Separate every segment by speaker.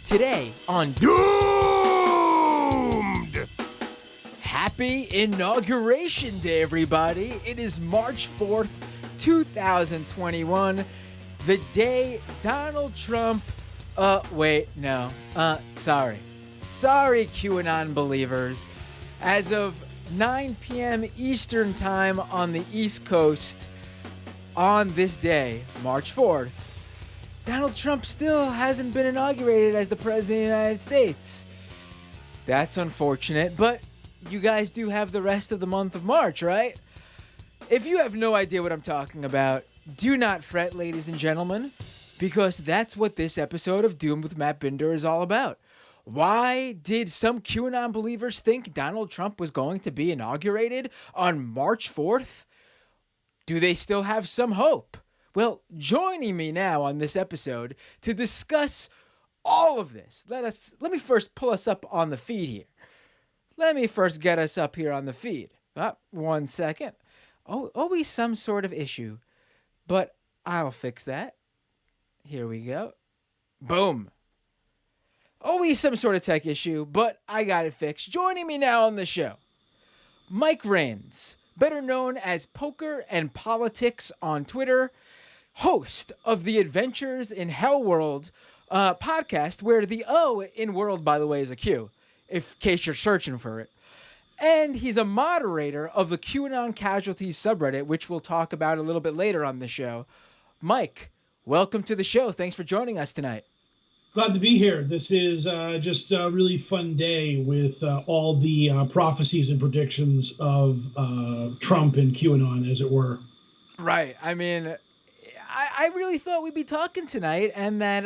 Speaker 1: Today on Doomed! Happy Inauguration Day, everybody. It is March 4th, 2021. The day Donald Trump... Sorry, QAnon believers. As of 9 p.m. Eastern Time on the East Coast, on this day, March 4th, Donald Trump still hasn't been inaugurated as the President of the United States. That's unfortunate, but you guys do have the rest of the month of March, right? If you have no idea what I'm talking about, do not fret, ladies and gentlemen, because that's what this episode of Doomed with Matt Binder is all about. Why did some QAnon believers think Donald Trump was going to be inaugurated on March 4th? Do they still have some hope? Well, joining me now on this episode to discuss all of this, let me first pull us up on the feed here. Let me first get us up here on the feed. 1 second. Oh, always some sort of issue, but I'll fix that. Here we go. Boom. Always some sort of tech issue, but I got it fixed. Joining me now on the show, Mike Rains, better known as Poker and Politics on Twitter, host of the Adventures in Hell World podcast, where the O in world, by the way, is a Q, in case you're searching for it. And he's a moderator of the QAnon Casualties subreddit, which we'll talk about a little bit later on the show. Mike, welcome to the show. Thanks for joining us tonight.
Speaker 2: Glad to be here. This is just a really fun day with all the prophecies and predictions of Trump and QAnon, as it were.
Speaker 1: Right. I mean, I really thought we'd be talking tonight and that,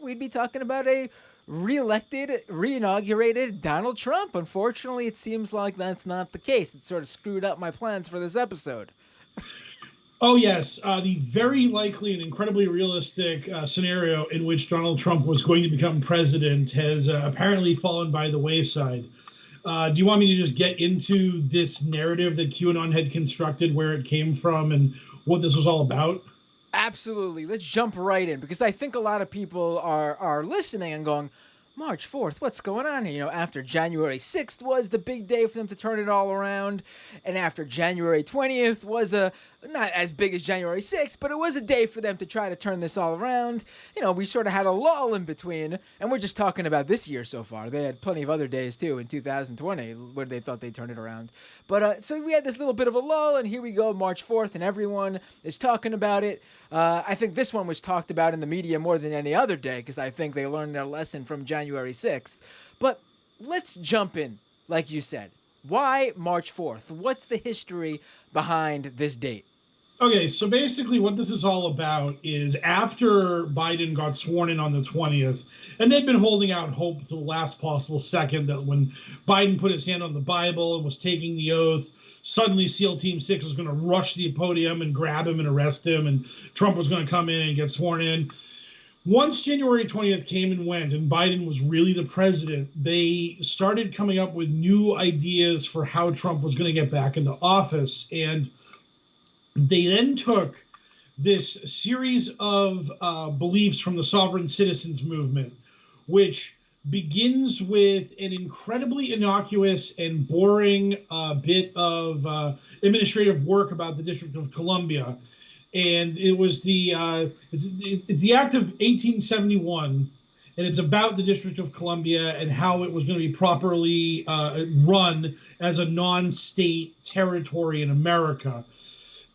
Speaker 1: we'd be talking about a re-inaugurated Donald Trump. Unfortunately, it seems like that's not the case. It sort of screwed up my plans for this episode.
Speaker 2: Oh, yes. The very likely and incredibly realistic scenario in which Donald Trump was going to become president has apparently fallen by the wayside. Do you want me to just get into this narrative that QAnon had constructed, where it came from, and what this was all about?
Speaker 1: Absolutely. Let's jump right in, because I think a lot of people are listening and going, March 4th, what's going on here? After January 6th was the big day for them to turn it all around. And after January 20th was not as big as January 6th, but it was a day for them to try to turn this all around. We sort of had a lull in between, and we're just talking about this year so far. They had plenty of other days, too, in 2020, where they thought they'd turn it around. But so we had this little bit of a lull, and here we go, March 4th, and everyone is talking about it. I think this one was talked about in the media more than any other day, because I think they learned their lesson from January 6th. But let's jump in, like you said. Why March 4th? What's the history behind this date?
Speaker 2: Okay, so basically what this is all about is after Biden got sworn in on the 20th, and they'd been holding out hope to the last possible second that when Biden put his hand on the Bible and was taking the oath, suddenly SEAL Team 6 was going to rush the podium and grab him and arrest him, and Trump was going to come in and get sworn in. Once January 20th came and went and Biden was really the president, they started coming up with new ideas for how Trump was going to get back into office. And they then took this series of beliefs from the sovereign citizens movement, which begins with an incredibly innocuous and boring bit of administrative work about the District of Columbia. And it was it's the Act of 1871, and it's about the District of Columbia and how it was going to be properly run as a non-state territory in America.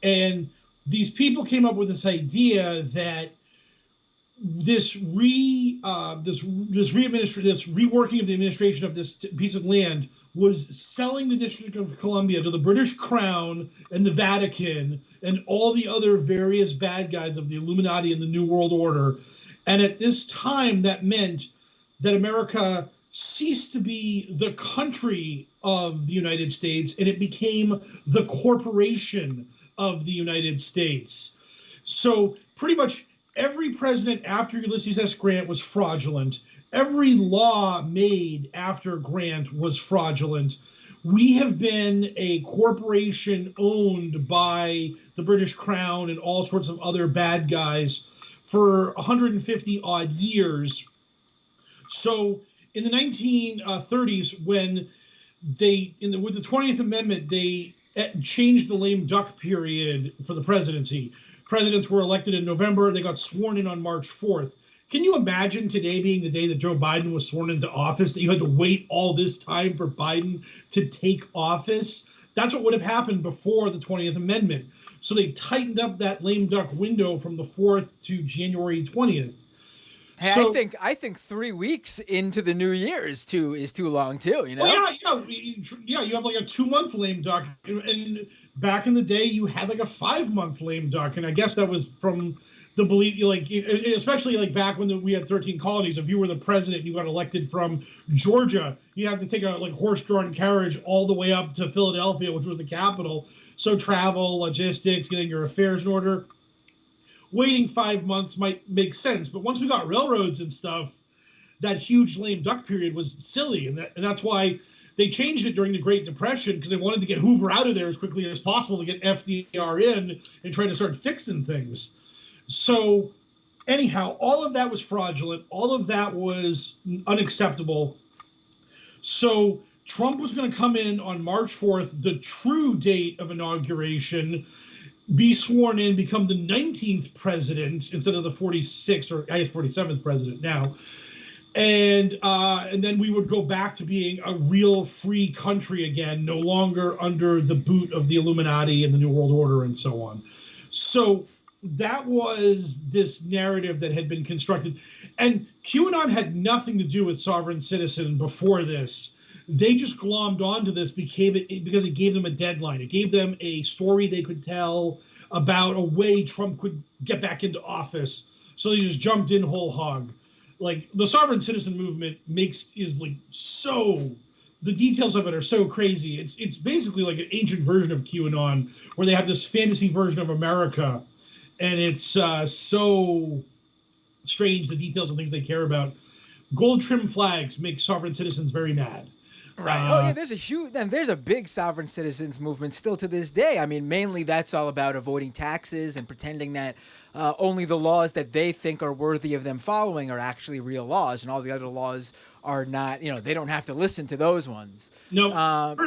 Speaker 2: And these people came up with this idea that this reworking of the administration of this piece of land was selling the District of Columbia to the British Crown and the Vatican and all the other various bad guys of the Illuminati and the New World Order. And at this time, that meant that America ceased to be the country of the United States, and it became the corporation of the United States. So pretty much every president after Ulysses S. Grant was fraudulent. Every law made after Grant was fraudulent. We have been a corporation owned by the British Crown and all sorts of other bad guys for 150 odd years. So in the 1930s, when with the 20th Amendment, they changed the lame duck period for the presidency. Presidents were elected in November. They got sworn in on March 4th. Can you imagine today being the day that Joe Biden was sworn into office, that you had to wait all this time for Biden to take office? That's what would have happened before the 20th Amendment. So they tightened up that lame duck window from the 4th to January 20th.
Speaker 1: Hey, so, I think 3 weeks into the new year is too long too. You know?
Speaker 2: Well, yeah. You have like a 2-month lame duck, and back in the day, you had like a 5-month lame duck, and I guess that was from the belief, like especially like back when we had 13 colonies. If you were the president, and you got elected from Georgia, you have to take a like horse-drawn carriage all the way up to Philadelphia, which was the capital. So travel, logistics, getting your affairs in order. Waiting 5 months might make sense, but once we got railroads and stuff, that huge lame duck period was silly, and that's why they changed it during the Great Depression, because they wanted to get Hoover out of there as quickly as possible to get FDR in and try to start fixing things. So anyhow, all of that was fraudulent. All of that was unacceptable. So Trump was going to come in on March 4th, the true date of inauguration, be sworn in, become the 19th president instead of the 46th, or I guess 47th president now. And then we would go back to being a real free country again, no longer under the boot of the Illuminati and the New World Order and so on. So that was this narrative that had been constructed. And QAnon had nothing to do with sovereign citizen before this. They just glommed onto this because it gave them a deadline. It gave them a story they could tell about a way Trump could get back into office. So they just jumped in whole hog. Like the sovereign citizen movement the details of it are so crazy. It's basically like an ancient version of QAnon, where they have this fantasy version of America, and it's so strange, the details and things they care about. Gold trim flags make sovereign citizens very mad.
Speaker 1: Right. There's a big sovereign citizens movement still to this day. I mean, mainly that's all about avoiding taxes and pretending that only the laws that they think are worthy of them following are actually real laws, and all the other laws are not. They don't have to listen to those ones.
Speaker 2: No,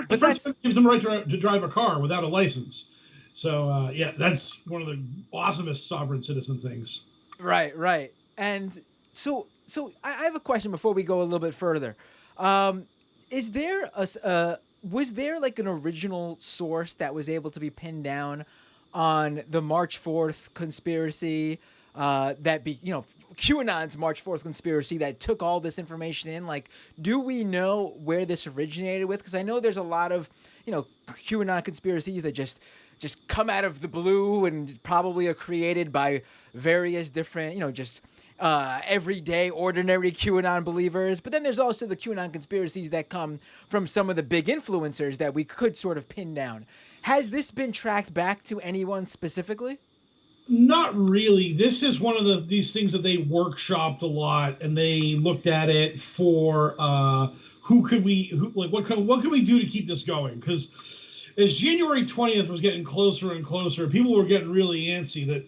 Speaker 2: but first gives them the right to drive a car without a license. So that's one of the awesomest sovereign citizen things.
Speaker 1: Right. And so I have a question before we go a little bit further. Was there like an original source that was able to be pinned down on the March 4th conspiracy, QAnon's March 4th conspiracy that took all this information in? Like, do we know where this originated with? Because I know there's a lot of, QAnon conspiracies that just come out of the blue and probably are created by various different, everyday, ordinary QAnon believers. But then there's also the QAnon conspiracies that come from some of the big influencers that we could sort of pin down. Has this been tracked back to anyone specifically?
Speaker 2: Not really. This is one of these things that they workshopped a lot, and they looked at it for what can we do to keep this going? Because as January 20th was getting closer and closer, people were getting really antsy that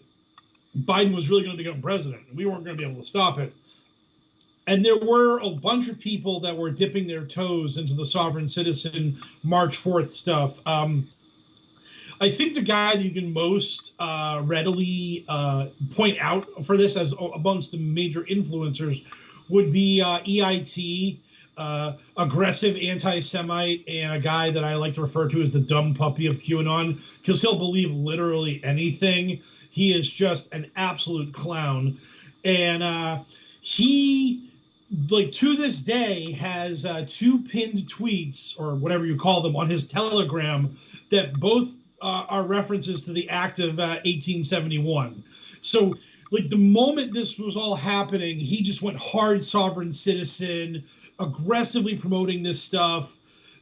Speaker 2: Biden was really going to become president. We weren't going to be able to stop it. And there were a bunch of people that were dipping their toes into the sovereign citizen March 4th stuff. I think the guy that you can most readily point out for this as amongst the major influencers would be EIT, aggressive anti-Semite, and a guy that I like to refer to as the dumb puppy of QAnon, because he'll believe literally anything. He is just an absolute clown. And he, to this day, has 2 pinned tweets, or whatever you call them, on his Telegram that both are references to the Act of 1871. So, the moment this was all happening, he just went hard sovereign citizen, aggressively promoting this stuff.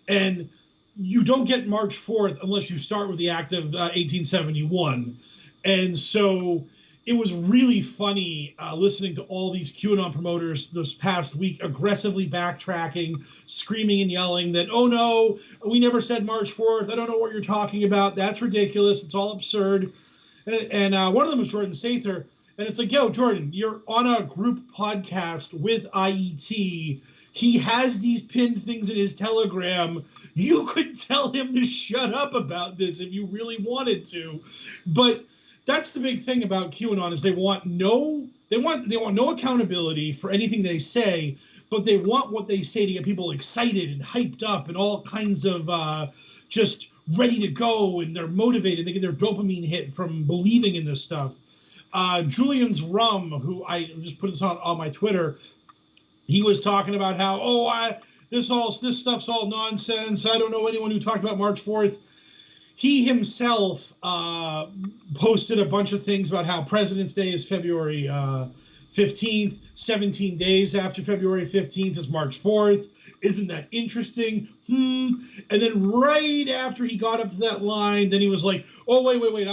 Speaker 2: And you don't get March 4th unless you start with the Act of 1871. And so it was really funny listening to all these QAnon promoters this past week aggressively backtracking, screaming and yelling that, oh no, we never said March 4th. I don't know what you're talking about. That's ridiculous. It's all absurd. And one of them was Jordan Sather. And it's like, yo, Jordan, you're on a group podcast with IET. He has these pinned things in his Telegram. You could tell him to shut up about this if you really wanted to. But that's the big thing about QAnon is they want no accountability for anything they say, but they want what they say to get people excited and hyped up and all kinds of just ready to go, and they're motivated. They get their dopamine hit from believing in this stuff. Julian's Rum, who I just put this on my Twitter, he was talking about how, this stuff's all nonsense. I don't know anyone who talked about March 4th. He himself posted a bunch of things about how President's Day is February 15th, 17 days after February 15th is March 4th. Isn't that interesting? And then right after he got up to that line, then he was like, oh, wait,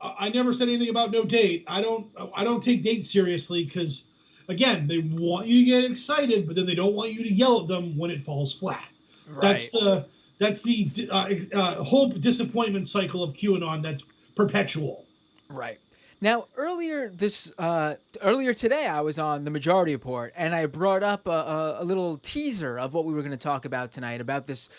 Speaker 2: I never said anything about no date. I don't take dates seriously because, again, they want you to get excited, but then they don't want you to yell at them when it falls flat. Right. That's the hope disappointment cycle of QAnon that's perpetual.
Speaker 1: Right. Now, earlier today, I was on the Majority Report, and I brought up a little teaser of what we were going to talk about tonight about this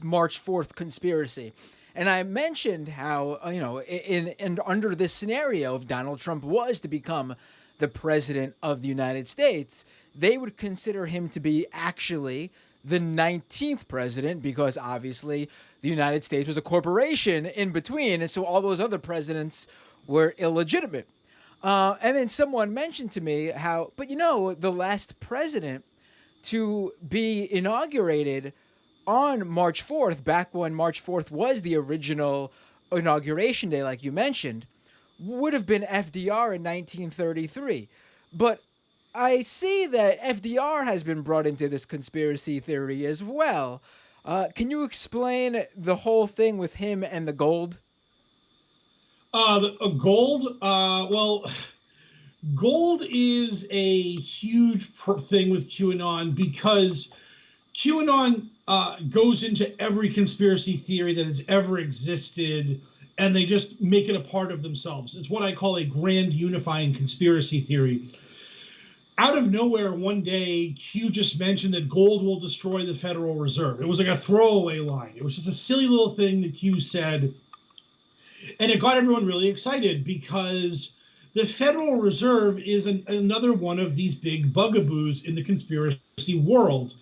Speaker 1: March 4th conspiracy. And I mentioned how, in under this scenario, if Donald Trump was to become the president of the United States, they would consider him to be actually the 19th president, because obviously the United States was a corporation in between, and so all those other presidents were illegitimate. And then someone mentioned to me how, but the last president to be inaugurated on March 4th, back when March 4th was the original inauguration day, like you mentioned, would have been FDR in 1933. But I see that FDR has been brought into this conspiracy theory as well. Can you explain the whole thing with him and the gold?
Speaker 2: Gold? Well, gold is a huge thing with QAnon because QAnon goes into every conspiracy theory that has ever existed, and they just make it a part of themselves. It's what I call a grand unifying conspiracy theory. Out of nowhere, one day, Q just mentioned that gold will destroy the Federal Reserve. It was like a throwaway line. It was just a silly little thing that Q said. And it got everyone really excited because the Federal Reserve is another one of these big bugaboos in the conspiracy world.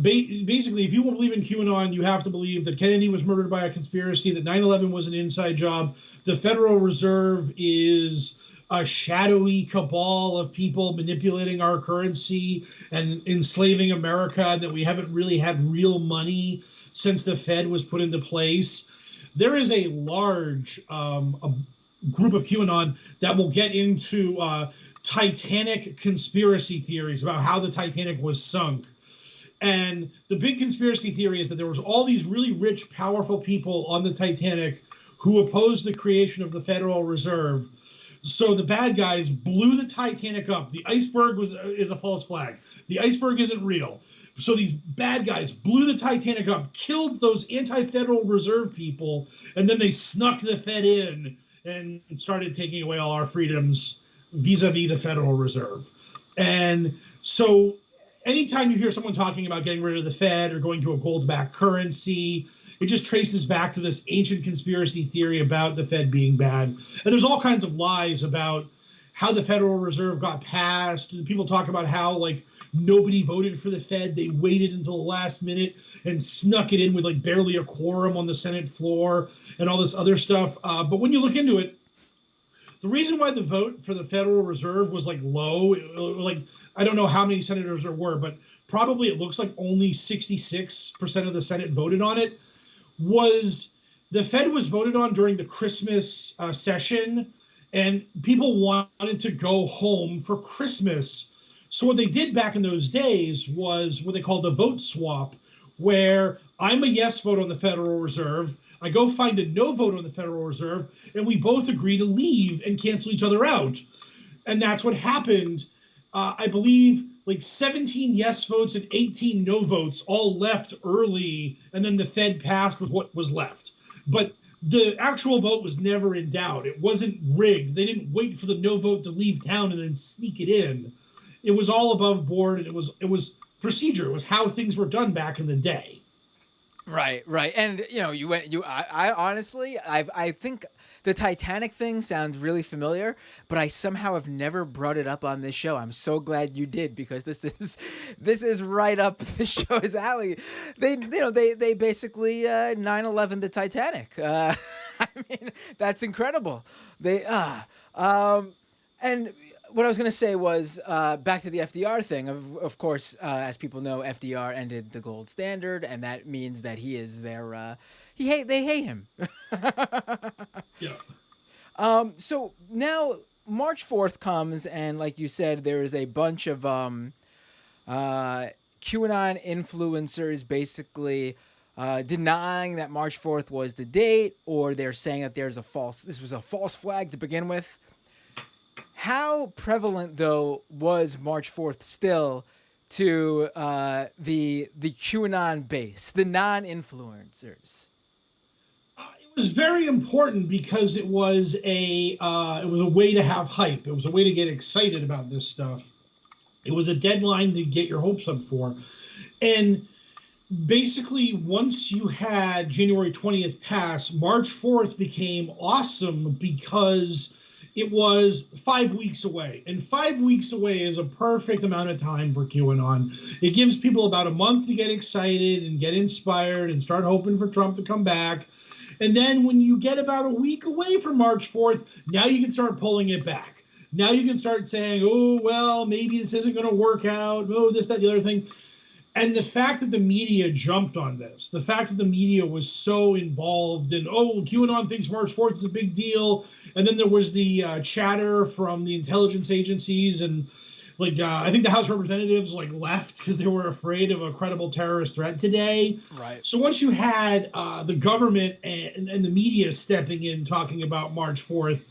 Speaker 2: Basically, if you believe in QAnon, you have to believe that Kennedy was murdered by a conspiracy, that 9/11 was an inside job. The Federal Reserve is a shadowy cabal of people manipulating our currency and enslaving America, and that we haven't really had real money since the Fed was put into place. There is a large a group of QAnon that will get into Titanic conspiracy theories about how the Titanic was sunk. And the big conspiracy theory is that there was all these really rich, powerful people on the Titanic who opposed the creation of the Federal Reserve. So the bad guys blew the Titanic up. The iceberg is a false flag. The iceberg isn't real. So these bad guys blew the Titanic up, killed those anti-Federal Reserve people, and then they snuck the Fed in and started taking away all our freedoms vis-a-vis the Federal Reserve. And so anytime you hear someone talking about getting rid of the Fed or going to a gold-backed currency, it just traces back to this ancient conspiracy theory about the Fed being bad. And there's all kinds of lies about how the Federal Reserve got passed. And people talk about how, nobody voted for the Fed. They waited until the last minute and snuck it in with, barely a quorum on the Senate floor and all this other stuff. But when you look into it, the reason why the vote for the Federal Reserve was, low, I don't know how many senators there were, but probably it looks like only 66% of the Senate voted on it, was the Fed was voted on during the Christmas session, and people wanted to go home for Christmas. So what they did back in those days was what they called a vote swap, where I'm a yes vote on the Federal Reserve, I go find a no vote on the Federal Reserve, and we both agree to leave and cancel each other out. And that's what happened. I believe 17 yes votes and 18 no votes all left early, and then the Fed passed with what was left. But the actual vote was never in doubt. It wasn't rigged. They didn't wait for the no vote to leave town and then sneak it in. It was all above board, and it was procedure. It was how things were done back in the day.
Speaker 1: Right, right. And I honestly, I think the Titanic thing sounds really familiar, but I somehow have never brought it up on this show. I'm so glad you did, because this is right up the show's alley. They basically 9/11 the Titanic. I mean, that's incredible. And what I was going to say was back to the FDR thing. Of course, as people know, FDR ended the gold standard, and that means that he is their. They hate him.
Speaker 2: Yeah.
Speaker 1: So now March 4th comes, and like you said, there is a bunch of QAnon influencers basically denying that March 4th was the date, or they're saying that this was a false flag to begin with. How prevalent, though, was March 4th still to the QAnon base, the non-influencers?
Speaker 2: It was very important because it was a way to have hype. It was a way to get excited about this stuff. It was a deadline to get your hopes up for. And basically, once you had January 20th pass, March 4th became awesome because it was 5 weeks away. And 5 weeks away is a perfect amount of time for QAnon. It gives people about a month to get excited and get inspired and start hoping for Trump to come back. And then when you get about a week away from March 4th, now you can start pulling it back. Now you can start saying, oh, well, maybe this isn't going to work out. Oh, this, that, the other thing. And the fact that the media jumped on this, the fact that the media was so involved in, oh, QAnon thinks March 4th is a big deal. And then there was the chatter from the intelligence agencies, and I think the House of Representatives left because they were afraid of a credible terrorist threat today.
Speaker 1: Right.
Speaker 2: So once you had the government and the media stepping in talking about March 4th,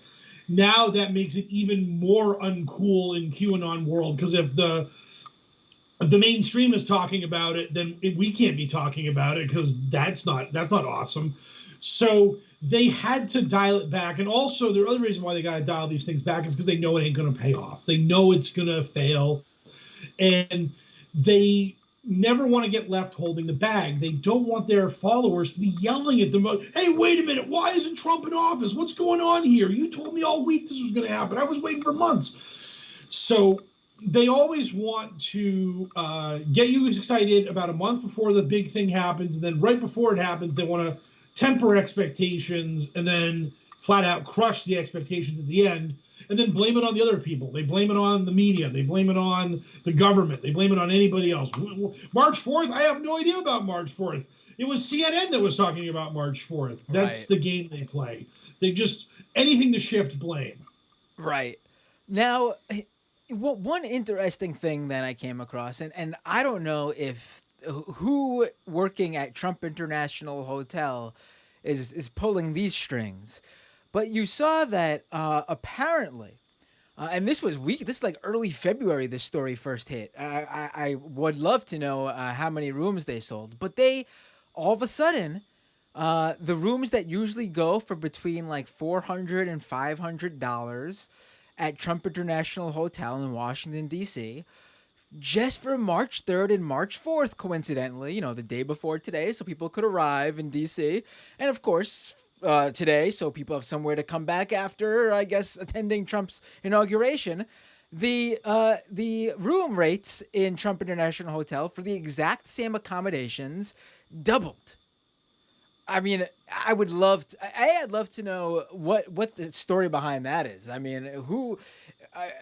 Speaker 2: now that makes it even more uncool in QAnon world, because if the mainstream is talking about it, then we can't be talking about it, because that's not awesome. So they had to dial it back. And also, the other reason why they got to dial these things back is because they know it ain't going to pay off. They know it's going to fail. And they never want to get left holding the bag. They don't want their followers to be yelling at them, hey, wait a minute, why isn't Trump in office? What's going on here? You told me all week this was going to happen. I was waiting for months. So they always want to get you excited about a month before the big thing happens. And then right before it happens, they want to temper expectations and then flat out crush the expectations at the end, and then blame it on the other people. They blame it on the media. They blame it on the government. They blame it on anybody else. March 4th? I have no idea about March 4th. It was CNN that was talking about March 4th. That's right. The game they play. They just, anything to shift blame.
Speaker 1: Right. Now, one interesting thing that I came across, and I don't know if who working at Trump International Hotel is pulling these strings, but you saw that apparently, and this was early February this story first hit. I would love to know how many rooms they sold, but they all of a sudden, the rooms that usually go for between $400 and $500 at Trump International Hotel in Washington, D.C., just for March 3rd and March 4th, coincidentally, the day before today, so people could arrive in D.C. And, of course, today, so people have somewhere to come back after, I guess, attending Trump's inauguration. The room rates in Trump International Hotel for the exact same accommodations doubled. I mean, I'd love to know what the story behind that is. I mean, I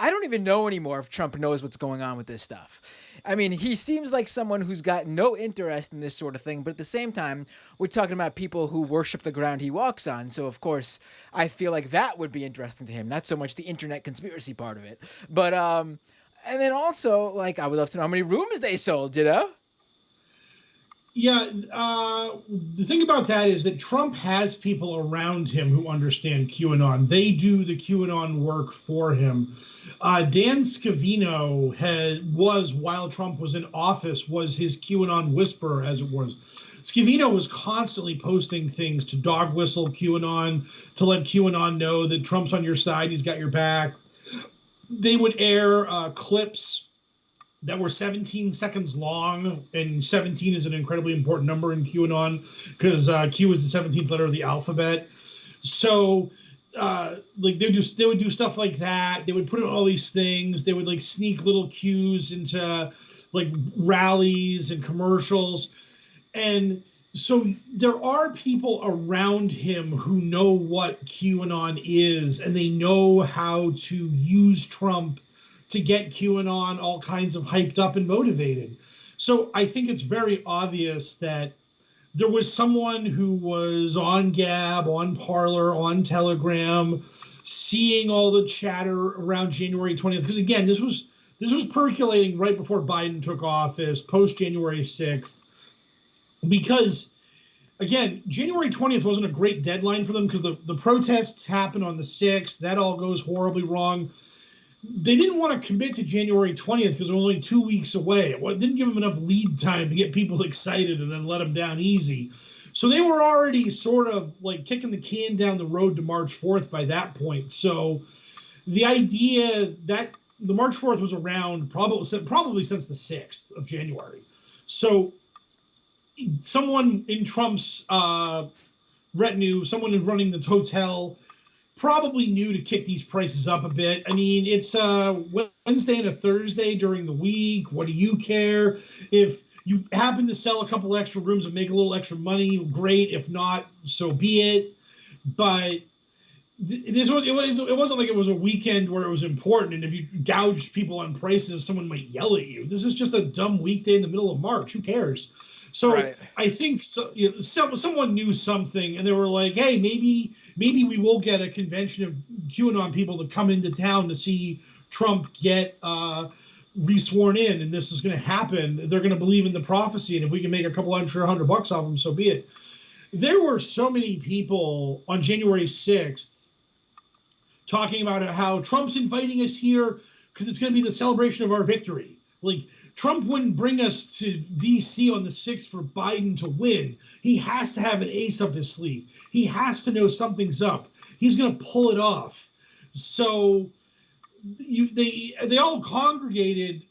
Speaker 1: don't even know anymore if Trump knows what's going on with this stuff. I mean, he seems like someone who's got no interest in this sort of thing, but at the same time, we're talking about people who worship the ground he walks on. So, of course, I feel like that would be interesting to him, not so much the internet conspiracy part of it. But, and then also, I would love to know how many rooms they sold,
Speaker 2: Yeah, the thing about that is that Trump has people around him who understand QAnon. They do the QAnon work for him. Dan Scavino while Trump was in office, was his QAnon whisperer, as it was. Scavino was constantly posting things to dog whistle QAnon, to let QAnon know that Trump's on your side, he's got your back. They would air clips that were 17 seconds long, and 17 is an incredibly important number in QAnon because Q is the 17th letter of the alphabet. So, like they would do stuff like that. They would put in all these things. They would like sneak little cues into like rallies and commercials, and so there are people around him who know what QAnon is, and they know how to use Trump to get QAnon all kinds of hyped up and motivated. So I think it's very obvious that there was someone who was on Gab, on Parler, on Telegram, seeing all the chatter around January 20th. Because again, this was percolating right before Biden took office, post January 6th. Because again, January 20th wasn't a great deadline for them because the protests happened on the 6th. That all goes horribly wrong. They didn't want to commit to January 20th because it was only 2 weeks away. It didn't give them enough lead time to get people excited and then let them down easy. So they were already sort of like kicking the can down the road to March 4th by that point. So the idea that the March 4th was around probably since the 6th of January. So someone in Trump's retinue, someone who's running the hotel, probably knew to kick these prices up a bit. I mean, it's a Wednesday and a Thursday during the week. What do you care? If you happen to sell a couple extra rooms and make a little extra money, great. If not, so be it. But it wasn't like it was a weekend where it was important, and if you gouged people on prices, someone might yell at you. This is just a dumb weekday in the middle of March. Who cares? So right. I think someone knew something, and they were like, "Hey, maybe we will get a convention of QAnon people to come into town to see Trump get re-sworn in, and this is going to happen. They're going to believe in the prophecy, and if we can make a couple $100 off them, so be it." There were so many people on January 6th talking about how Trump's inviting us here because it's going to be the celebration of our victory. Like, Trump wouldn't bring us to D.C. on the 6th for Biden to win. He has to have an ace up his sleeve. He has to know something's up. He's going to pull it off. So they all congregated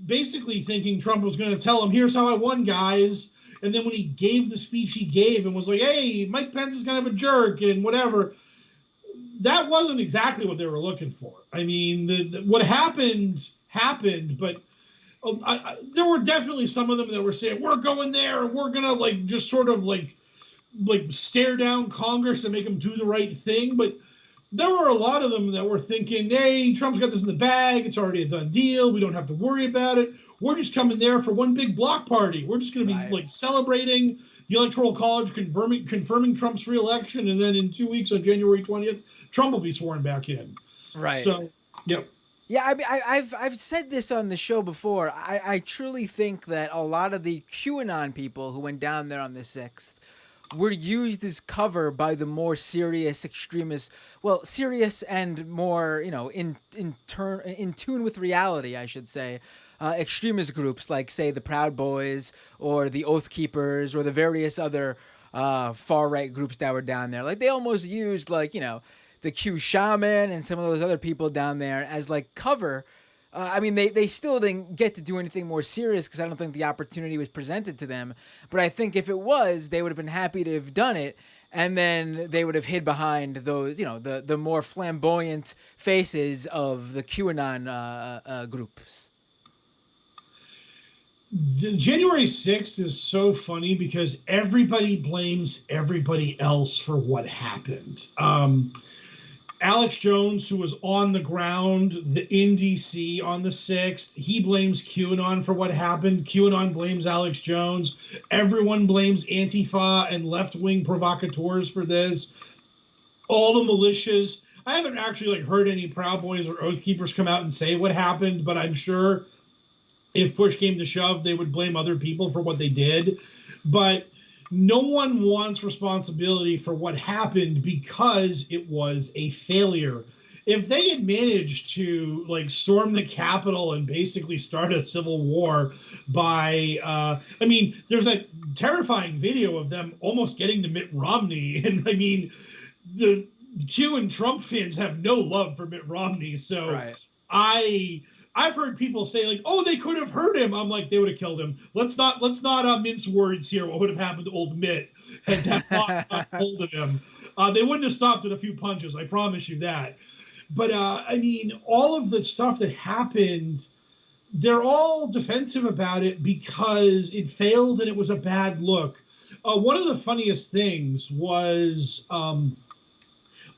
Speaker 2: basically thinking Trump was going to tell them, "Here's how I won, guys." And then when he gave the speech he gave and was like, "Hey, Mike Pence is kind of a jerk," and whatever, that wasn't exactly what they were looking for. I mean, what happened, but there were definitely some of them that were saying, "We're going there and we're going to like just sort of like stare down Congress and make them do the right thing." But there were a lot of them that were thinking, "Hey, Trump's got this in the bag. It's already a done deal. We don't have to worry about it. We're just coming there for one big block party. We're just going to be like celebrating the Electoral College confirming Trump's reelection. And then in 2 weeks on January 20th, Trump will be sworn back in."
Speaker 1: Right.
Speaker 2: So, yep.
Speaker 1: Yeah, I mean, I've said this on the show before. I truly think that a lot of the QAnon people who went down there on the 6th were used as cover by the more serious extremists. Well, serious and more, in tune with reality, I should say. Extremist groups like, say, the Proud Boys or the Oath Keepers or the various other far-right groups that were down there. Like, they almost used, the Q Shaman and some of those other people down there as, cover. I mean, they still didn't get to do anything more serious because I don't think the opportunity was presented to them. But I think if it was, they would have been happy to have done it. And then they would have hid behind those, the more flamboyant faces of the QAnon groups.
Speaker 2: The January 6th is so funny because everybody blames everybody else for what happened. Alex Jones, who was on the ground in D.C. on the 6th, he blames QAnon for what happened. QAnon blames Alex Jones. Everyone blames Antifa and left-wing provocateurs for this. All the militias. I haven't actually heard any Proud Boys or Oath Keepers come out and say what happened, but I'm sure if push came to shove, they would blame other people for what they did. But no one wants responsibility for what happened because it was a failure. If they had managed to like storm the Capitol and basically start a civil war by, I mean, there's that terrifying video of them almost getting to Mitt Romney. And I mean, the Q and Trump fans have no love for Mitt Romney. So
Speaker 1: Right.
Speaker 2: I've heard people say like, "Oh, they could have hurt him." I'm like, they would have killed him. Let's not mince words here. What would have happened to old Mitt had that got hold of him? They wouldn't have stopped at a few punches. I promise you that. But I mean, all of the stuff that happened, they're all defensive about it because it failed and it was a bad look. One of the funniest things was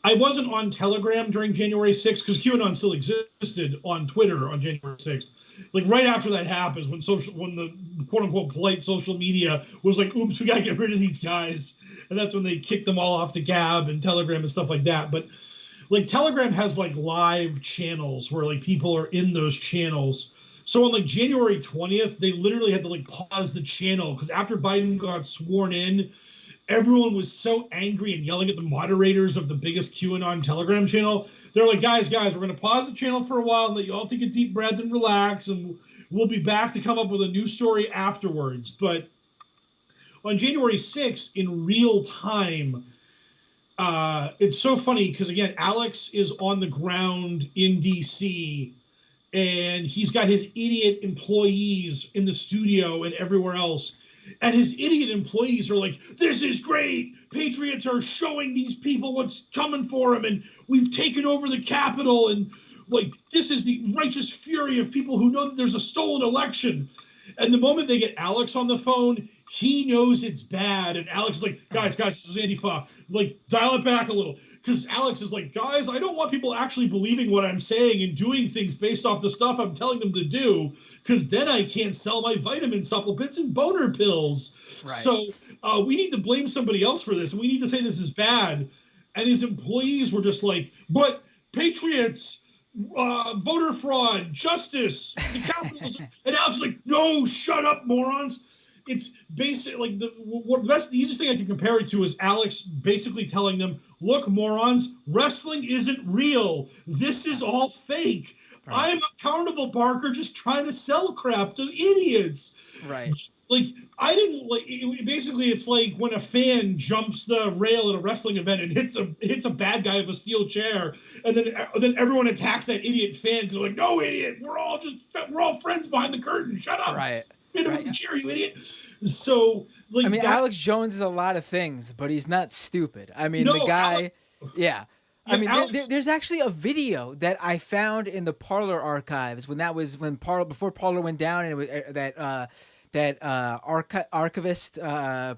Speaker 2: I wasn't on Telegram during January 6th because QAnon still existed on Twitter on January 6th. Like right after that happens, when the quote unquote polite social media was like, oops, we got to get rid of these guys. And that's when they kicked them all off to Gab and Telegram and stuff like that. But like Telegram has like live channels where like people are in those channels. So on like January 20th, they literally had to like pause the channel because after Biden got sworn in, everyone was so angry and yelling at the moderators of the biggest QAnon Telegram channel. They're like, guys, we're going to pause the channel for a while and let you all take a deep breath and relax, and we'll be back to come up with a new story afterwards. But on January 6th, in real time, it's so funny because, again, Alex is on the ground in D.C., and he's got his idiot employees in the studio and everywhere else. And his idiot employees are like, this is great. Patriots are showing these people what's coming for them. And we've taken over the Capitol. And like, this is the righteous fury of people who know that there's a stolen election. And the moment they get Alex on the phone, he knows it's bad. And Alex is like, guys, this is Antifa. Like, dial it back a little. Because Alex is like, guys, I don't want people actually believing what I'm saying and doing things based off the stuff I'm telling them to do. Because then I can't sell my vitamin supplements and boner pills. Right. So we need to blame somebody else for this. And we need to say this is bad. And his employees were just like, but patriots, voter fraud, justice, the capitalism. And Alex is like, no, shut up, morons. It's basically like the easiest thing I can compare it to is Alex basically telling them, look, morons, wrestling isn't real. This is all fake. Right. I'm a carnival barker just trying to sell crap to idiots.
Speaker 1: Right.
Speaker 2: Like, I didn't like it, basically it's like when a fan jumps the rail at a wrestling event and hits a bad guy with a steel chair, and then everyone attacks that idiot fan because they're like, no, idiot, we're all friends behind the curtain. Shut up.
Speaker 1: Right.
Speaker 2: Hit him with the chair, you idiot. So like,
Speaker 1: I mean, Alex Jones is a lot of things, but he's not stupid. I mean, the guy, yeah. I mean, there's actually a video that I found in the Parler archives before Parler went down, and it was that archivist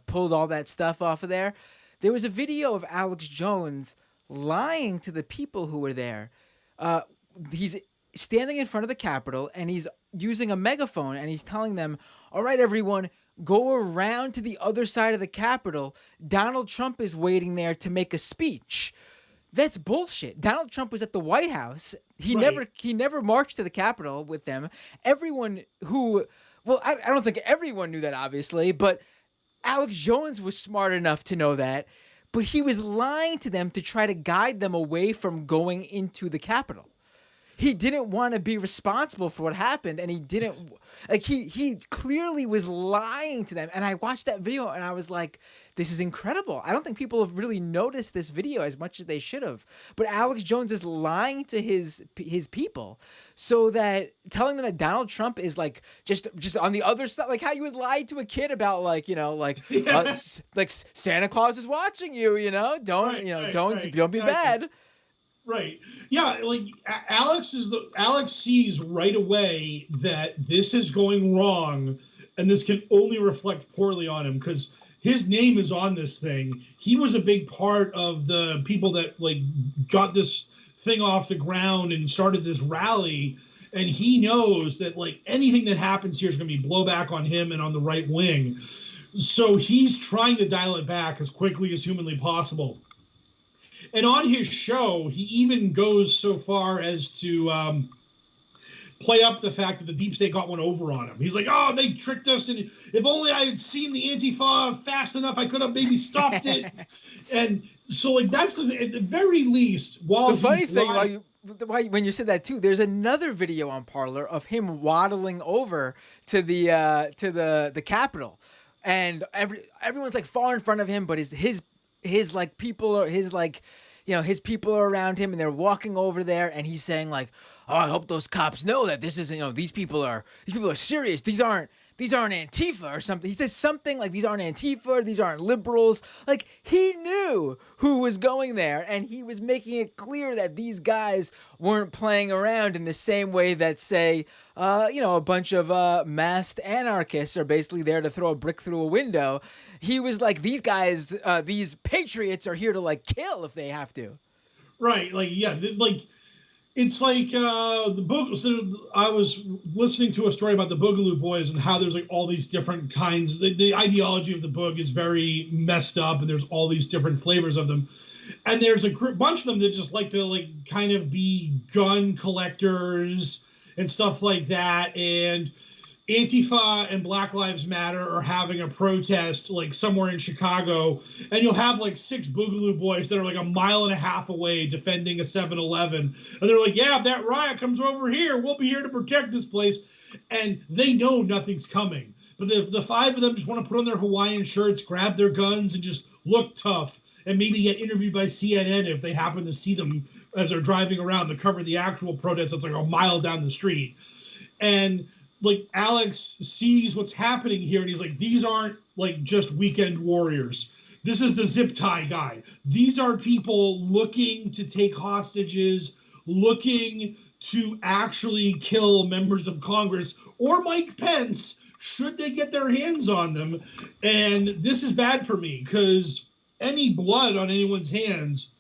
Speaker 1: pulled all that stuff off of there. There was a video of Alex Jones lying to the people who were there. He's standing in front of the Capitol, and he's using a megaphone, and he's telling them, all right, everyone, go around to the other side of the Capitol. Donald Trump is waiting there to make a speech. That's bullshit. Donald Trump was at the White House. He never marched to the Capitol with them. Everyone who, well, I don't think everyone knew that, obviously, but Alex Jones was smart enough to know that. But he was lying to them to try to guide them away from going into the Capitol. He didn't want to be responsible for what happened, and he didn't like he clearly was lying to them. And I watched that video and I was like, this is incredible. I don't think people have really noticed this video as much as they should have. But Alex Jones is lying to his people, so that telling them that Donald Trump is like just on the other side, like how you would lie to a kid about like, like Santa Claus is watching you, don't be bad.
Speaker 2: Right. Yeah, like Alex sees right away that this is going wrong, and this can only reflect poorly on him because his name is on this thing. He was a big part of the people that like got this thing off the ground and started this rally, and he knows that like anything that happens here is going to be blowback on him and on the right wing. So he's trying to dial it back as quickly as humanly possible. And on his show, he even goes so far as to play up the fact that the deep state got one over on him. He's like, oh, they tricked us, and if only I had seen the Antifa fast enough, I could have maybe stopped it. And so, like, that's at the very least. While
Speaker 1: the funny thing, when you said that too, there's another video on Parler of him waddling over to the Capitol, and everyone's like far in front of him, but his like people are his people are around him, and they're walking over there, and he's saying like, oh, I hope those cops know that this isn't, these people are serious. These aren't Antifa or something. He says something like, these aren't Antifa, these aren't liberals. Like, he knew who was going there, and he was making it clear that these guys weren't playing around in the same way that, say, a bunch of masked anarchists are basically there to throw a brick through a window. He was like, these guys, these patriots are here to, like, kill if they have to.
Speaker 2: Right, like, yeah, like... It's like the book. So I was listening to a story about the Boogaloo Boys and how there's like all these different kinds. The ideology of the book is very messed up, and there's all these different flavors of them. And there's a bunch of them that just like to like kind of be gun collectors and stuff like that. And Antifa and Black Lives Matter are having a protest like somewhere in Chicago, and you'll have like 6 Boogaloo Boys that are like a mile and a half away defending a 7-Eleven, and they're like, yeah, if that riot comes over here, we'll be here to protect this place. And they know nothing's coming, but the 5 of them just want to put on their Hawaiian shirts, grab their guns, and just look tough, and maybe get interviewed by CNN if they happen to see them as they're driving around to cover the actual protest that's like a mile down the street. And like, Alex sees what's happening here, and he's like, these aren't like just weekend warriors. This is the zip tie guy. These are people looking to take hostages, looking to actually kill members of Congress or Mike Pence should they get their hands on them. And this is bad for me, because any blood on anyone's hands,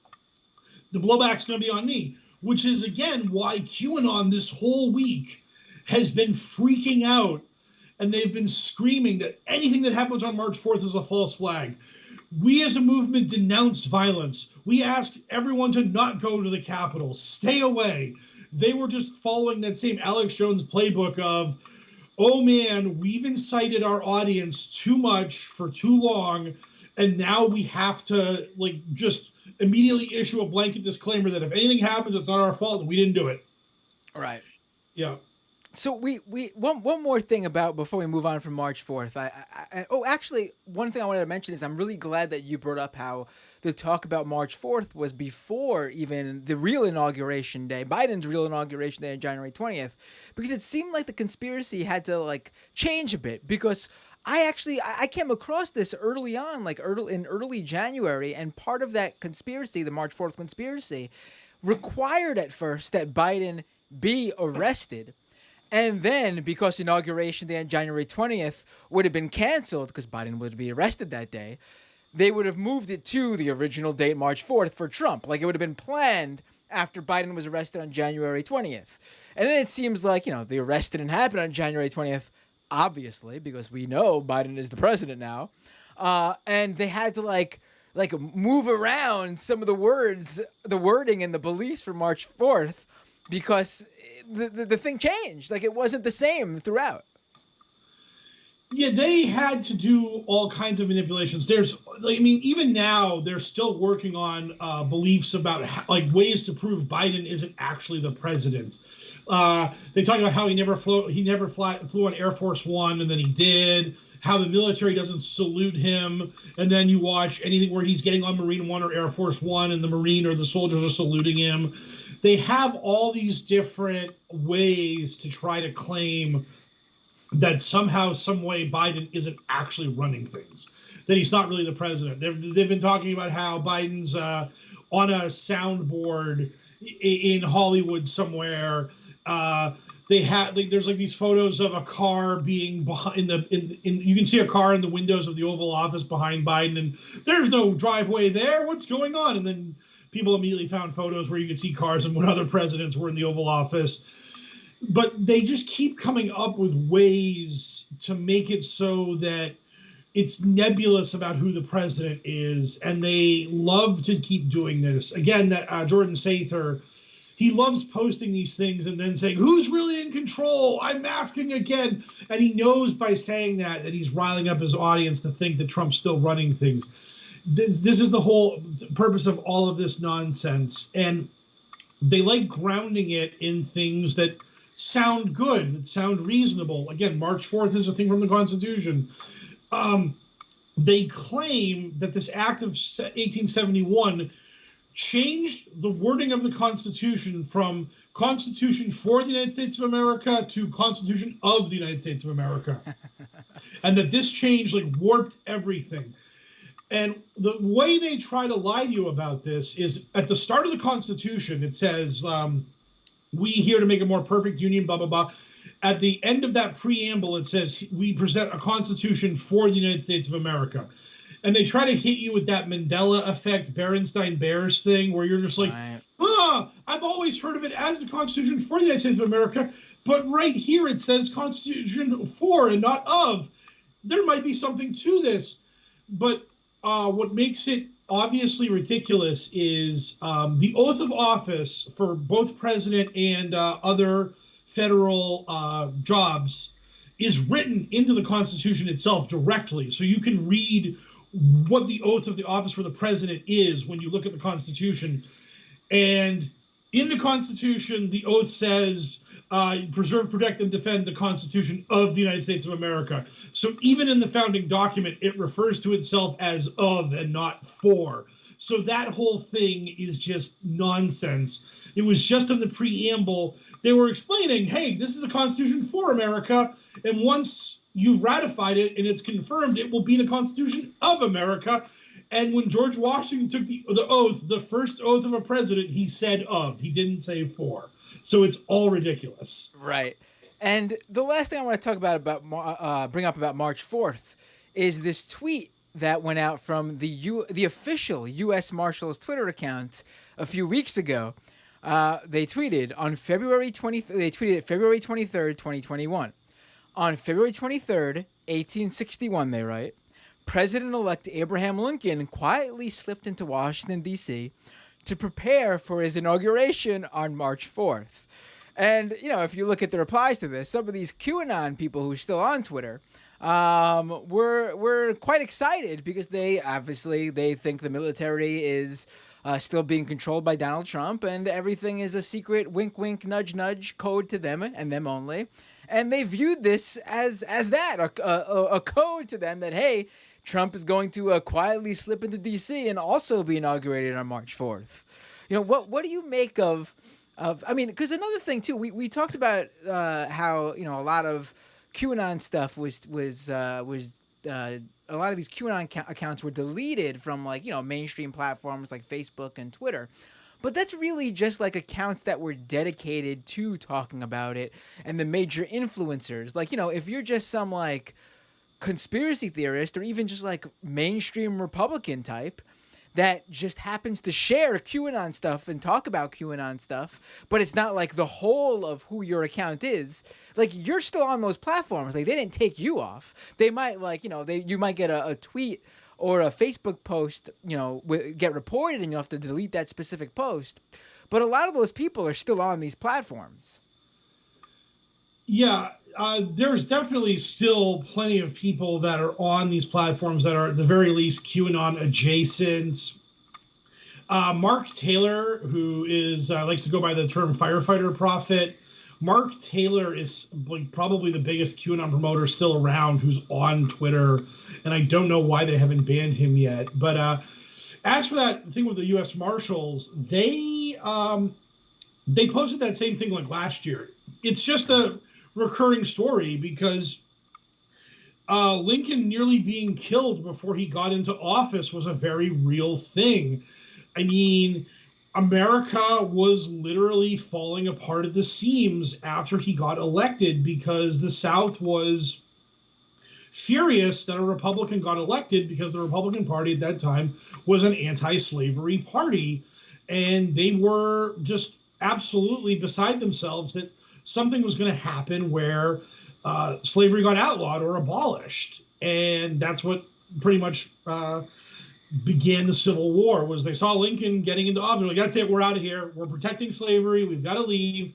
Speaker 2: the blowback's going to be on me, which is, again, why QAnon this whole week has been freaking out, and they've been screaming that anything that happens on March 4th is a false flag. We as a movement denounce violence. We ask everyone to not go to the Capitol, stay away. They were just following that same Alex Jones playbook of, oh man, we've incited our audience too much for too long, and now we have to like just immediately issue a blanket disclaimer that if anything happens, it's not our fault and we didn't do it.
Speaker 1: All right.
Speaker 2: Yeah.
Speaker 1: So one more thing about before we move on from March 4th. Actually, one thing I wanted to mention is I'm really glad that you brought up how the talk about March 4th was before even the real inauguration day, Biden's real inauguration day on January 20th, because it seemed like the conspiracy had to like change a bit, because I came across this early on, like early January, and part of that conspiracy, the March 4th conspiracy, required at first that Biden be arrested. And then, because inauguration day on January 20th would have been canceled because Biden would be arrested that day, they would have moved it to the original date, March 4th, for Trump. Like, it would have been planned after Biden was arrested on January 20th. And then it seems like, the arrest didn't happen on January 20th, obviously, because we know Biden is the president now. And they had to, like move around some of the wording and the beliefs for March 4th, because the thing changed. Like, it wasn't the same throughout.
Speaker 2: Yeah, they had to do all kinds of manipulations. Even now, they're still working on beliefs about ways to prove Biden isn't actually the president. They talk about how he never flew on Air Force One, and then he did. How the military doesn't salute him, and then you watch anything where he's getting on Marine One or Air Force One, and the Marine or the soldiers are saluting him. They have all these different ways to try to claim that somehow, some way, Biden isn't actually running things, that he's not really the president. They've been talking about how Biden's on a soundboard in Hollywood somewhere. There's like these photos of a car being behind you can see a car in the windows of the Oval Office behind Biden, and there's no driveway there. What's going on? And then people immediately found photos where you could see cars and when other presidents were in the Oval Office. But they just keep coming up with ways to make it so that it's nebulous about who the president is, and they love to keep doing this. Again, that Jordan Sather he loves posting these things and then saying, who's really in control? I'm masking again. And he knows by saying that he's riling up his audience to think that Trump's still running things. This is the whole purpose of all of this nonsense. And they like grounding it in things that sound good, that sound reasonable. Again, March 4th is a thing from the Constitution. They claim that this act of 1871 changed the wording of the Constitution from Constitution for the United States of America to Constitution of the United States of America. And that this change like warped everything. And the way they try to lie to you about this is at the start of the Constitution, it says, we here to make a more perfect union, blah, blah, blah. At the end of that preamble, it says, we present a Constitution for the United States of America. And they try to hit you with that Mandela effect, Berenstain Bears thing, where you're just like, I've always heard of it as the Constitution for the United States of America, but right here it says Constitution for and not of. There might be something to this. But what makes it obviously ridiculous is the oath of office for both president and other federal jobs is written into the Constitution itself directly. So you can read what the oath of the office for the president is when you look at the Constitution. And in the Constitution, the oath says, preserve, protect, and defend the Constitution of the United States of America. So even in the founding document, it refers to itself as of and not for. So that whole thing is just nonsense. It was just in the preamble. They were explaining, hey, this is the Constitution for America. And once you've ratified it and it's confirmed, it will be the Constitution of America. And when George Washington took the oath, the first oath of a president, he said of. He didn't say for. So it's all ridiculous.
Speaker 1: Right. And the last thing I want to talk bring up about March 4th is this tweet that went out from the official U.S. Marshals Twitter account a few weeks ago. They tweeted on February 23rd, 2021. On February 23rd, 1861, they write, President-elect Abraham Lincoln quietly slipped into Washington, D.C. to prepare for his inauguration on March 4th. And, you know, if you look at the replies to this, some of these QAnon people who are still on Twitter were quite excited because they think the military is still being controlled by Donald Trump and everything is a secret wink, wink, nudge, nudge code to them and them only. And they viewed this as a code to them that, hey, Trump is going to quietly slip into D.C. and also be inaugurated on March 4th. You know, what do you make of I mean, because another thing, too, we talked about how, you know, a lot of QAnon stuff was a lot of these QAnon accounts were deleted from, like, you know, mainstream platforms like Facebook and Twitter. But that's really just like accounts that were dedicated to talking about it and the major influencers. Like, you know, if you're just some like conspiracy theorist or even just like mainstream Republican type that just happens to share QAnon stuff and talk about QAnon stuff, but it's not like the whole of who your account is, like you're still on those platforms. Like they didn't take you off. They might like, you know, you might get a tweet or a Facebook post, you know, get reported and you'll have to delete that specific post. But a lot of those people are still on these platforms.
Speaker 2: Yeah, there's definitely still plenty of people that are on these platforms that are at the very least QAnon adjacent. Mark Taylor, who is likes to go by the term firefighter prophet. Mark Taylor is like probably the biggest QAnon promoter still around who's on Twitter, and I don't know why they haven't banned him yet. But as for that thing with the U.S. Marshals, they posted that same thing like last year. It's just a recurring story because Lincoln nearly being killed before he got into office was a very real thing. I mean, America was literally falling apart at the seams after he got elected because the South was furious that a Republican got elected because the Republican Party at that time was an anti-slavery party. And they were just absolutely beside themselves that something was going to happen where slavery got outlawed or abolished. And that's what pretty much began the Civil War. Was they saw Lincoln getting into office, like, that's it, we're out of here, we're protecting slavery, we've got to leave.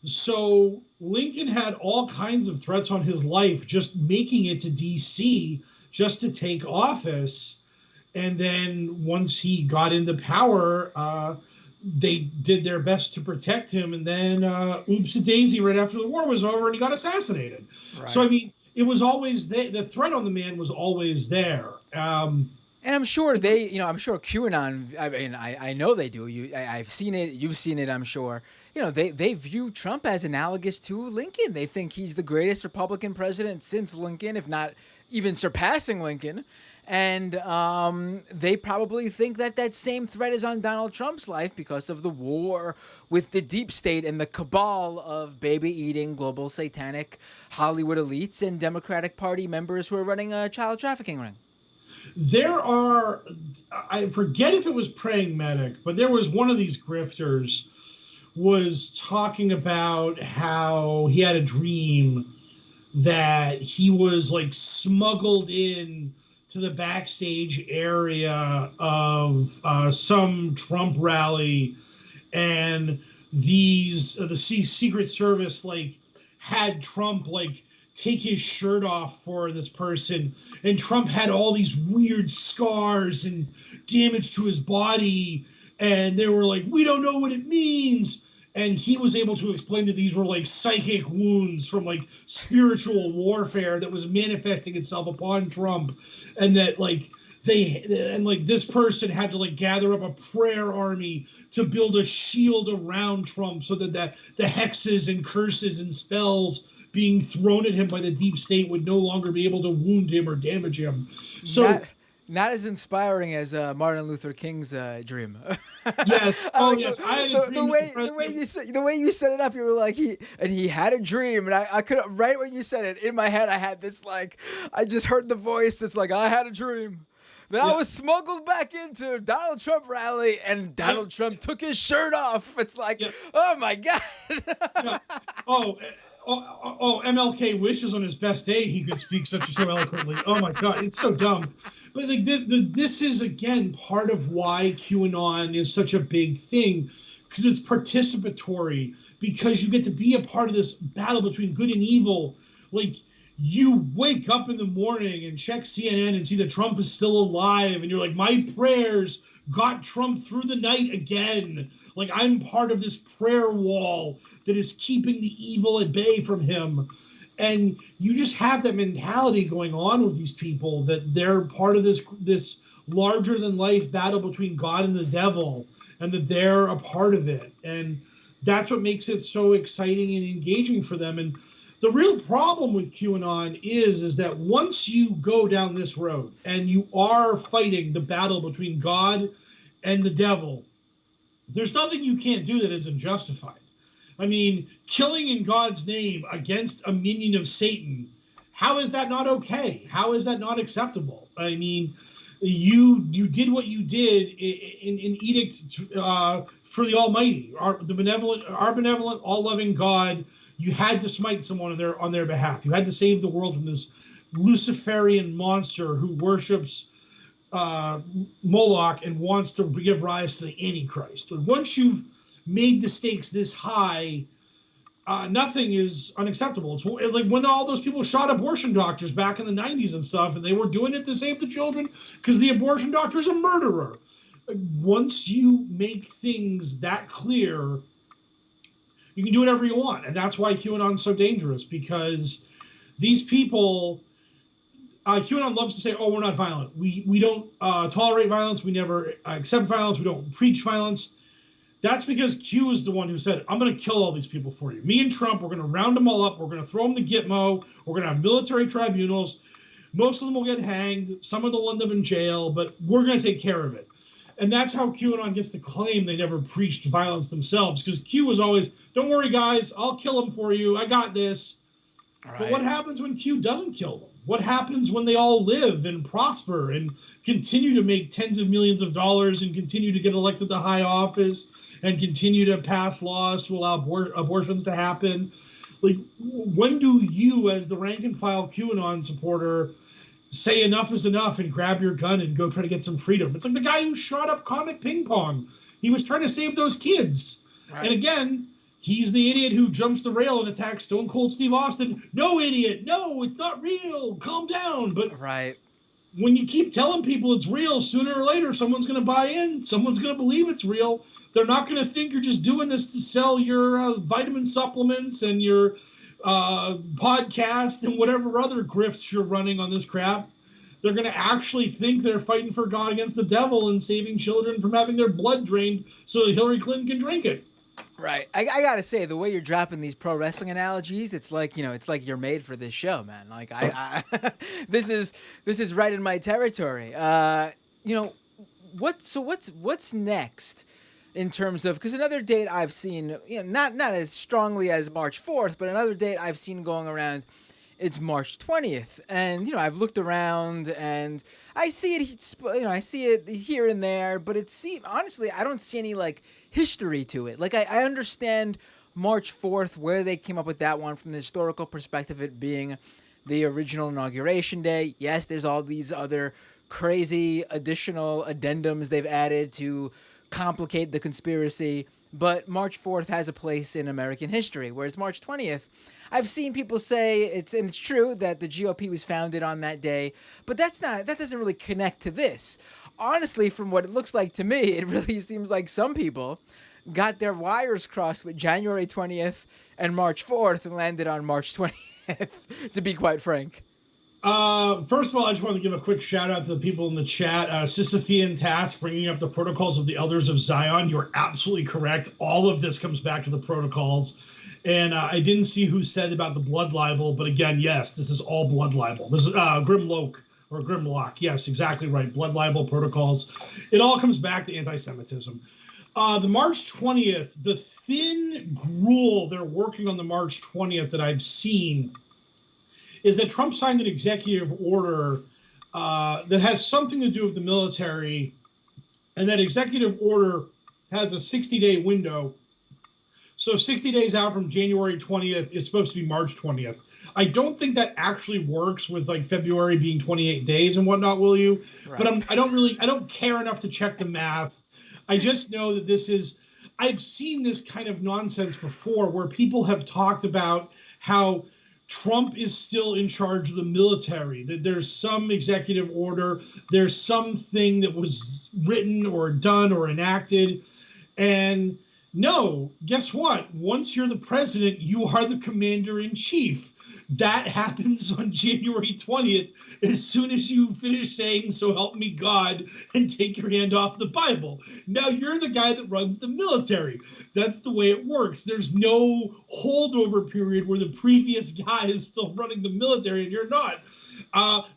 Speaker 2: So Lincoln had all kinds of threats on his life just making it to DC just to take office. And then once he got into power, they did their best to protect him. And then oops-a-daisy, right after the war was over, and he got assassinated. Right. So, I mean, it was always there. The threat on the man was always there.
Speaker 1: And I'm sure I'm sure QAnon, I mean, I know they do. I've seen it. You've seen it, I'm sure. They view Trump as analogous to Lincoln. They think he's the greatest Republican president since Lincoln, if not even surpassing Lincoln. And they probably think that same threat is on Donald Trump's life because of the war with the deep state and the cabal of baby-eating global satanic Hollywood elites and Democratic Party members who are running a child trafficking ring.
Speaker 2: There are, I forget if it was Praying Medic, but there was one of these grifters was talking about how he had a dream that he was like smuggled in to the backstage area of some Trump rally, and the Secret Service like had Trump like take his shirt off for this person, and Trump had all these weird scars and damage to his body, and they were like, we don't know what it means. And he was able to explain that these were like psychic wounds from like spiritual warfare that was manifesting itself upon Trump, and that like this person had to like gather up a prayer army to build a shield around Trump so that the hexes and curses and spells being thrown at him by the deep state would no longer be able to wound him or damage him. So
Speaker 1: not as inspiring as Martin Luther King's dream.
Speaker 2: Yes. Yes. I had a dream.
Speaker 1: The way you set it up, you were like he had a dream, and I could, right when you said it in my head, I had this like, I just heard the voice. It's like, I had a dream that I was smuggled back into Donald Trump rally, and Donald Trump took his shirt off. It's like, oh my God.
Speaker 2: MLK wishes on his best day he could speak so eloquently. Oh my God, it's so dumb. But like this is again part of why QAnon is such a big thing, because it's participatory, because you get to be a part of this battle between good and evil. Like, you wake up in the morning and check CNN and see that Trump is still alive, and you're like, my prayers got Trump through the night again. Like, I'm part of this prayer wall that is keeping the evil at bay from him. And you just have that mentality going on with these people, that they're part of this larger than life battle between God and the devil, and that they're a part of it. And that's what makes it so exciting and engaging for them. And the real problem with QAnon is that once you go down this road and you are fighting the battle between God and the devil, there's nothing you can't do that isn't justified. I mean, killing in God's name against a minion of Satan, how is that not okay? How is that not acceptable? I mean, you did what you did in edict for the Almighty, our benevolent, all-loving God. You had to smite someone on their behalf. You had to save the world from this Luciferian monster who worships Moloch and wants to give rise to the Antichrist. But once you've made the stakes this high, nothing is unacceptable. It's like when all those people shot abortion doctors back in the 90s and stuff, and they were doing it to save the children because the abortion doctor is a murderer. Once you make things that clear, you can do whatever you want. And that's why QAnon's so dangerous, because these people, QAnon loves to say, oh, we're not violent. We don't tolerate violence. We never accept violence. We don't preach violence. That's because Q is the one who said, I'm going to kill all these people for you. Me and Trump, we're going to round them all up. We're going to throw them to Gitmo. We're going to have military tribunals. Most of them will get hanged. Some of them will end up in jail, but we're going to take care of it. And that's how QAnon gets to claim they never preached violence themselves, because Q was always, don't worry, guys, I'll kill them for you. I got this. Right. But what happens when Q doesn't kill them? What happens when they all live and prosper and continue to make tens of millions of dollars and continue to get elected to high office and continue to pass laws to allow abortions to happen? Like, when do you, as the rank and file QAnon supporter, say enough is enough and grab your gun and go try to get some freedom. It's like the guy who shot up Comet Ping Pong. He was trying to save those kids. Right. And again, he's the idiot who jumps the rail and attacks Stone Cold Steve Austin. No, idiot. No, it's not real. Calm down. But
Speaker 1: right.
Speaker 2: When you keep telling people it's real, sooner or later, someone's going to buy in. Someone's going to believe it's real. They're not going to think you're just doing this to sell your vitamin supplements and your podcast and whatever other grifts you're running on this crap. They're going to actually think they're fighting for God against the devil and saving children from having their blood drained so that Hillary Clinton can drink it.
Speaker 1: Right. I got to say, the way you're dropping these pro wrestling analogies, it's like, it's like you're made for this show, man. Like, this is right in my territory. What's next in terms of, because another date I've seen, not as strongly as March 4th, but another date I've seen going around, it's March 20th. And, I've looked around and I see it here and there, but honestly, I don't see any history to it. I understand March 4th, where they came up with that one from the historical perspective, it being the original inauguration day. Yes, there's all these other crazy additional addendums they've added to complicate the conspiracy, but March 4th has a place in American history, whereas March 20th, I've seen people say it's true that the GOP was founded on that day, but that doesn't really connect to this. Honestly, from what it looks like to me, it really seems like some people got their wires crossed with January 20th and March 4th and landed on March 20th, to be quite frank.
Speaker 2: First of all, I just want to give a quick shout out to the people in the chat. Sisyphean Task bringing up the protocols of the Elders of Zion. You're absolutely correct. All of this comes back to the protocols. And I didn't see who said about the blood libel, but again, yes, this is all blood libel. This is Grimlock. Yes, exactly right. Blood libel protocols. It all comes back to anti-Semitism. The March 20th, the thin gruel they're working on the March 20th that I've seen is that Trump signed an executive order that has something to do with the military, and that executive order has a 60-day window. So 60 days out from January 20th is supposed to be March 20th. I don't think that actually works with February being 28 days and whatnot, will you? Right. But I don't care enough to check the math. I just know that I've seen this kind of nonsense before where people have talked about how Trump is still in charge of the military, that there's some executive order, there's something that was written or done or enacted, and no, guess what? Once you're the president, you are the commander-in-chief. That happens on January 20th as soon as you finish saying, "So help me God," and take your hand off the Bible. Now you're the guy that runs the military. That's the way it works. There's no holdover period where the previous guy is still running the military and you're not.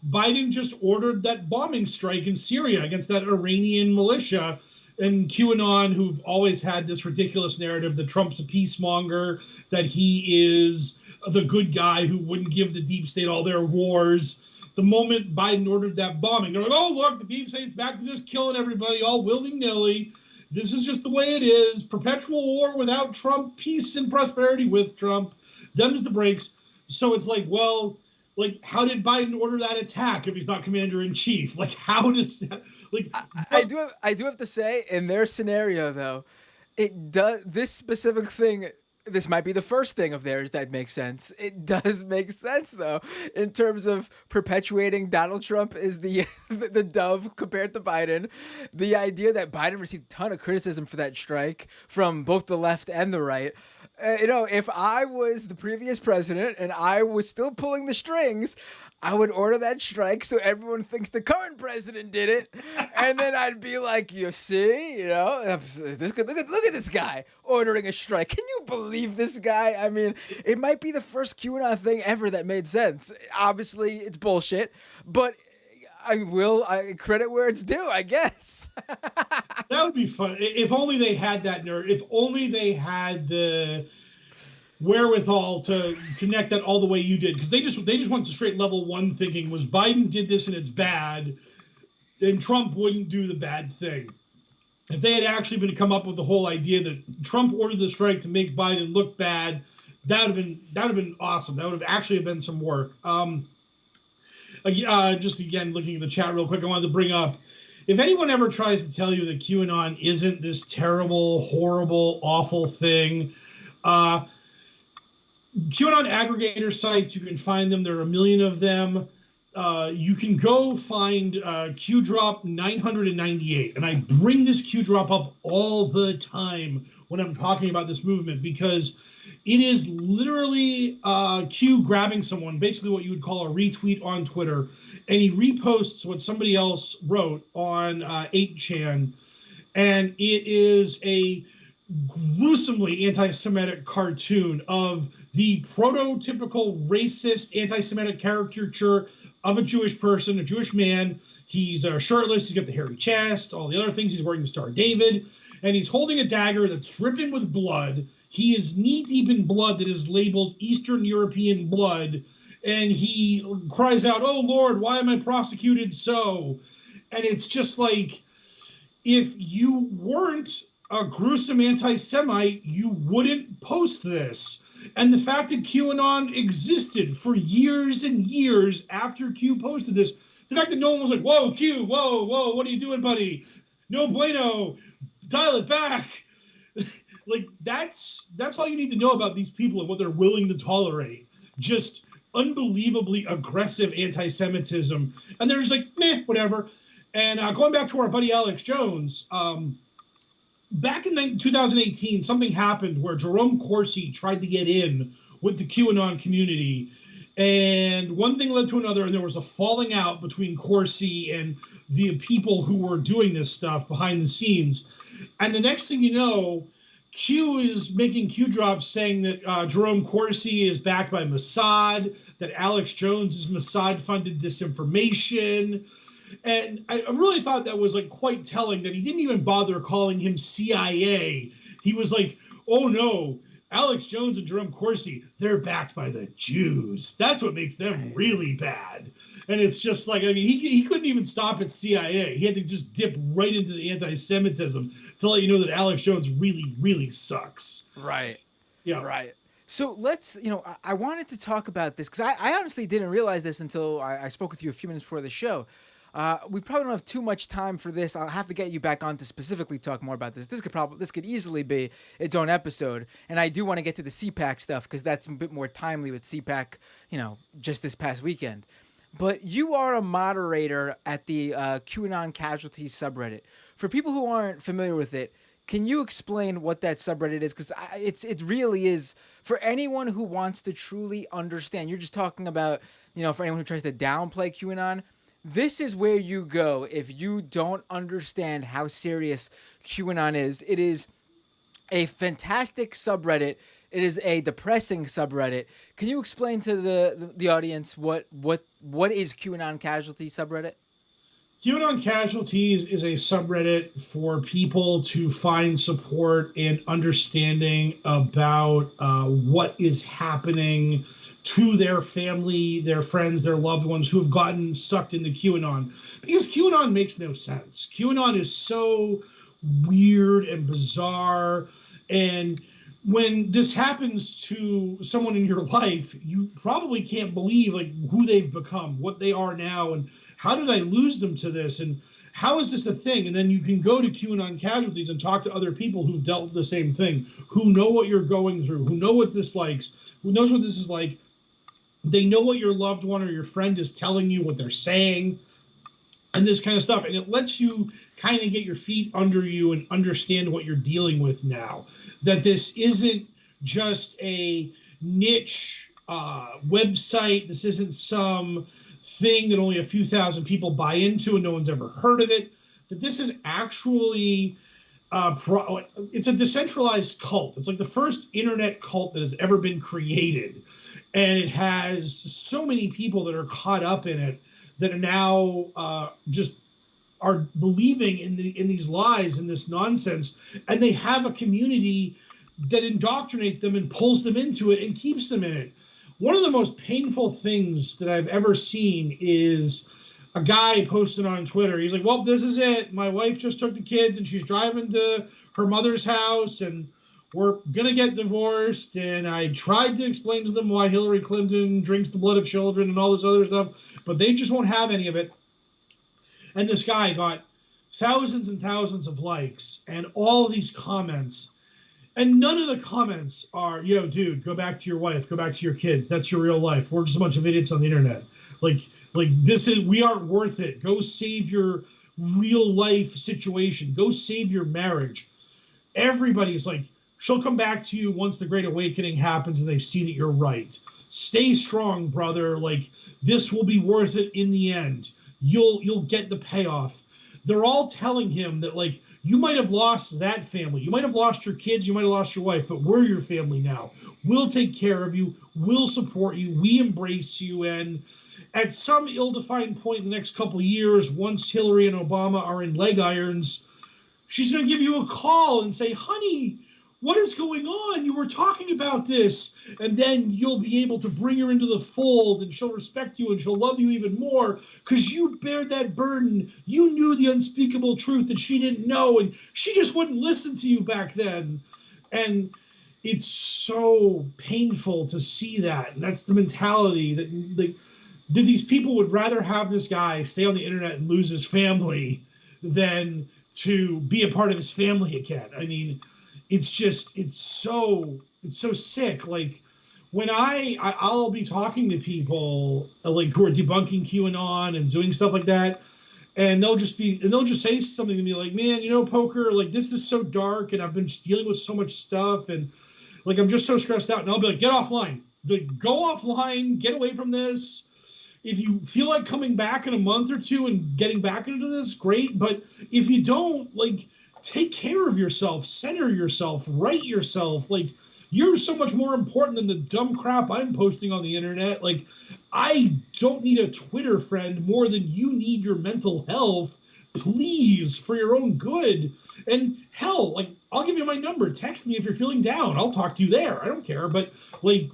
Speaker 2: Biden just ordered that bombing strike in Syria against that Iranian militia. And QAnon, who've always had this ridiculous narrative that Trump's a peacemonger, that he is the good guy who wouldn't give the deep state all their wars. The moment Biden ordered that bombing, they're like, "Oh, look, the deep state's back to just killing everybody all willy-nilly. This is just the way it is. Perpetual war without Trump, peace and prosperity with Trump. Them's the breaks." So it's like, well, how did Biden order that attack if he's not commander-in-chief? How does that,
Speaker 1: I do have to say, in their scenario, though, it does, this specific thing, this might be the first thing of theirs that makes sense. It does make sense, though, in terms of perpetuating Donald Trump is the dove compared to Biden. The idea that Biden received a ton of criticism for that strike from both the left and the right. If I was the previous president and I was still pulling the strings, I would order that strike so everyone thinks the current president did it, and then I'd be like, "You see, look at this guy ordering a strike. Can you believe this guy?" I mean, it might be the first QAnon thing ever that made sense. Obviously, it's bullshit, but I credit where it's due, I guess.
Speaker 2: That would be fun. If only they had that nerve. If only they had the wherewithal to connect that all the way you did. Because they just went to straight level one thinking was Biden did this and it's bad, then Trump wouldn't do the bad thing. If they had actually been to come up with the whole idea that Trump ordered the strike to make Biden look bad, that would have been awesome. That would have actually been some work. Just again, looking at the chat real quick, I wanted to bring up, if anyone ever tries to tell you that QAnon isn't this terrible, horrible, awful thing, QAnon aggregator sites, you can find them. There are a million of them. You can go find Q Drop 998, and I bring this Q Drop up all the time when I'm talking about this movement, because it is literally Q grabbing someone, basically what you would call a retweet on Twitter, and he reposts what somebody else wrote on 8chan, and it is a gruesomely anti-Semitic cartoon of the prototypical racist anti-Semitic caricature of a Jewish person, a Jewish man. He's shirtless, he's got the hairy chest, all the other things. He's wearing the Star of David, and he's holding a dagger that's dripping with blood. He is knee-deep in blood that is labeled Eastern European blood, and he cries out, "Oh, Lord, why am I prosecuted so?" And it's just like, if you weren't a gruesome anti-Semite, you wouldn't post this. And the fact that QAnon existed for years and years after Q posted this, the fact that no one was like, "Whoa, Q, whoa, what are you doing, buddy? No bueno, dial it back." Like, that's all you need to know about these people and what they're willing to tolerate. Just unbelievably aggressive anti-Semitism. And they're just like, meh, whatever. And going back to our buddy Alex Jones, back in 2018, something happened where Jerome Corsi tried to get in with the QAnon community. And one thing led to another, and there was a falling out between Corsi and the people who were doing this stuff behind the scenes. And the next thing you know, Q is making Q drops saying that Jerome Corsi is backed by Mossad, that Alex Jones is Mossad-funded disinformation. And I really thought that was like quite telling that he didn't even bother calling him CIA. He was like, "Oh no, Alex Jones and Jerome Corsi, they're backed by the Jews. That's what makes them really bad." And it's just like, I mean, he couldn't even stop at CIA. He had to just dip right into the anti-Semitism to let you know that Alex Jones really, really sucks.
Speaker 1: Right.
Speaker 2: Yeah.
Speaker 1: Right. So let's, I wanted to talk about this because I honestly didn't realize this until I spoke with you a few minutes before the show. We probably don't have too much time for this. I'll have to get you back on to specifically talk more about this. This could easily be its own episode. And I do want to get to the CPAC stuff because that's a bit more timely with CPAC, just this past weekend. But you are a moderator at the QAnon Casualties subreddit. For people who aren't familiar with it, can you explain what that subreddit is? Because it really is for anyone who wants to truly understand. You're just talking about, for anyone who tries to downplay QAnon, this is where you go if you don't understand how serious QAnon is. It is a fantastic subreddit. It is a depressing subreddit. Can you explain to the audience what is QAnon Casualty subreddit?
Speaker 2: QAnon Casualties is a subreddit for people to find support and understanding about what is happening to their family, their friends, their loved ones who have gotten sucked into QAnon. Because QAnon makes no sense. QAnon is so weird and bizarre, and when this happens to someone in your life, you probably can't believe like who they've become, what they are now, and how did I lose them to this, and how is this a thing? And then you can go to QAnon Casualties and talk to other people who've dealt with the same thing, who know what you're going through, who know what this likes, who knows what this is like. They know what your loved one or your friend is telling you, what they're saying, and this kind of stuff. And it lets you kind of get your feet under you and understand what you're dealing with now. That this isn't just a niche website. This isn't some thing that only a few thousand people buy into and no one's ever heard of it. That this is actually it's a decentralized cult. It's like the first internet cult that has ever been created. And it has so many people that are caught up in it that are now just are believing in these lies and this nonsense. And they have a community that indoctrinates them and pulls them into it and keeps them in it. One of the most painful things that I've ever seen is a guy posted on Twitter. He's like, "Well, this is it. My wife just took the kids and she's driving to her mother's house, and we're gonna get divorced, and I tried to explain to them why Hillary Clinton drinks the blood of children and all this other stuff, but they just won't have any of it. And this guy got thousands and thousands of likes and all of these comments. And none of the comments are, yo, dude, go back to your wife, go back to your kids. That's your real life. We're just a bunch of idiots on the internet. Like we aren't worth it. Go save your real life situation. Go save your marriage. Everybody's like, she'll come back to you once the Great Awakening happens and they see that you're right. Stay strong, brother. Like, this will be worth it in the end. You'll get the payoff. They're all telling him that, like, you might have lost that family. You might have lost your kids. You might have lost your wife, but we're your family now. We'll take care of you. We'll support you. We embrace you. And at some ill-defined point in the next couple of years, once Hillary and Obama are in leg irons, she's going to give you a call and say, honey, what is going on? You were talking about this. And then you'll be able to bring her into the fold, and she'll respect you and she'll love you even more because you bear that burden. You knew the unspeakable truth that she didn't know, and she just wouldn't listen to you back then. And it's so painful to see that. And that's the mentality that these people would rather have this guy stay on the internet and lose his family than to be a part of his family again. I mean, it's so sick. Like, when I'll be talking to people like who are debunking QAnon and doing stuff like that, and they'll just say something to me like, man, Poker, like, this is so dark, and I've been dealing with so much stuff, and like, I'm just so stressed out. And I'll be like, get offline. Like, go offline, get away from this. If you feel like coming back in a month or two and getting back into this, great. But if you don't, like, take care of yourself, center yourself, write yourself. Like, you're so much more important than the dumb crap I'm posting on the internet. Like, I don't need a Twitter friend more than you need your mental health. Please, for your own good. And hell, like, I'll give you my number. Text me if you're feeling down. I'll talk to you there. I don't care. But, like,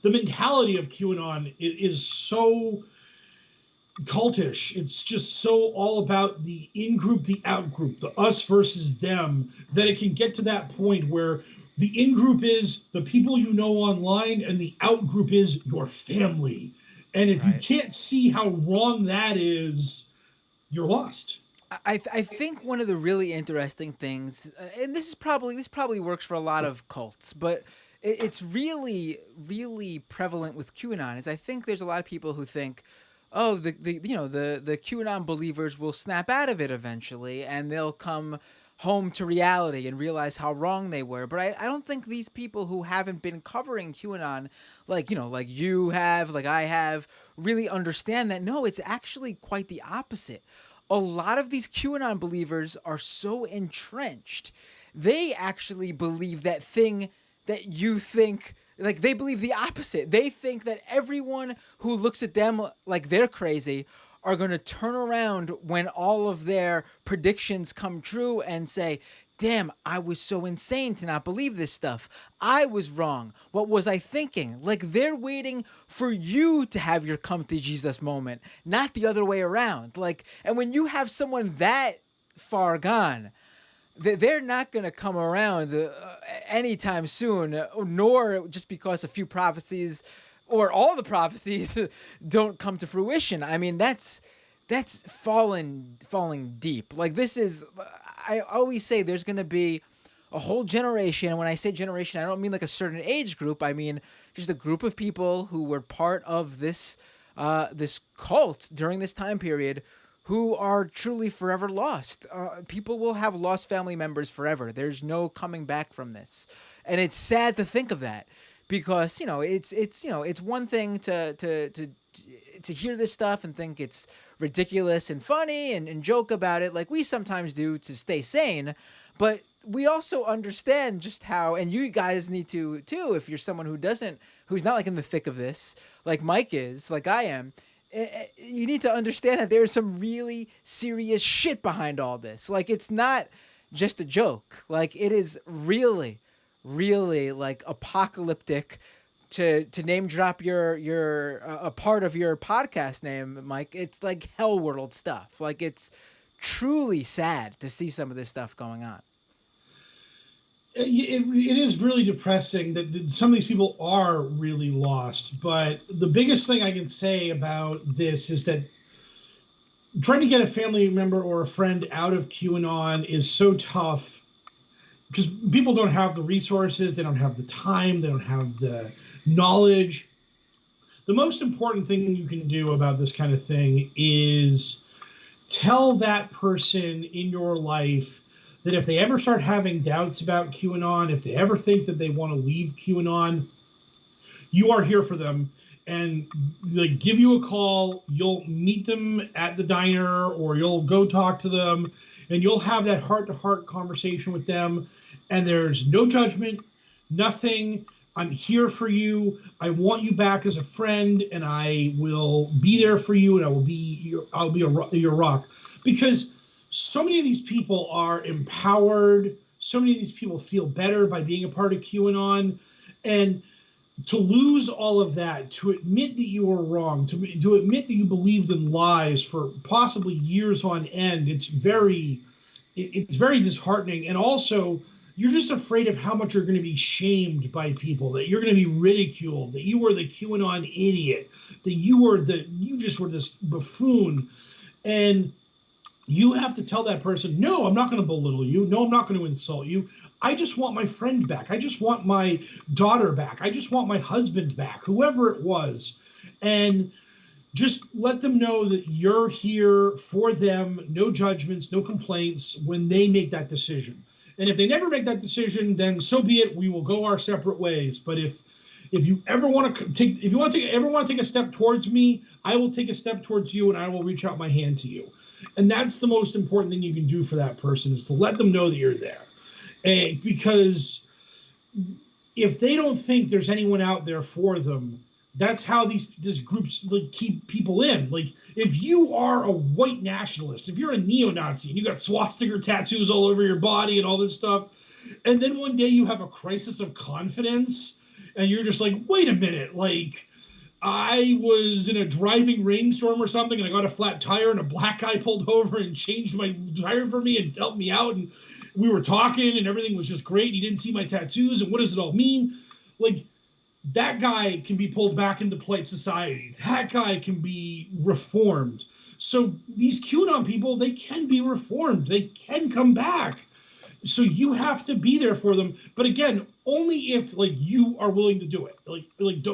Speaker 2: the mentality of QAnon is so cultish. It's just so all about the in-group, the out-group, the us versus them, that it can get to that point where the in-group is the people you know online and the out-group is your family. And if you can't see how wrong that is, you're lost.
Speaker 1: I think one of the really interesting things, and this probably works for a lot of cults, but it's really, really prevalent with QAnon, is I think there's a lot of people who think, oh, the QAnon believers will snap out of it eventually, and they'll come home to reality and realize how wrong they were. But I don't think these people who haven't been covering QAnon, like you have, like I have, really understand that. No, it's actually quite the opposite. A lot of these QAnon believers are so entrenched. They actually believe that thing that you think, like, they believe the opposite. They think that everyone who looks at them like they're crazy are going to turn around when all of their predictions come true and say, damn, I was so insane to not believe this stuff. I was wrong. What was I thinking? Like, they're waiting for you to have your come to Jesus moment, not the other way around. Like, and when you have someone that far gone, they're not going to come around anytime soon, nor just because a few prophecies or all the prophecies don't come to fruition. I mean, that's falling deep. Like, this is, I always say there's going to be a whole generation. And when I say generation, I don't mean like a certain age group. I mean just a group of people who were part of this cult during this time period, who are truly forever lost. People will have lost family members forever. There's no coming back from this. And it's sad to think of that, because, it's one thing to hear this stuff and think it's ridiculous and funny and joke about it like we sometimes do to stay sane. But we also understand just how, and you guys need to too, if you're someone who's not like in the thick of this, like Mike is, like I am, you need to understand that there's some really serious shit behind all this. Like, it's not just a joke. Like, it is really, really, like, apocalyptic. To name drop your a part of your podcast name, Mike, it's like hell world stuff. Like, it's truly sad to see some of this stuff going on.
Speaker 2: it is really depressing that some of these people are really lost. But the biggest thing I can say about this is that trying to get a family member or a friend out of QAnon is so tough because people don't have the resources, they don't have the time, they don't have the knowledge. The most important thing you can do about this kind of thing is tell that person in your life that if they ever start having doubts about QAnon, if they ever think that they want to leave QAnon, you are here for them. And they give you a call, you'll meet them at the diner or you'll go talk to them and you'll have that heart-to-heart conversation with them. And there's no judgment, nothing. I'm here for you. I want you back as a friend, and I will be there for you, and I'll be your rock. Because so many of these people are empowered. So many of these people feel better by being a part of QAnon, and to lose all of that, to admit that you were wrong, to admit that you believed in lies for possibly years on end, it's very disheartening. And also, you're just afraid of how much you're going to be shamed by people, that you're going to be ridiculed, that you were the QAnon idiot, that you just were this buffoon. And you have to tell that person, no, I'm not going to belittle you. No, I'm not going to insult you. I just want my friend back. I just want my daughter back. I just want my husband back, whoever it was. And just let them know that you're here for them, no judgments, no complaints when they make that decision. And if they never make that decision, then so be it. We will go our separate ways. But if you ever want to take a step towards me, I will take a step towards you, and I will reach out my hand to you. And that's the most important thing you can do for that person, is to let them know that you're there. And because if they don't think there's anyone out there for them, that's how these groups keep people in. Like, if you are a white nationalist, if you're a neo-Nazi and you got swastika tattoos all over your body and all this stuff, and then one day you have a crisis of confidence and you're just like, wait a minute, like, I was in a driving rainstorm or something and I got a flat tire and a black guy pulled over and changed my tire for me and helped me out, and we were talking and everything was just great. He didn't see my tattoos, and what does it all mean? Like, that guy can be pulled back into polite society. That guy can be reformed. So these QAnon people, they can be reformed. They can come back. So you have to be there for them. But again, only if you are willing to do it.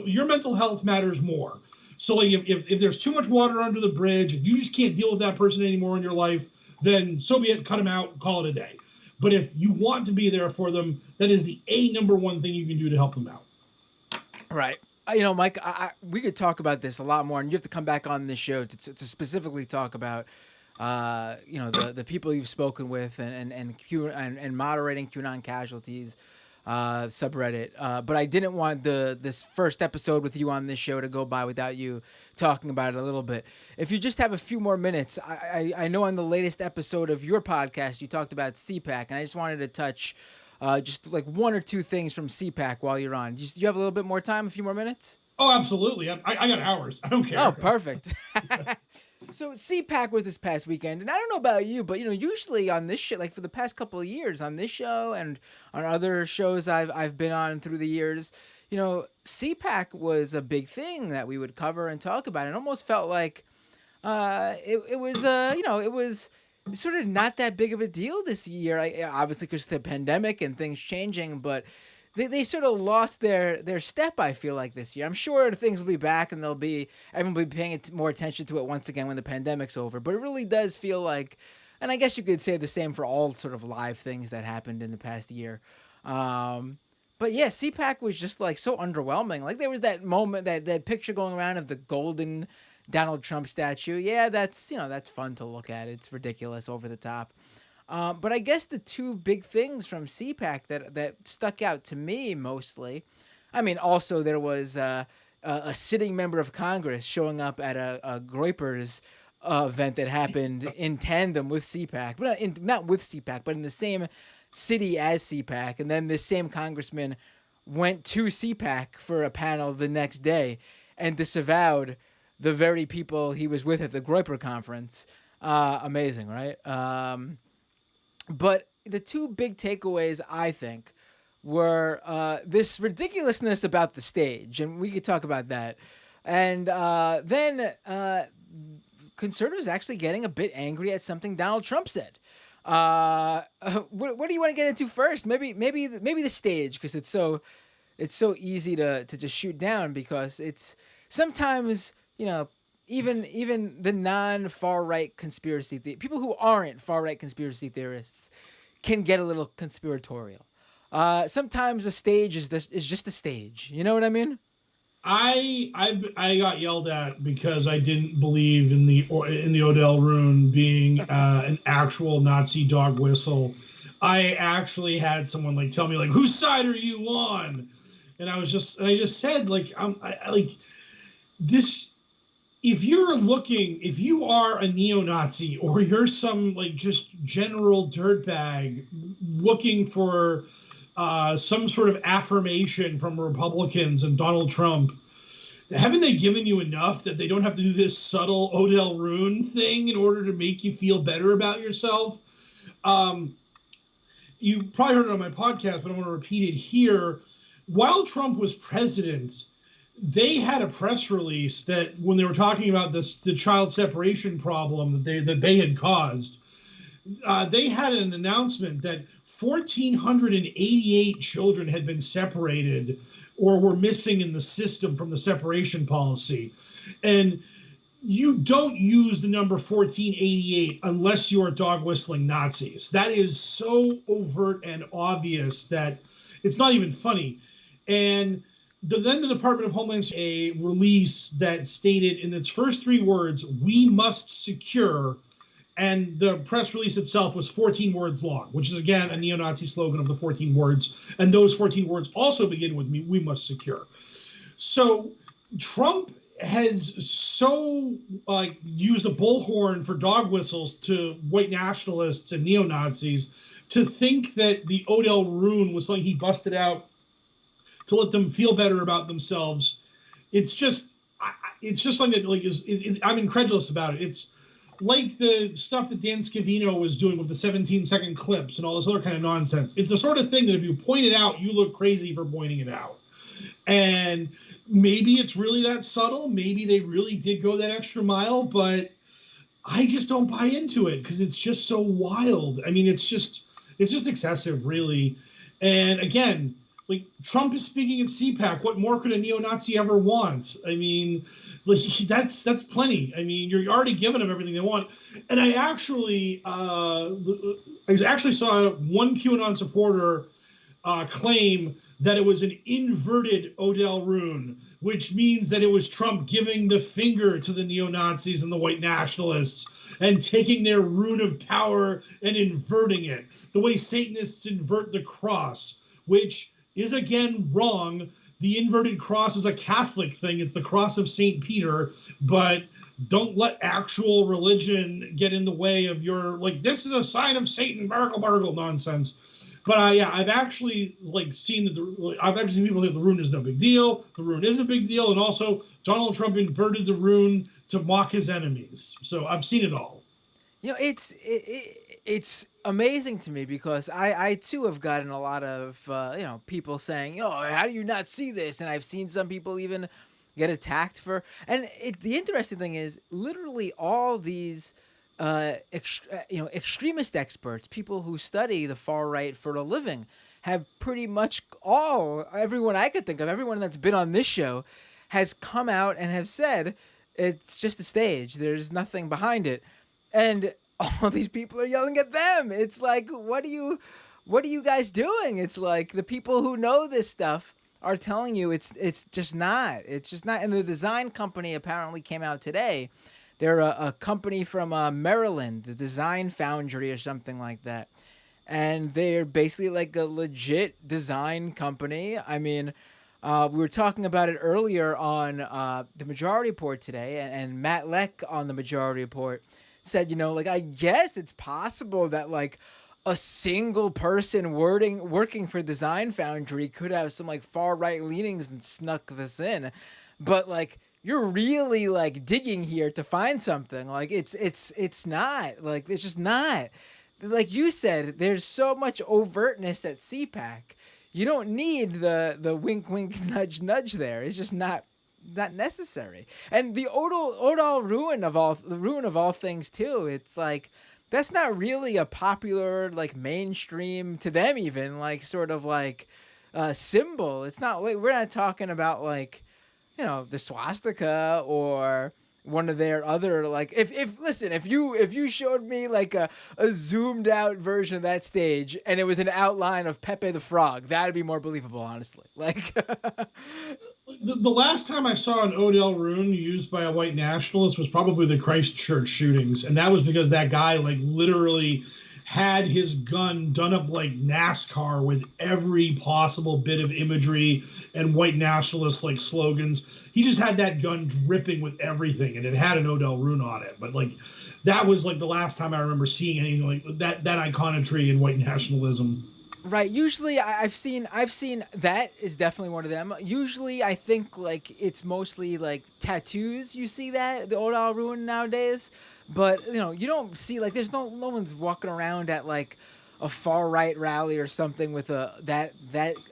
Speaker 2: Your mental health matters more. So if there's too much water under the bridge and you just can't deal with that person anymore in your life, then so be it. Cut them out. Call it a day. But if you want to be there for them, that is the number one thing you can do to help them out.
Speaker 1: Right. Mike, we could talk about this a lot more, and you have to come back on this show to specifically talk about, the people you've spoken with and moderating QAnon casualties subreddit. But I didn't want this first episode with you on this show to go by without you talking about it a little bit. If you just have a few more minutes, I know on the latest episode of your podcast you talked about CPAC, and I just wanted to touch just like one or two things from CPAC while you're on. Do you have a little bit more time, a few more minutes?
Speaker 2: Oh, absolutely. I got hours. I don't care.
Speaker 1: Oh, perfect. So CPAC was this past weekend, and I don't know about you, but usually on this show, like for the past couple of years on this show and on other shows I've been on through the years, CPAC was a big thing that we would cover and talk about. It almost felt like it was sort of not that big of a deal this year. Obviously because of the pandemic and things changing, but they sort of lost their step, I feel like, this year. I'm sure things will be back and everyone will be paying more attention to it once again when the pandemic's over. But it really does feel like, and I guess you could say the same for all sort of live things that happened in the past year. But yeah, CPAC was just like so underwhelming. Like there was that moment, that picture going around of the golden Donald Trump statue. Yeah, that's fun to look at. It's ridiculous, over the top. But I guess the two big things from CPAC that stuck out to me mostly, I mean, also there was a sitting member of Congress showing up at a Groypers event that happened in tandem with CPAC, but not with CPAC, but in the same city as CPAC. And then this same congressman went to CPAC for a panel the next day and disavowed the very people he was with at the Groyper conference. Amazing, right? But the two big takeaways, I think, were this ridiculousness about the stage, and we could talk about that. And then conservatives actually getting a bit angry at something Donald Trump said. What do you want to get into first? Maybe the stage, because it's so easy to just shoot down, because it's sometimes, even the non far right people who aren't far right conspiracy theorists can get a little conspiratorial. Sometimes the stage is just a stage. You know what I mean?
Speaker 2: I got yelled at because I didn't believe in the Odell Rune being an actual Nazi dog whistle. I actually had someone tell me whose side are you on, and I just said this. If you are a neo-Nazi, or you're some just general dirtbag looking for some sort of affirmation from Republicans and Donald Trump, haven't they given you enough that they don't have to do this subtle Odell Rune thing in order to make you feel better about yourself? You probably heard it on my podcast, but I want to repeat it here. While Trump was president, they had a press release that when they were talking about the child separation problem that they had caused, they had an announcement that 1,488 children had been separated or were missing in the system from the separation policy. And you don't use the number 1488 unless you are dog whistling Nazis. That is so overt and obvious that it's not even funny. And then the Department of Homeland Security a release that stated in its first three words, "We must secure," and the press release itself was 14 words long, which is, again, a neo-Nazi slogan of the 14 words. And those 14 words also begin with "we must secure." So Trump has so used a bullhorn for dog whistles to white nationalists and neo-Nazis to think that the Odell Rune was something he busted out to let them feel better about themselves. It's just something that I'm incredulous about it. It's like the stuff that Dan Scavino was doing with the 17-second clips and all this other kind of nonsense. It's the sort of thing that if you point it out, you look crazy for pointing it out. And maybe it's really that subtle. Maybe they really did go that extra mile, but I just don't buy into it because it's just so wild. I mean, it's just excessive, really. And again, Trump is speaking at CPAC. What more could a neo-Nazi ever want? I mean, that's plenty. I mean, you're already giving them everything they want. And I actually saw one QAnon supporter claim that it was an inverted Odell Rune, which means that it was Trump giving the finger to the neo-Nazis and the white nationalists and taking their rune of power and inverting it, the way Satanists invert the cross, which is, again, wrong. The inverted cross is a Catholic thing. It's the cross of St. Peter, but don't let actual religion get in the way of your, this is a sign of Satan, burgle nonsense. But I've actually seen people say the rune is no big deal. The rune is a big deal. And also Donald Trump inverted the rune to mock his enemies. So I've seen it all.
Speaker 1: It's amazing to me because I too have gotten a lot of people saying, "Oh, how do you not see this?" And I've seen some people even get attacked for. And the interesting thing is, literally all these extremist experts, people who study the far right for a living, have pretty much everyone I could think of, everyone that's been on this show, has come out and have said it's just a stage. There's nothing behind it, and all these people are yelling at them. It's like, what are you guys doing? It's like the people who know this stuff are telling you it's just not. It's just not. And the design company apparently came out today. They're a company from Maryland, the Design Foundry or something like that. And they're basically like a legit design company. I mean, we were talking about it earlier on the Majority Report today, and Matt Leck on the Majority Report said, I guess it's possible that a single person working for Design Foundry could have some far right leanings and snuck this in, but you're really digging here to find something. It's not it's just not. Like you said, there's so much overtness at CPAC. You don't need the wink wink nudge nudge there. It's just not necessary. And the Odal ruin of all things too. It's like that's not really a popular like mainstream to them even like sort of like symbol. It's not like we're not talking about like the swastika or one of their other like if listen if you showed me like a zoomed out version of that stage and it was an outline of Pepe the Frog, that'd be more believable, honestly. Like
Speaker 2: the last time I saw an Odell rune used by a white nationalist was probably the Christchurch shootings, and that was because that guy like literally had his gun done up like NASCAR with every possible bit of imagery and white nationalist like slogans. He just had that gun dripping with everything, and it had an Odell rune on it. But like that was like the last time I remember seeing anything like that iconography in white nationalism.
Speaker 1: Right. Usually I've seen that is definitely one of them. Usually I think like it's mostly like tattoos. You see that the Odal rune nowadays. But you don't see like there's no one's walking around at like a far right rally or something with that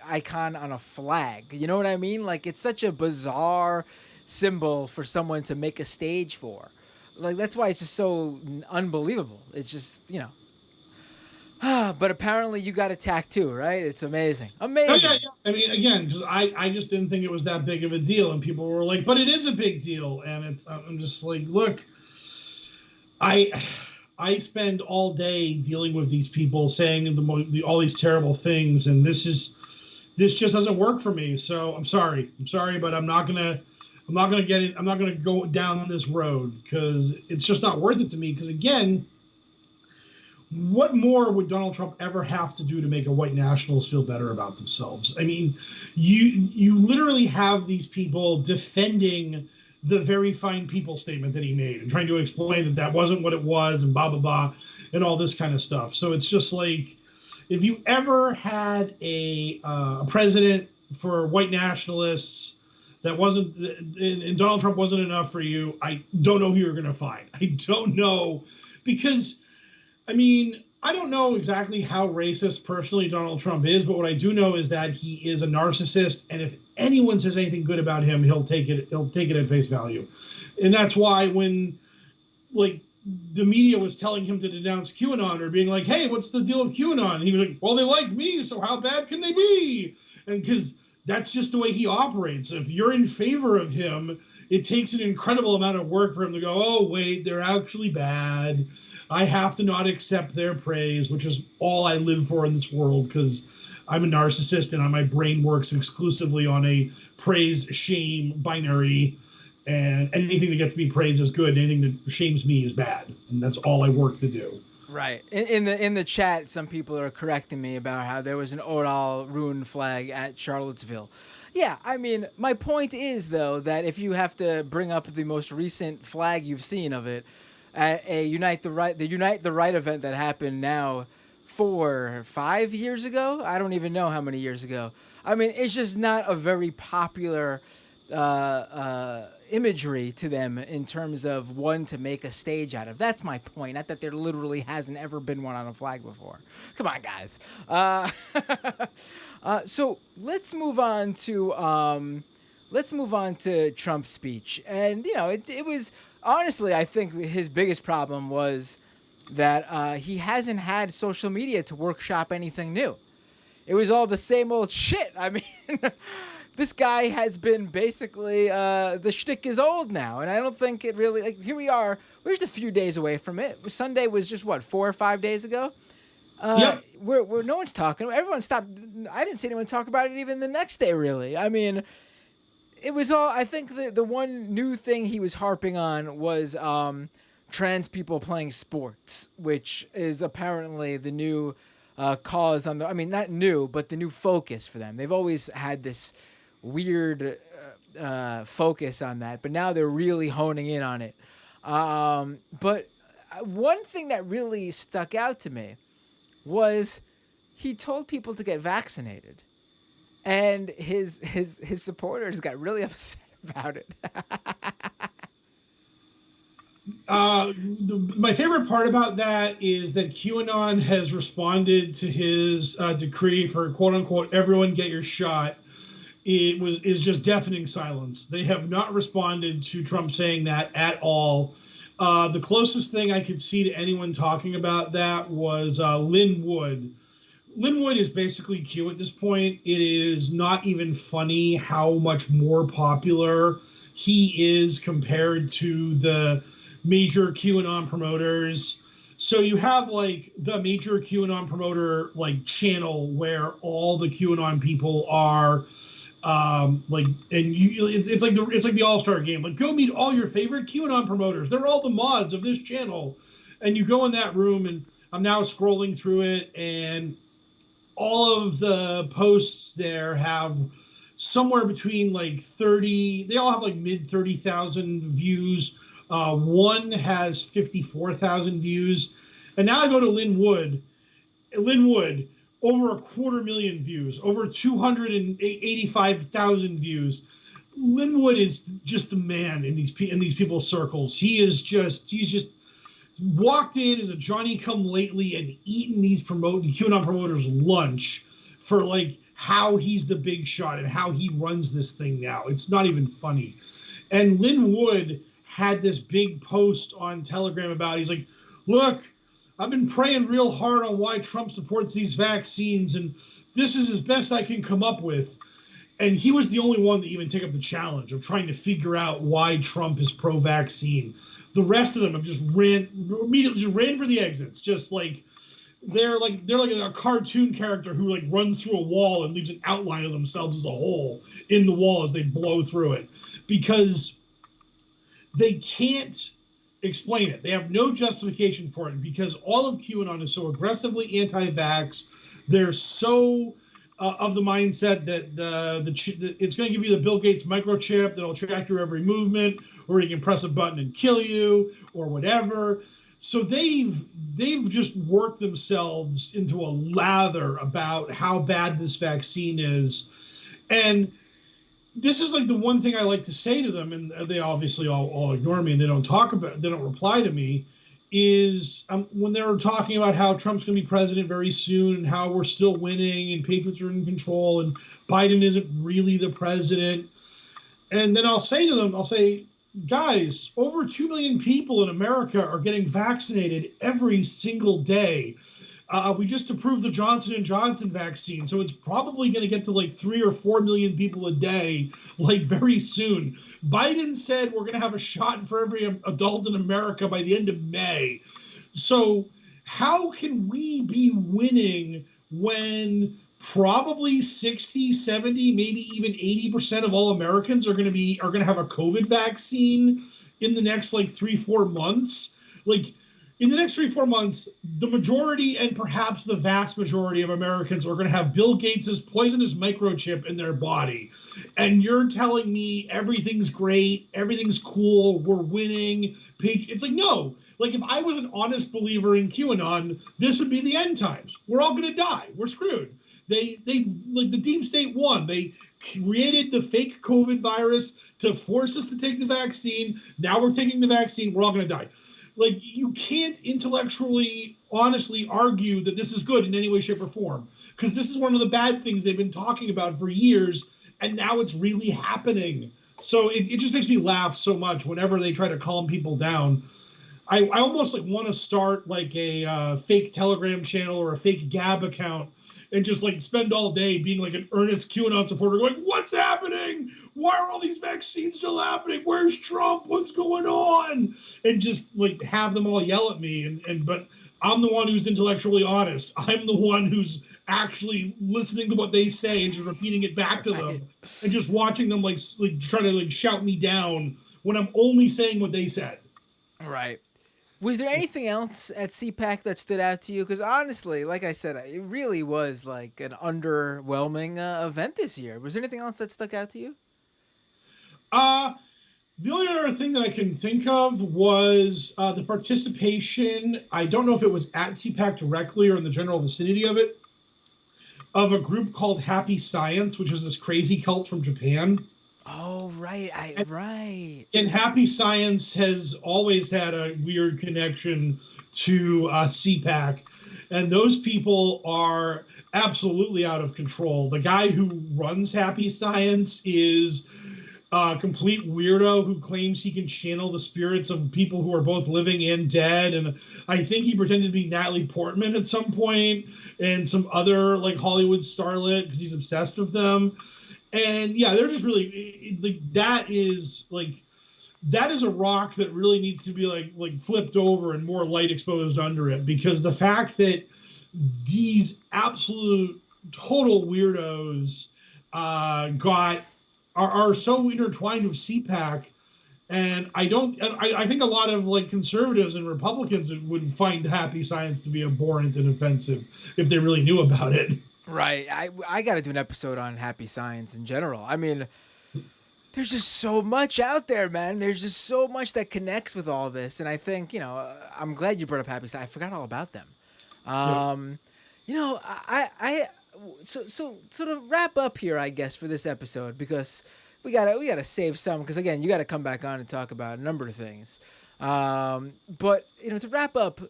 Speaker 1: icon on a flag. You know what I mean? Like it's such a bizarre symbol for someone to make a stage for. Like that's why it's just so unbelievable. It's just but apparently you got attacked too, right? It's amazing. Amazing.
Speaker 2: Oh, yeah. I mean, again, because I just didn't think it was that big of a deal, and people were like, "But it is a big deal," and I'm just like, look. I spend all day dealing with these people saying all these terrible things, and this just doesn't work for me. So I'm sorry, but I'm not gonna go down this road because it's just not worth it to me. Because again, what more would Donald Trump ever have to do to make a white nationalist feel better about themselves? I mean, you literally have these people defending the very fine people statement that he made and trying to explain that wasn't what it was and blah, blah, blah, and all this kind of stuff. So it's just like, if you ever had a president for white nationalists that wasn't, and Donald Trump wasn't enough for you, I don't know who you're going to find. I don't know, because, I mean, I don't know exactly how racist personally Donald Trump is, but what I do know is that he is a narcissist, and if anyone says anything good about him, he'll take it at face value. And that's why when like the media was telling him to denounce QAnon or being like, "Hey, what's the deal with QAnon?" He was like, "Well, they like me, so how bad can they be?" And because that's just the way he operates. If you're in favor of him, it takes an incredible amount of work for him to go, "Oh, wait, they're actually bad. I have to not accept their praise," which is all I live for in this world, because I'm a narcissist and my brain works exclusively on a praise-shame binary, and anything that gets me praised is good, anything that shames me is bad, and that's all I work to do.
Speaker 1: Right. In the chat, some people are correcting me about how there was an Odal rune flag at Charlottesville. Yeah, I mean, my point is, though, that if you have to bring up the most recent flag you've seen of it, at a Unite the Right event that happened now 5 years ago. I don't even know how many years ago. I mean, it's just not a very popular imagery to them in terms of one to make a stage out of. That's my point. Not that there literally hasn't ever been one on a flag before. Come on, guys. So let's move on to Trump's speech, and it was. Honestly, I think his biggest problem was that he hasn't had social media to workshop anything new. It was all the same old shit. I mean, this guy has been basically, the shtick is old now, and I don't think it really, like, here we are, we're just a few days away from it. Sunday was just, 4 or 5 days ago?
Speaker 2: Yep.
Speaker 1: Where no one's talking. Everyone stopped. I didn't see anyone talk about it even the next day, really. I mean, it was all, I think the one new thing he was harping on was trans people playing sports, which is apparently the new cause on I mean, not new, but the new focus for them. They've always had this weird focus on that, but now they're really honing in on it. But one thing that really stuck out to me was he told people to get vaccinated. And his supporters got really upset about it.
Speaker 2: My favorite part about that is that QAnon has responded to his decree for quote unquote everyone get your shot. Is just deafening silence. They have not responded to Trump saying that at all. The closest thing I could see to anyone talking about that was Lynn Wood. Lynn Wood is basically Q at this point. It is not even funny how much more popular he is compared to the major QAnon promoters. So you have like the major QAnon promoter like channel where all the QAnon people are like, and it's like the All-Star game. Like, go meet all your favorite QAnon promoters. They're all the mods of this channel. And you go in that room, and I'm now scrolling through it, and all of the posts there have somewhere between like 30, they all have like mid 30,000 views. One has 54,000 views. And now I go to Lynn Wood, over 250,000 views, over 285,000 views. Lynn Wood is just the man in these people's circles. He's just walked in as a Johnny come lately and eaten these QAnon promoters lunch for like how he's the big shot and how he runs this thing now. It's not even funny. And Lynn Wood had this big post on Telegram about, he's like, look, I've been praying real hard on why Trump supports these vaccines, and this is as best I can come up with. And he was the only one to even take up the challenge of trying to figure out why Trump is pro-vaccine. The rest of them have just ran for the exits, just like they're like a cartoon character who like runs through a wall and leaves an outline of themselves as a hole in the wall as they blow through it, because they can't explain it. They have no justification for it, because all of QAnon is so aggressively anti-vax. They're so of the mindset that it's going to give you the Bill Gates microchip that'll track your every movement, or you can press a button and kill you, or whatever. So they've just worked themselves into a lather about how bad this vaccine is. And this is like the one thing I like to say to them, and they obviously all ignore me and they don't reply to me, is when they're talking about how Trump's going to be president very soon and how we're still winning and Patriots are in control and Biden isn't really the president. And then I'll say to them, guys, over 2 million people in America are getting vaccinated every single day. We just approved the Johnson & Johnson vaccine, so it's probably going to get to like 3 or 4 million people a day, like very soon. Biden said we're going to have a shot for every adult in America by the end of May. So how can we be winning when probably 60, 70, maybe even 80% of all Americans are going to have a COVID vaccine in the next like 3-4 months? Like, in the next 3-4 months, the majority and perhaps the vast majority of Americans are going to have Bill Gates's poisonous microchip in their body. And you're telling me everything's great, everything's cool, we're winning. It's like, no. Like, if I was an honest believer in QAnon, this would be the end times. We're all going to die. We're screwed. They like the deep state won. They created the fake COVID virus to force us to take the vaccine. Now we're taking the vaccine. We're all going to die. Like, you can't intellectually, honestly argue that this is good in any way, shape, or form, because this is one of the bad things they've been talking about for years, and now it's really happening. So it just makes me laugh so much whenever they try to calm people down. I almost like want to start like a fake Telegram channel or a fake Gab account and just like spend all day being like an earnest QAnon supporter going, what's happening? Why are all these vaccines still happening? Where's Trump? What's going on? And just like have them all yell at me. But I'm the one who's intellectually honest. I'm the one who's actually listening to what they say and just repeating it back to them and just watching them like try to like shout me down when I'm only saying what they said.
Speaker 1: All right. Was there anything else at CPAC that stood out to you? Because honestly, like I said, it really was like an underwhelming event this year. Was there anything else that stuck out to you?
Speaker 2: The only other thing that I can think of was the participation. I don't know if it was at CPAC directly or in the general vicinity of it, of a group called Happy Science, which is this crazy cult from Japan.
Speaker 1: Oh, right. Right.
Speaker 2: And Happy Science has always had a weird connection to CPAC, and those people are absolutely out of control. The guy who runs Happy Science is a complete weirdo who claims he can channel the spirits of people who are both living and dead. And I think he pretended to be Natalie Portman at some point and some other like Hollywood starlet because he's obsessed with them. And yeah, they're just really like that is a rock that really needs to be like flipped over and more light exposed under it, because the fact that these absolute total weirdos are so intertwined with CPAC. And I think a lot of like conservatives and Republicans would find Happy Science to be abhorrent and offensive if they really knew about it.
Speaker 1: Right. I got to do an episode on Happy Science in general. I mean, there's just so much out there, man. There's just so much that connects with all this. And I think, I'm glad you brought up Happy Science. I forgot all about them. You know, so to wrap up here, I guess, for this episode, because we gotta save some, because again, you gotta come back on and talk about a number of things. But to wrap up,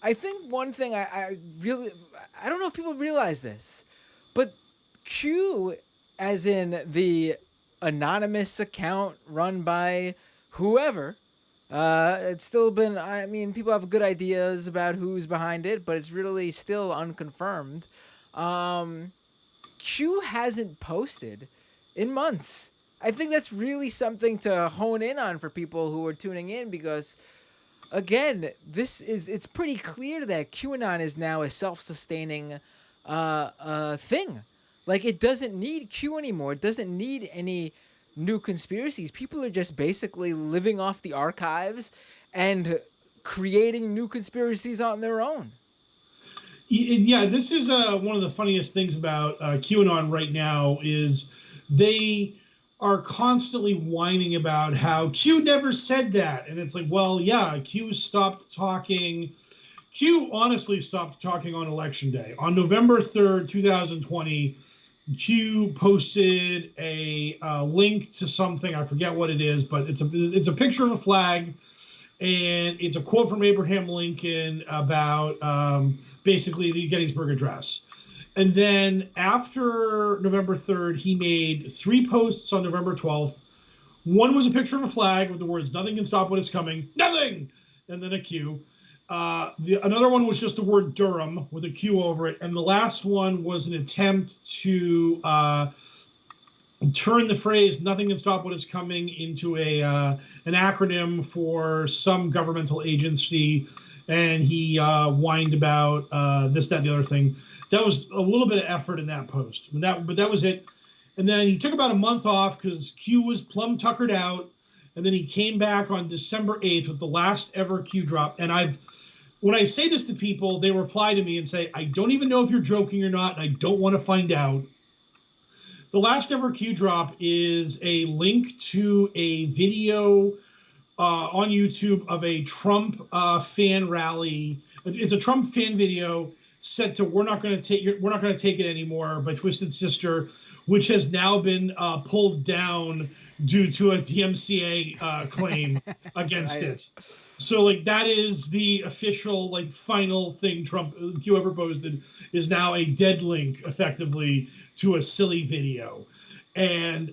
Speaker 1: I think one thing I don't know if people realize this, but Q, as in the anonymous account run by whoever, it's still been, I mean, people have good ideas about who's behind it, but it's really still unconfirmed. Q hasn't posted in months. I think that's really something to hone in on for people who are tuning in, because again, it's pretty clear that QAnon is now a self-sustaining thing. Like, it doesn't need Q anymore. It doesn't need any new conspiracies. People are just basically living off the archives and creating new conspiracies on their own.
Speaker 2: Yeah, this is one of the funniest things about QAnon right now is they are constantly whining about how Q never said that. And it's like, well, yeah, Q stopped talking. Q honestly stopped talking on Election Day. On November 3rd, 2020, Q posted a link to something. I forget what it is, but it's a picture of a flag, and it's a quote from Abraham Lincoln about basically the Gettysburg Address. And then after November 3rd, he made 3 posts on November 12th. One was a picture of a flag with the words, "Nothing can stop what is coming." Nothing! And then a Q. Another one was just the word Durham with a Q over it. And the last one was an attempt to turn the phrase "nothing can stop what is coming" into an acronym for some governmental agency. And he whined about this, that, and the other thing. That was a little bit of effort in that post, but that was it. And then he took about a month off because Q was plumb tuckered out. And then he came back on December 8th with the last ever Q drop. And when I say this to people, they reply to me and say, "I don't even know if you're joking or not, and I don't want to find out." The last ever Q drop is a link to a video on YouTube of a Trump fan rally. It's a Trump fan video set to "We're not going to take it anymore" by Twisted Sister, which has now been pulled down due to a DMCA claim against it. So like that is the official like final thing Q ever posted, is now a dead link effectively to a silly video. And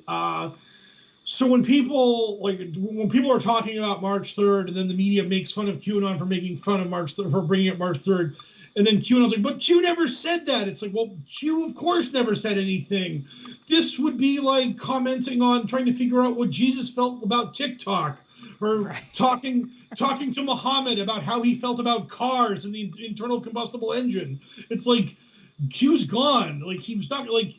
Speaker 2: so when people are talking about March 3rd, and then the media makes fun of QAnon for making fun of March 3rd, for bringing up March 3rd, and then QAnon's like, "But Q never said that." It's like, well, Q of course never said anything. This would be like commenting on trying to figure out what Jesus felt about TikTok, or talking to Muhammad about how he felt about cars and the internal combustible engine. It's like Q's gone. Like he was not like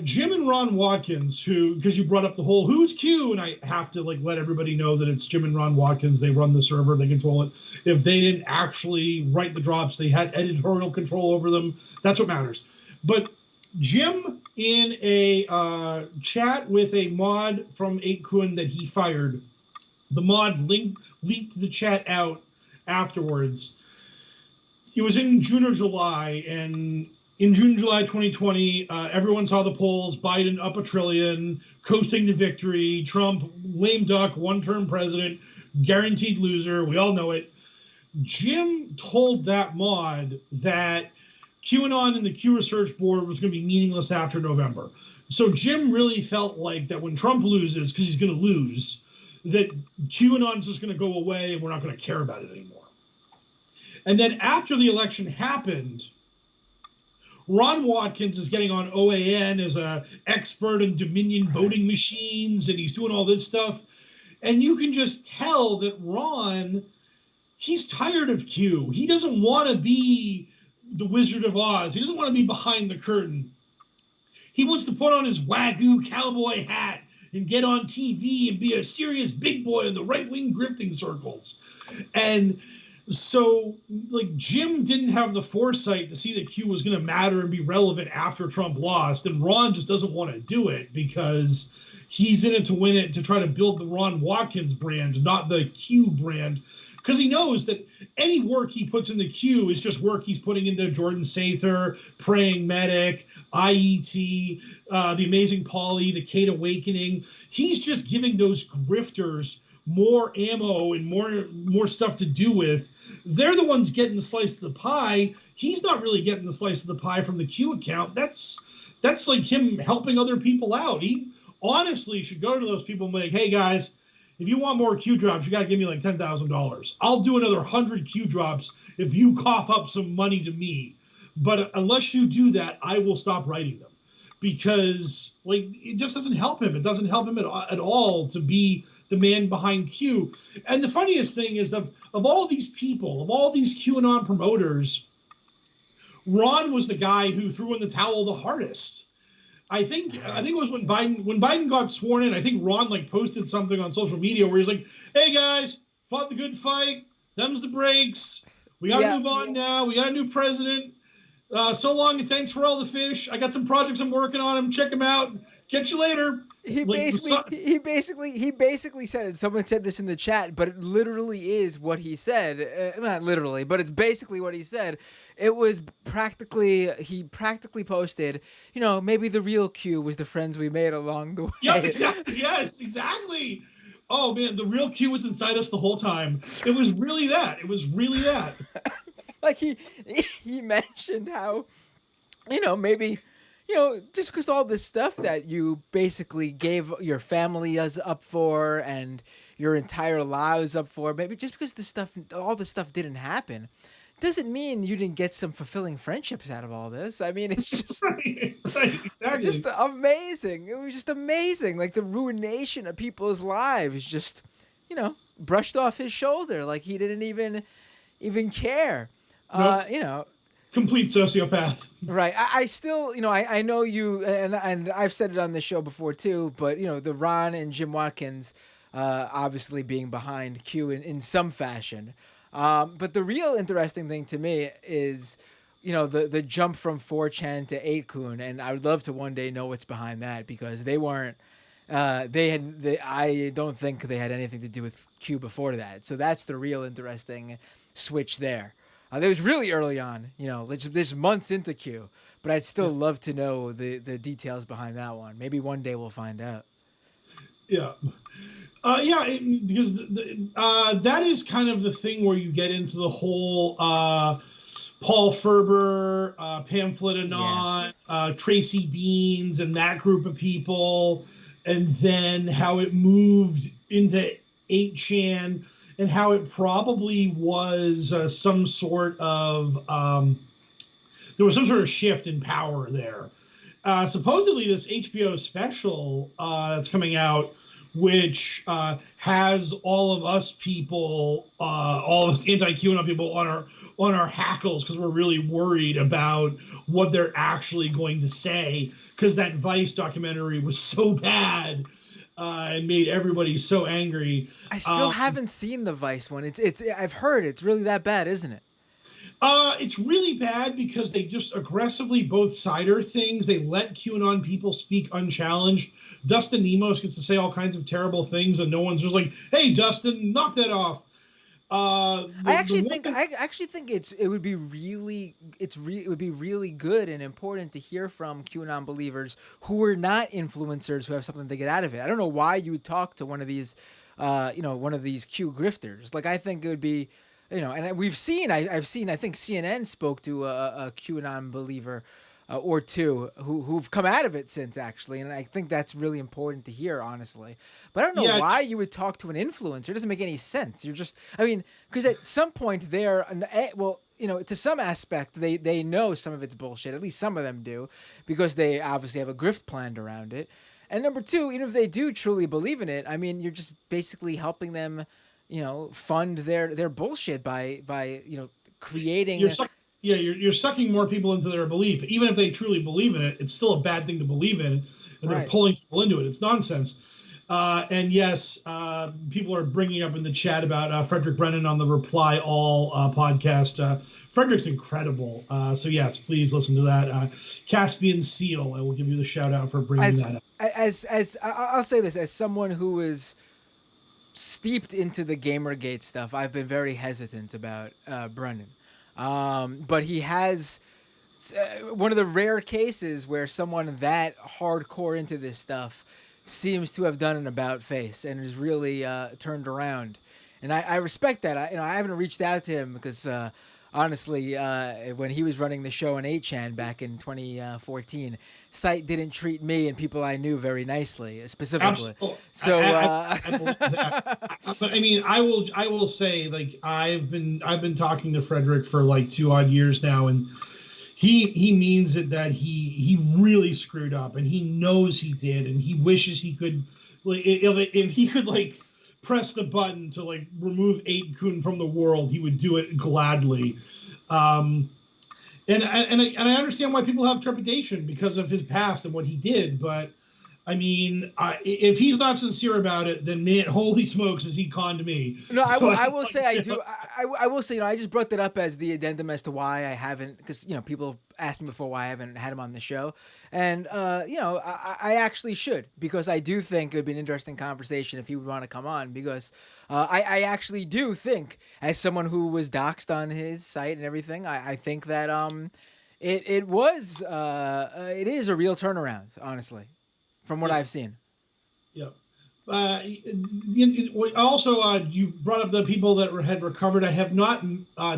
Speaker 2: Jim and Ron Watkins, who, because you brought up the whole "who's Q," and I have to like let everybody know that it's Jim and Ron Watkins. They run the server, they control it. If they didn't actually write the drops, they had editorial control over them. That's what matters. But Jim, in a chat with a mod from 8kun that he fired, the mod leaked the chat out afterwards. It was in June or July, and in June, July 2020, everyone saw the polls, Biden up a trillion, coasting to victory, Trump, lame duck, one-term president, guaranteed loser. We all know it. Jim told that mod that QAnon and the Q Research Board was going to be meaningless after November. So Jim really felt like that when Trump loses, because he's going to lose, that QAnon's just going to go away and we're not going to care about it anymore. And then after the election happened, Ron Watkins is getting on OAN as an expert in Dominion voting machines, and he's doing all this stuff. And you can just tell that Ron, he's tired of Q. He doesn't want to be the Wizard of Oz. He doesn't want to be behind the curtain. He wants to put on his wagyu cowboy hat and get on TV and be a serious big boy in the right-wing grifting circles. And so, like, Jim didn't have the foresight to see that Q was going to matter and be relevant after Trump lost. And Ron just doesn't want to do it because he's in it to win it, to try to build the Ron Watkins brand, not the Q brand. Because he knows that any work he puts into Q is just work he's putting into Jordan Sather, Praying Medic, IET, The Amazing Polly, The Kate Awakening. He's just giving those grifters more ammo and more stuff to do with. They're the ones getting the slice of the pie. He's not really getting the slice of the pie from the Q account. That's like him helping other people out. He honestly should go to those people and be like, hey, guys, if you want more Q drops, you got to give me like $10,000. I'll do another 100 Q drops if you cough up some money to me. But unless you do that, I will stop writing them, because like it just doesn't help him. It doesn't help him at all to be the man behind Q. And the funniest thing is of all these people, of all these QAnon promoters, Ron was the guy who threw in the towel the hardest. I think it was when Biden got sworn in. I think Ron like posted something on social media where he's like, "Hey guys, fought the good fight. Them's the breaks. We got to move on now. We got a new president. So long and thanks for all the fish. I got some projects I'm working on them. Check them out. Catch you later."
Speaker 1: He basically said it. Someone said this in the chat, but it literally is what he said. Not literally, but it's basically what he said. It was he practically posted, maybe the real Q was the friends we made along the way.
Speaker 2: Yeah, exactly. Yes, exactly. Oh man, the real Q was inside us the whole time. It was really that.
Speaker 1: Like he mentioned how, maybe, just because all this stuff that you basically gave your family up for and your entire lives up for, maybe just because all this stuff didn't happen, doesn't mean you didn't get some fulfilling friendships out of all this. I mean, it's just
Speaker 2: exactly.
Speaker 1: just amazing. It was just amazing. Like the ruination of people's lives just, brushed off his shoulder. Like he didn't even care.
Speaker 2: Nope. Complete sociopath.
Speaker 1: Right. I still, I know you, and I've said it on this show before too, but, the Ron and Jim Watkins obviously being behind Q in some fashion. But the real interesting thing to me is, the jump from 4chan to 8kun, and I would love to one day know what's behind that, because they weren't, I don't think they had anything to do with Q before that. So that's the real interesting switch there. That was really early on, there's months into Q, but I'd still love to know the details behind that one. Maybe one day we'll find out.
Speaker 2: Yeah. Because that is kind of the thing where you get into the whole Paul Ferber, Pamphlet Anon, Tracy Beans, and that group of people, and then how it moved into 8chan. And how it probably was some sort of there was some sort of shift in power there. Supposedly, this HBO special that's coming out, which has all of us people, all of us anti-QAnon people on our hackles, because we're really worried about what they're actually going to say, because that Vice documentary was so bad. And made everybody so angry.
Speaker 1: I still haven't seen the Vice one. It's I've heard it's really that bad, isn't it?
Speaker 2: It's really bad because they just aggressively both-sider things. They let QAnon people speak unchallenged. Dustin Nemos gets to say all kinds of terrible things, and no one's just like, "Hey, Dustin, knock that off."
Speaker 1: I actually think it would be really good and important to hear from QAnon believers who are not influencers who have something to get out of it. I don't know why you would talk to one of these, one of these Q grifters. Like I think it would be, and we've seen I think CNN spoke to a QAnon believer. Or two who've come out of it since, actually, and I think that's really important to hear, honestly. But I don't know why you would talk to an influencer. It doesn't make any sense. Because at some point they're, to some aspect they know some of it's bullshit. At least some of them do, because they obviously have a grift planned around it. And number two, even if they do truly believe in it, I mean, you're just basically helping them, fund their bullshit by creating.
Speaker 2: You're sucking more people into their belief. Even if they truly believe in it, it's still a bad thing to believe in, and they're pulling people into it. It's nonsense. And yes, people are bringing up in the chat about Frederick Brennan on the Reply All podcast. Frederick's incredible. So yes, please listen to that. Caspian Seal, I will give you the shout out for bringing that up.
Speaker 1: As I'll say this, as someone who is steeped into the Gamergate stuff, I've been very hesitant about Brennan. But he has one of the rare cases where someone that hardcore into this stuff seems to have done an about face and is really turned around. And I respect that. I haven't reached out to him because honestly, when he was running the show on 8chan back in 2014, site didn't treat me and people I knew very nicely, specifically.
Speaker 2: Absolutely.
Speaker 1: So,
Speaker 2: I believe that. But I mean, I will say, like, I've been talking to Frederick for like 2 odd years now, and he means it that he really screwed up, and he knows he did, and he wishes he could, like, if he could like press the button to like remove 8kun from the world, he would do it gladly. And I understand why people have trepidation because of his past and what he did. But I mean, if he's not sincere about it, then man, holy smokes, is he conned me?
Speaker 1: No, I will say I do. I will say, I just brought that up as the addendum as to why I haven't, because people asked me before why I haven't had him on the show, and I actually should, because I do think it would be an interesting conversation if he would want to come on, because I actually do think, as someone who was doxxed on his site and everything, I think that it is a real turnaround, honestly, from what I've seen.
Speaker 2: Yeah. Also, you brought up the people that had recovered. I have not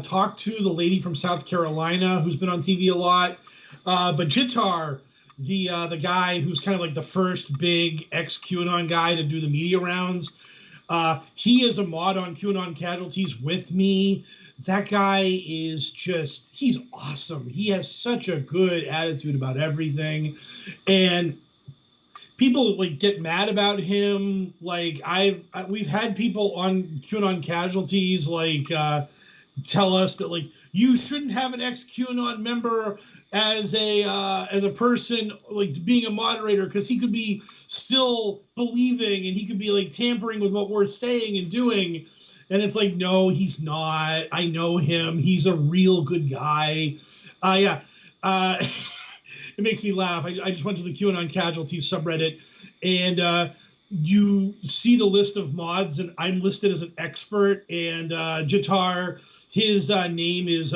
Speaker 2: talked to the lady from South Carolina who's been on TV a lot, but Jitar, the guy who's kind of like the first big ex-QAnon guy to do the media rounds, he is a mod on QAnon Casualties with me. That guy is he's awesome. He has such a good attitude about everything, and people like get mad about him. Like we've had people on QAnon Casualties like tell us that like you shouldn't have an ex-QAnon member as a person like being a moderator because he could be still believing and he could be like tampering with what we're saying and doing. And it's like, no, he's not. I know him. He's a real good guy. It makes me laugh. I just went to the QAnon Casualties subreddit, and you see the list of mods, and I'm listed as an expert. And Jitar, his name is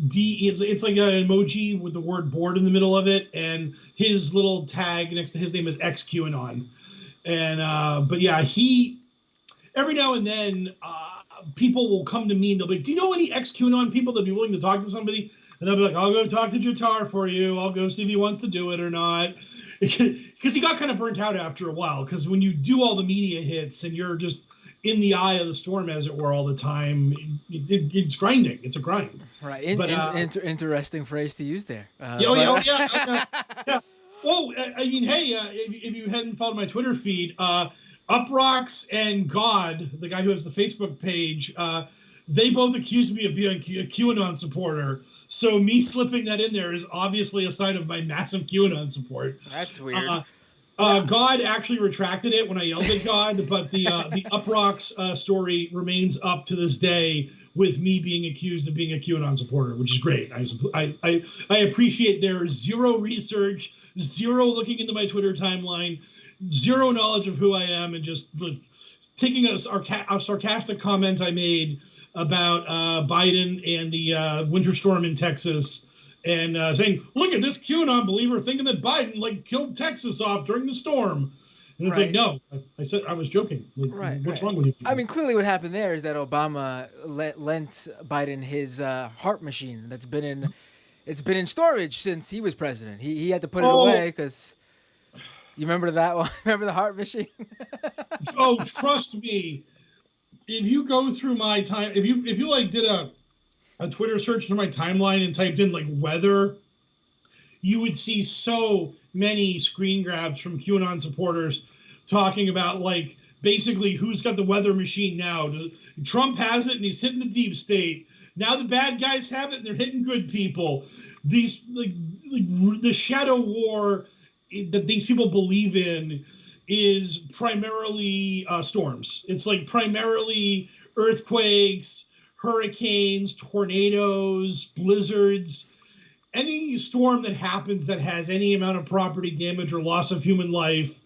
Speaker 2: D. It's like an emoji with the word board in the middle of it, and his little tag next to his name is ex-QAnon. And but yeah, he every now and then people will come to me and they'll be like, "Do you know any ex-QAnon people that'd be willing to talk to somebody?" And I'll be like, "I'll go talk to Jitar for you. I'll go see if he wants to do it or not." Because he got kind of burnt out after a while. Because when you do all the media hits and you're just in the eye of the storm, as it were, all the time, it's grinding. It's a grind.
Speaker 1: Right. Interesting phrase to use there.
Speaker 2: Yeah. Oh, I mean, hey, if you hadn't followed my Twitter feed, Uprocks and God, the guy who has the Facebook page, they both accused me of being a QAnon supporter. So me slipping that in there is obviously a sign of my massive QAnon support.
Speaker 1: That's weird.
Speaker 2: God actually retracted it when I yelled at God, but the Uprocks story remains up to this day with me being accused of being a QAnon supporter, which is great. I appreciate their zero research, zero looking into my Twitter timeline, zero knowledge of who I am, and just taking a sarcastic comment I made about Biden and the winter storm in Texas. And saying, look at this QAnon believer thinking that Biden killed Texas off during the storm. And it's no, I said I was joking. What's wrong with you people?
Speaker 1: I mean, clearly what happened there is that Obama lent Biden his heart machine that's been in storage since he was president. He had to put it away because you remember that one? Remember the heart machine?
Speaker 2: Oh, trust me. If you go through my time, if you did a Twitter search through my timeline and typed in weather, you would see so many screen grabs from QAnon supporters talking about basically who's got the weather machine now. Trump has it and he's hitting the deep state. Now the bad guys have it and they're hitting good people. These the shadow war that these people believe in is primarily storms. It's primarily earthquakes, hurricanes, tornadoes, blizzards, any storm that happens that has any amount of property damage or loss of human life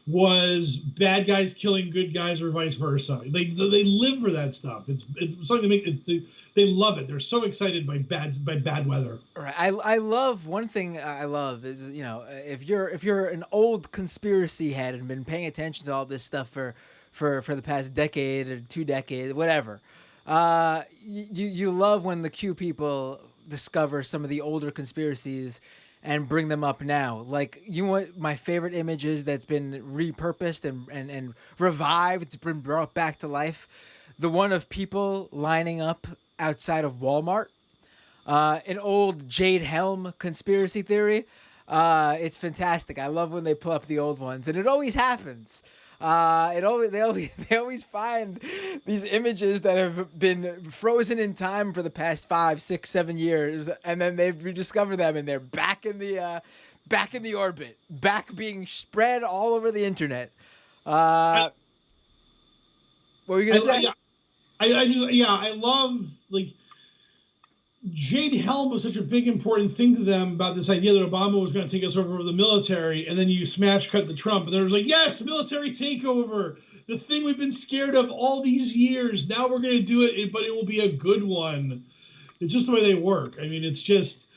Speaker 2: was bad guys killing good guys or vice versa. They live for that stuff. It's something they love it. They're so excited by bad weather.
Speaker 1: Right. I love one thing I love is if you're an old conspiracy head and been paying attention to all this stuff for the past decade or 2 decades, whatever. You love when the Q people discover some of the older conspiracies and bring them up now. My favorite images that's been repurposed and revived, it's been brought back to life. The one of people lining up outside of Walmart. An old Jade Helm conspiracy theory. It's fantastic. I love when they pull up the old ones, and it always happens. They always find these images that have been frozen in time for the past 5, 6, 7 years, and then they rediscover them, and they're back in the orbit, back being spread all over the internet. What were you gonna say?
Speaker 2: I love Jade Helm was such a big important thing to them about this idea that Obama was going to take us over with the military, and then you smash cut the Trump, and there was yes, military takeover, the thing we've been scared of all these years. Now we're going to do it, but it will be a good one. It's just the way they work. I mean, it's just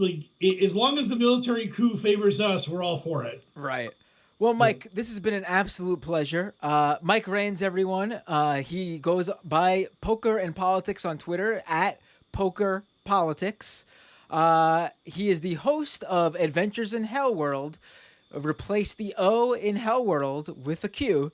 Speaker 2: as long as the military coup favors us, we're all for it.
Speaker 1: Right. Well, Mike, this has been an absolute pleasure. Mike Rains, everyone. He goes by Poker and Politics on Twitter at Poker Politics. He is the host of Adventures in Hell World. Replace the O in Hell World with a Q.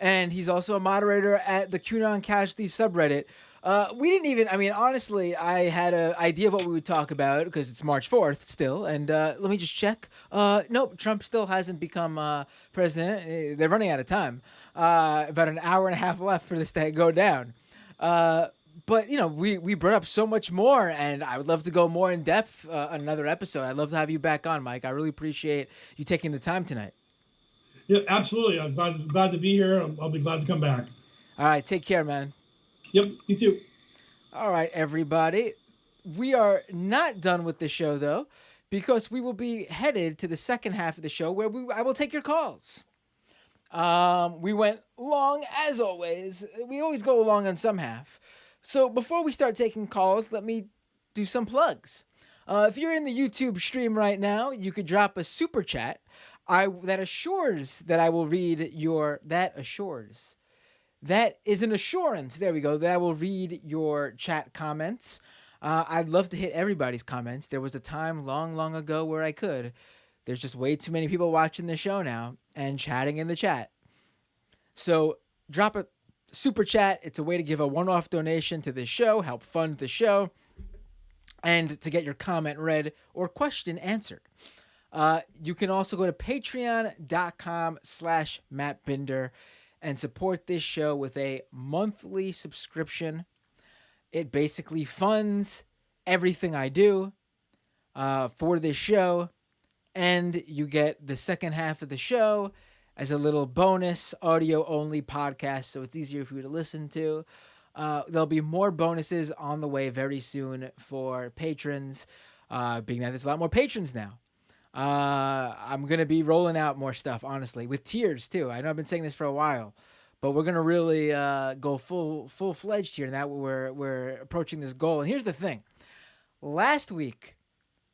Speaker 1: And he's also a moderator at the QAnon Casualties subreddit. Honestly, I had an idea of what we would talk about because it's March 4th still. And let me just check. Nope, Trump still hasn't become president. They're running out of time. About an hour and a half left for this to go down. But, we brought up so much more, and I would love to go more in depth on another episode. I'd love to have you back on, Mike. I really appreciate you taking the time tonight.
Speaker 2: Yeah, absolutely. I'm glad to be here. I'll be glad to come back.
Speaker 1: All right. Take care, man.
Speaker 2: Yep, you too.
Speaker 1: All right, everybody. We are not done with the show, though, because we will be headed to the second half of the show where I will take your calls. We went long, as always. We always go long on some half. So before we start taking calls, let me do some plugs. If you're in the YouTube stream right now, you could drop a super chat. That assures that I will read your... That assures. That is an assurance. There we go. That I will read your chat comments. I'd love to hit everybody's comments. There was a time long, long ago where I could. There's just way too many people watching the show now and chatting in the chat. So drop a super chat. It's a way to give a one-off donation to this show, help fund the show, and to get your comment read or question answered. You can also go to patreon.com/MattBinder and support this show with a monthly subscription. It basically funds everything I do for this show. and you get the second half of the show as a little bonus audio-only podcast, so it's easier for you to listen to. There'll be more bonuses on the way very soon for patrons, being that there's a lot more patrons now. I'm going to be rolling out more stuff, honestly, with tiers, too. I know I've been saying this for a while, but we're going to really go full-fledged here now we're approaching this goal. And here's the thing. Last week,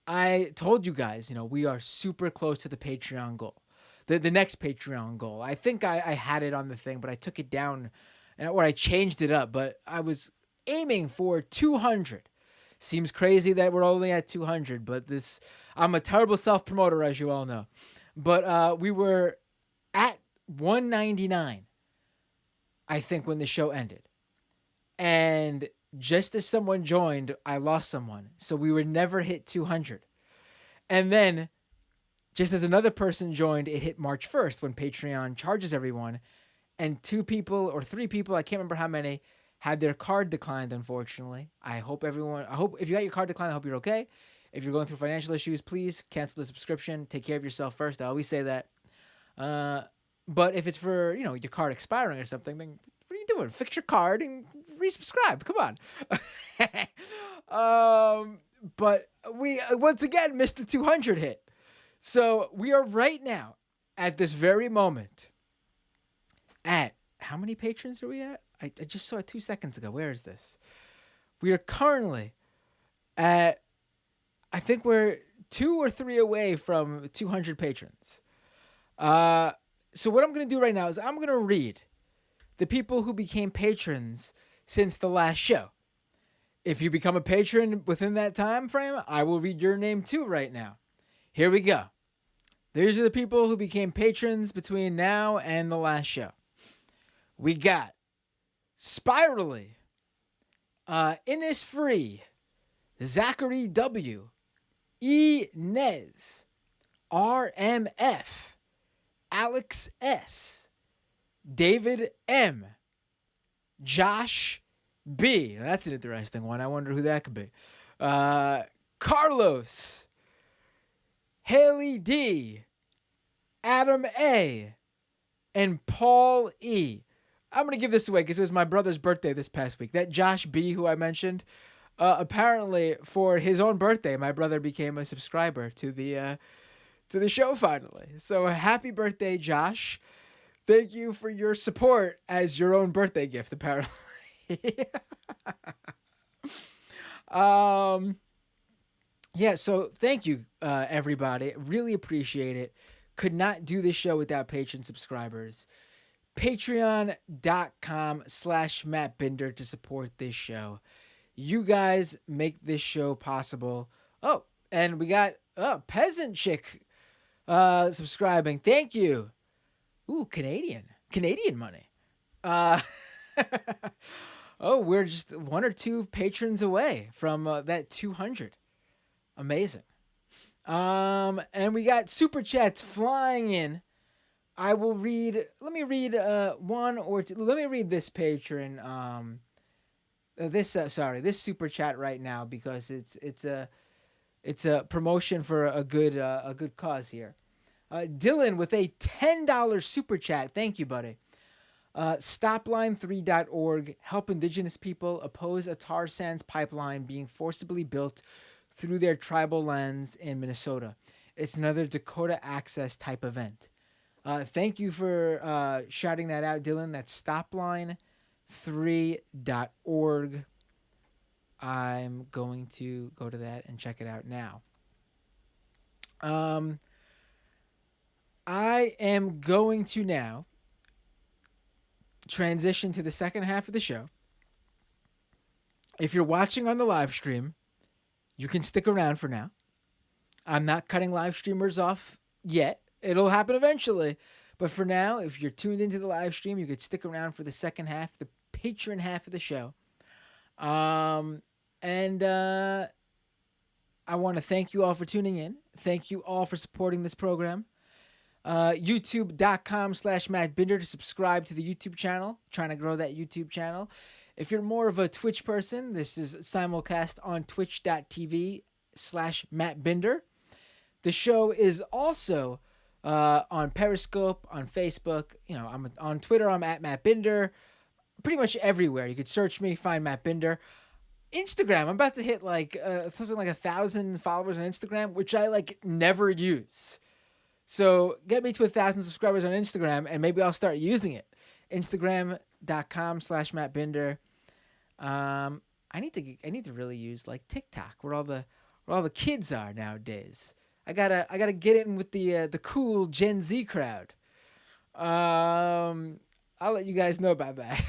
Speaker 1: I told you guys, we are super close to the Patreon goal, the next Patreon goal. I think I had it on the thing, but I took it down, or I changed it up, but I was aiming for 200. Seems crazy that we're only at 200, but I'm a terrible self-promoter, as you all know. But we were at 199, I think, when the show ended. And just as someone joined, I lost someone. So we would never hit 200. And then, just as another person joined, it hit March 1st when Patreon charges everyone. And 2 people or 3 people, I can't remember how many, had their card declined, unfortunately. I hope if you got your card declined, I hope you're okay. If you're going through financial issues, please cancel the subscription. Take care of yourself first. I always say that. But if it's for, your card expiring or something, then what are you doing? Fix your card and resubscribe. Come on. But we, once again, missed the 200 hit. So we are right now, at this very moment, at, how many patrons are we at? I just saw it 2 seconds ago. Where is this? We are currently at, I think we're 2 or 3 away from 200 patrons. So what I'm going to do right now is I'm going to read the people who became patrons since the last show. If you become a patron within that time frame, I will read your name too right now. Here we go. These are the people who became patrons between now and the last show. We got Spirally, Innisfree, Zachary W, E. Nez, RMF, Alex S, David M, Josh B. Now that's an interesting one. I wonder who that could be. Carlos, Haley D, Adam A, and Paul E. I'm going to give this away because it was my brother's birthday this past week. That Josh B, who I mentioned, apparently for his own birthday, my brother became a subscriber to the show finally. So happy birthday, Josh. Thank you for your support as your own birthday gift, apparently. Yeah, so thank you, everybody. Really appreciate it. Could not do this show without patron subscribers. Patreon.com/Matt Binder to support this show. You guys make this show possible. Oh, and we got Peasant Chick subscribing. Thank you. Ooh, Canadian money. Oh, we're just 1 or 2 patrons away from that 200. Amazing. And we got super chats flying in. Let me read one or two. Let me read this patron. This super chat right now because it's a promotion for a good cause here. Dylan with a $10 super chat. Thank you, buddy. Stopline3.org. Help indigenous people oppose a tar sands pipeline being forcibly built through their tribal lands in Minnesota. It's another Dakota Access type event. Thank you for shouting that out, Dylan. That's stopline3.org. I'm going to go to that and check it out now. I am going to now transition to the second half of the show. If you're watching on the live stream, you can stick around for now. I'm not cutting live streamers off yet. It'll happen eventually. But for now, if you're tuned into the live stream, you could stick around for the second half, the patron half of the show. And I want to thank you all for tuning in. Thank you all for supporting this program. YouTube.com/Matt Binder to subscribe to the YouTube channel. Trying to grow that YouTube channel. If you're more of a Twitch person, this is simulcast on twitch.tv/Matt Binder. The show is also on Periscope, on Facebook. I'm on Twitter. I'm at Matt Binder. Pretty much everywhere. You could search me, find Matt Binder. Instagram, I'm about to hit like something like 1,000 followers on Instagram, which I like never use. So get me to 1,000 subscribers on Instagram, and maybe I'll start using it. Instagram.com/Matt Binder. I need to really use like TikTok, where all the kids are nowadays. I gotta get in with the cool Gen Z crowd. I'll let you guys know about that.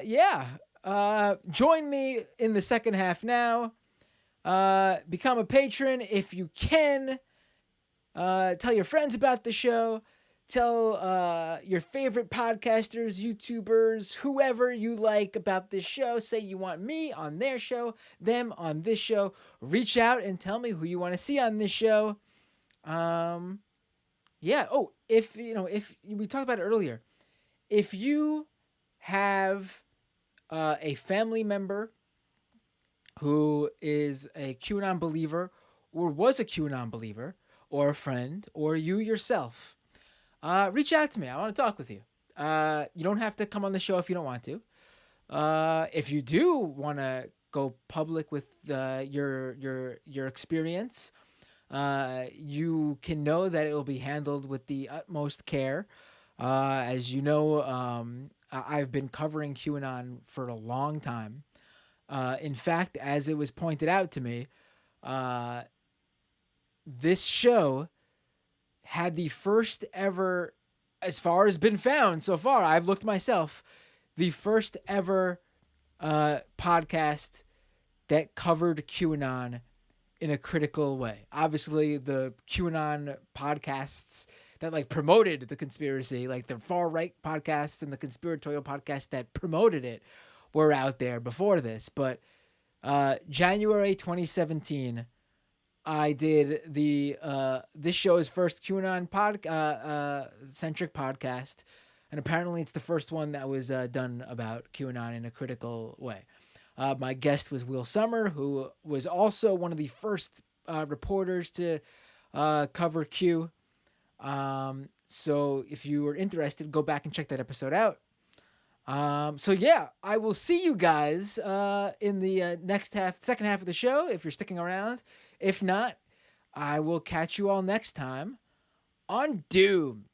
Speaker 1: Yeah. Join me in the second half now. Become a patron if you can. Tell your friends about the show. Tell your favorite podcasters, YouTubers, whoever you like about this show. Say you want me on their show, them on this show. Reach out and tell me who you want to see on this show. Yeah. Oh, if we talked about it earlier, if you have a family member who is a QAnon believer or was a QAnon believer, or a friend, or you yourself, reach out to me. I want to talk with you. You don't have to come on the show if you don't want to. If you do want to go public with your experience, you can know that it will be handled with the utmost care. As you know, I've been covering QAnon for a long time. In fact, as it was pointed out to me, this show had the first ever, as far as been found so far, I've looked myself, the first ever podcast that covered QAnon in a critical way. Obviously, the QAnon podcasts that like promoted the conspiracy, like the far right podcasts and the conspiratorial podcasts that promoted it, were out there before this. But January 2017, I did this show's first QAnon centric podcast, and apparently it's the first one that was done about QAnon in a critical way. My guest was Will Sommer, who was also one of the first reporters to cover Q. So if you were interested, go back and check that episode out. So yeah, I will see you guys in the second half of the show if you're sticking around. If not, I will catch you all next time on Doomed.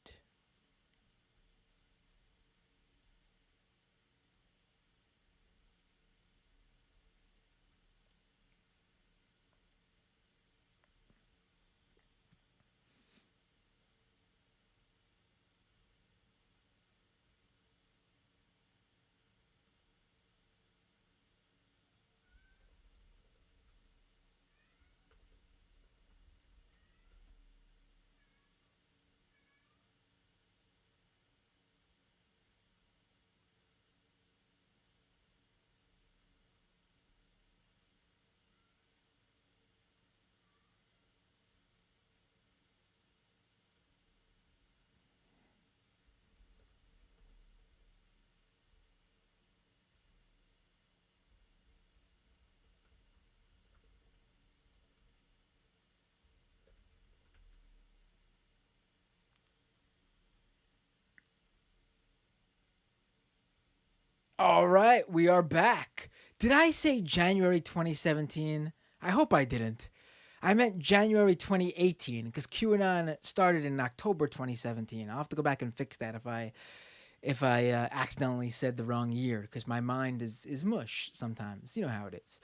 Speaker 1: All right, we are back. Did I say January 2017? I hope I didn't. I meant January 2018 because QAnon started in October 2017. I'll have to go back and fix that if I accidentally said the wrong year, because my mind is mush sometimes. You know how it is.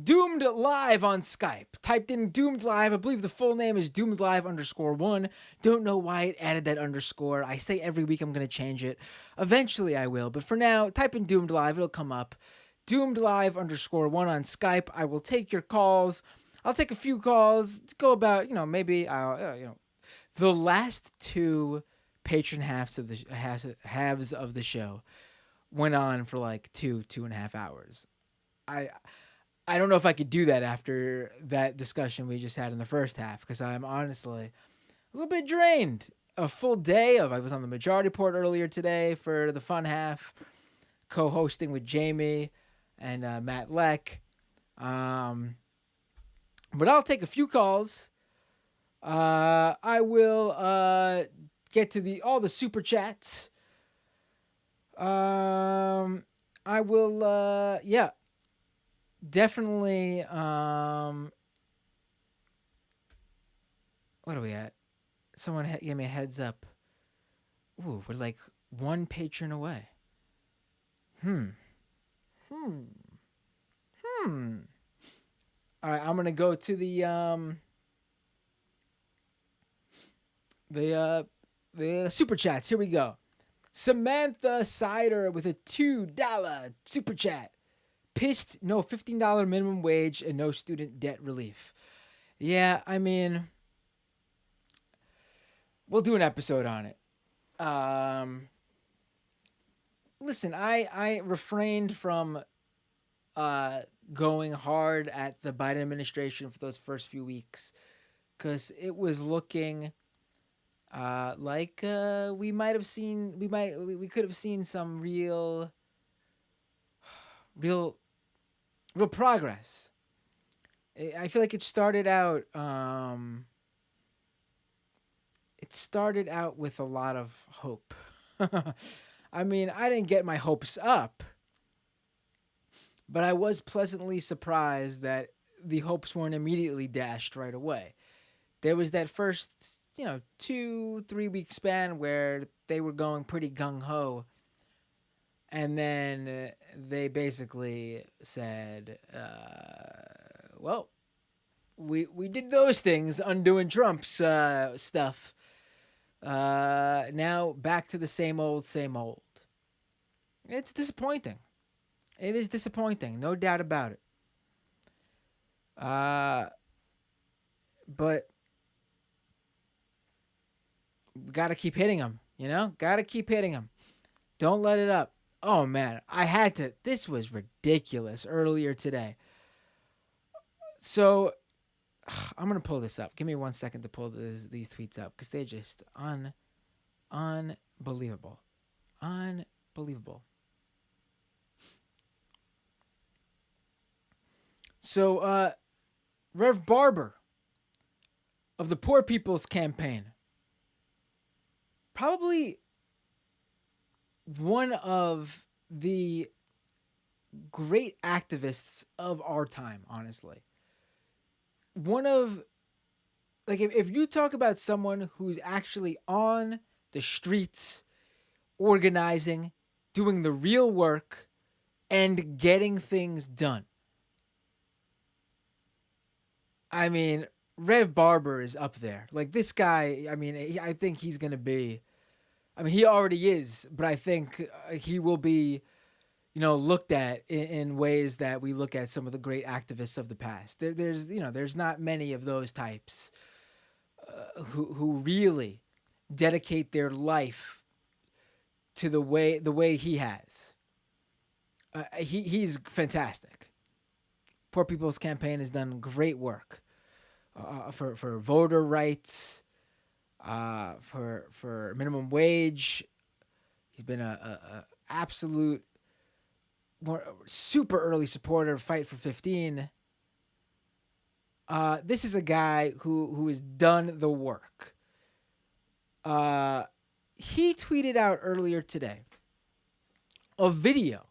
Speaker 1: Doomed Live on Skype. Typed in Doomed Live. I believe the full name is Doomed Live _1. Don't know why it added that underscore. I say every week I'm going to change it. Eventually I will, but for now, type in Doomed Live. It'll come up. Doomed Live _1 on Skype. I will take your calls. I'll take a few calls. Go about, maybe I'll, the last two patron halves of the show went on for like 2.5 hours. I don't know if I could do that after that discussion we just had in the first half, because I'm honestly a little bit drained. A full day I was on the Majority Report earlier today for the fun half, co-hosting with Jamie and Matt Leck. But I'll take a few calls. I will get to all the super chats. I will definitely what are we at? Someone gave me a heads up. Ooh, we're like one patron away. Hmm. All right, I'm gonna go to the super chats. Here we go. Samantha Sider with a $2 super chat. Pissed, no $15 minimum wage and no student debt relief. Yeah, I mean, we'll do an episode on it. Listen, I refrained from going hard at the Biden administration for those first few weeks because it was looking like we could have seen some real progress. I feel like it started out with a lot of hope. I mean, I didn't get my hopes up, but I was pleasantly surprised that the hopes weren't immediately dashed right away. There was that first, 2-3 week span where they were going pretty gung ho. And then they basically said, well, we did those things, undoing Trump's stuff. Now back to the same old, same old. It's disappointing. It is disappointing, no doubt about it. But gotta keep hitting them, Gotta keep hitting them. Don't let it up. Oh, man, I had to. This was ridiculous earlier today. So I'm going to pull this up. Give me 1 second to pull these tweets up because they're just unbelievable. Unbelievable. So Rev Barber of the Poor People's Campaign, probably one of the great activists of our time, honestly. One of, like, if you talk about someone who's actually on the streets, organizing, doing the real work, and getting things done. I mean, Rev Barber is up there. Like, this guy, I mean, I think he's going to be, I mean, he already is, but I think he will be, looked at in ways that we look at some of the great activists of the past. There's not many of those types who really dedicate their life to the way he has. He's fantastic. Poor People's Campaign has done great work for voter rights, for minimum wage. He's been a absolute super early supporter of Fight for 15. This is a guy who has done the work. He tweeted out earlier today a video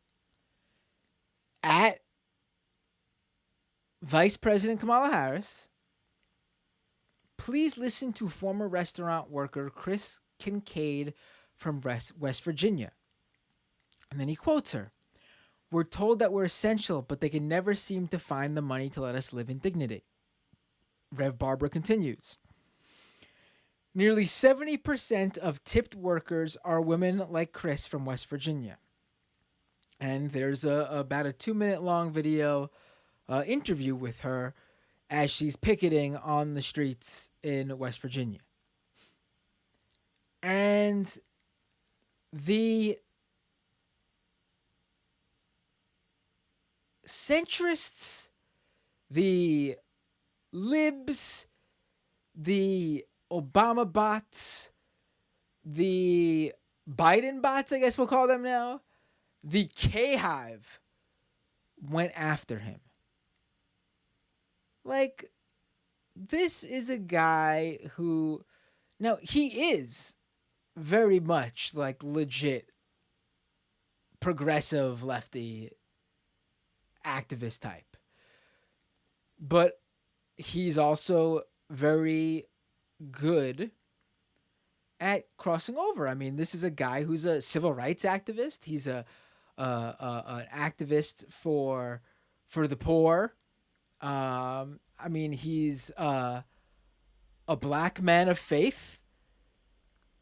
Speaker 1: at Vice President Kamala Harris. Please listen to former restaurant worker Chris Kincaid from West Virginia. And then he quotes her. We're told that we're essential, but they can never seem to find the money to let us live in dignity. Rev Barber continues. Nearly 70% of tipped workers are women like Chris from West Virginia. And there's about a 2-minute long video interview with her as she's picketing on the streets in West Virginia. And the centrists, the libs, the Obama bots, the Biden bots, I guess we'll call them now, the K-Hive went after him. Like, this is a guy who, now he is very much like legit progressive lefty activist type, but he's also very good at crossing over. I mean, this is a guy who's a civil rights activist. He's an activist for the poor. I mean, he's a black man of faith.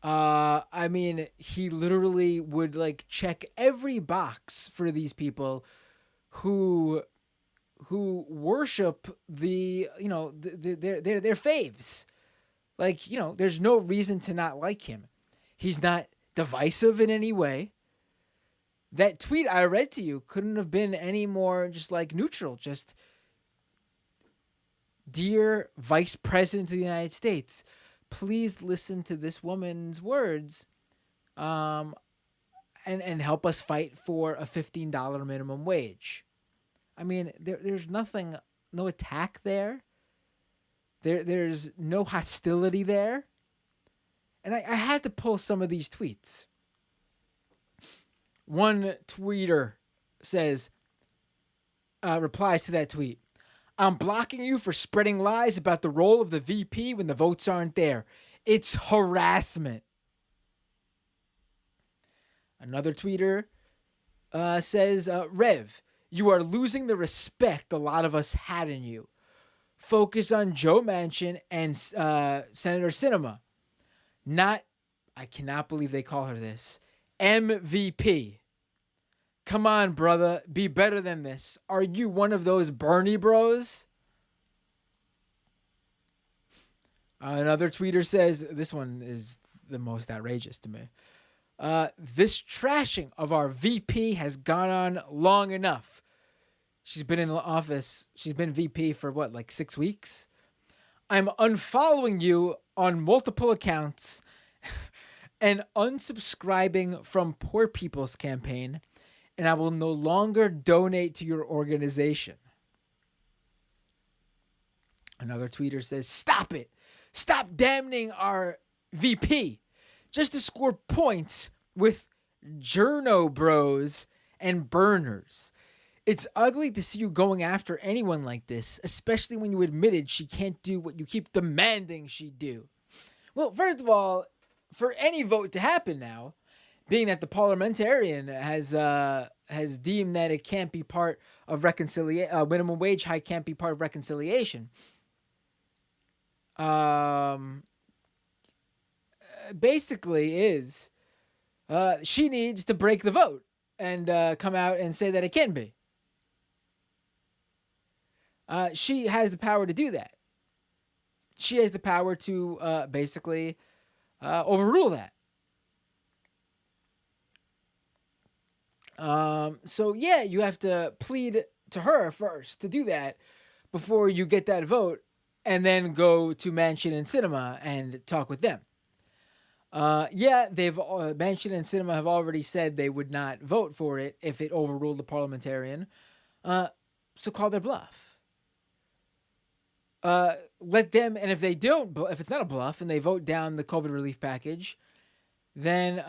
Speaker 1: I mean, he literally would like check every box for these people who worship their faves. Like, there's no reason to not like him. He's not divisive in any way. That tweet I read to you couldn't have been any more just like neutral. Just, dear Vice President of the United States, please listen to this woman's words, and help us fight for a $15 minimum wage. I mean, there's nothing, no attack there. There's no hostility there. And I had to pull some of these tweets. One tweeter says, replies to that tweet, "I'm blocking you for spreading lies about the role of the VP when the votes aren't there. It's harassment." Another tweeter says, "Rev, you are losing the respect a lot of us had in you. Focus on Joe Manchin and Senator Sinema. Not," I cannot believe they call her this, "MVP. Come on, brother, be better than this. Are you one of those Bernie bros?" Another tweeter says, this one is the most outrageous to me. "This trashing of our VP has gone on long enough." She's been in office. She's been VP for what, like 6 weeks? "I'm unfollowing you on multiple accounts and unsubscribing from Poor People's Campaign, and I will no longer donate to your organization." Another tweeter says, "Stop it. Stop damning our VP just to score points with journo bros and burners. It's ugly to see you going after anyone like this, especially when you admitted she can't do what you keep demanding she do." Well, first of all, for any vote to happen now, being that the parliamentarian has deemed that it can't be part of reconciliation, minimum wage hike can't be part of reconciliation. Basically is she needs to break the vote and come out and say that it can be. She has the power to do that. She has the power to basically overrule that. So yeah, you have to plead to her first to do that before you get that vote, and then go to Manchin and Sinema and talk with them. Yeah, they've Manchin and Sinema have already said they would not vote for it if it overruled the parliamentarian. So call their bluff. Let them, and if they don't, if it's not a bluff and they vote down the COVID relief package, then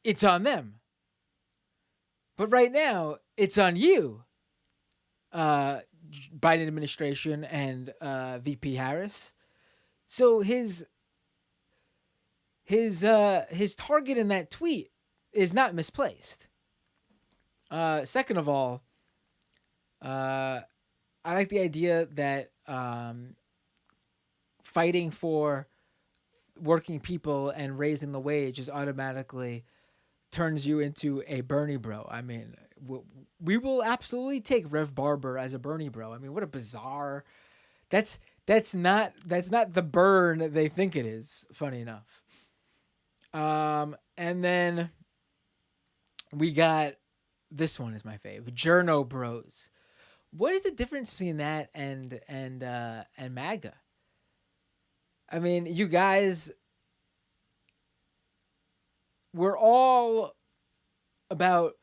Speaker 1: it's on them. But right now, it's on you, Biden administration and VP Harris. So his target in that tweet is not misplaced. Second of all, I like the idea that fighting for working people and raising the wage is automatically turns you into a Bernie bro. I mean, we will absolutely take Rev Barber as a Bernie bro. I mean, what a bizarre. That's not the burn they think it is. Funny enough. And then we got this one is my fave. Journo bros. What is the difference between that and MAGA? I mean, you guys, we're all about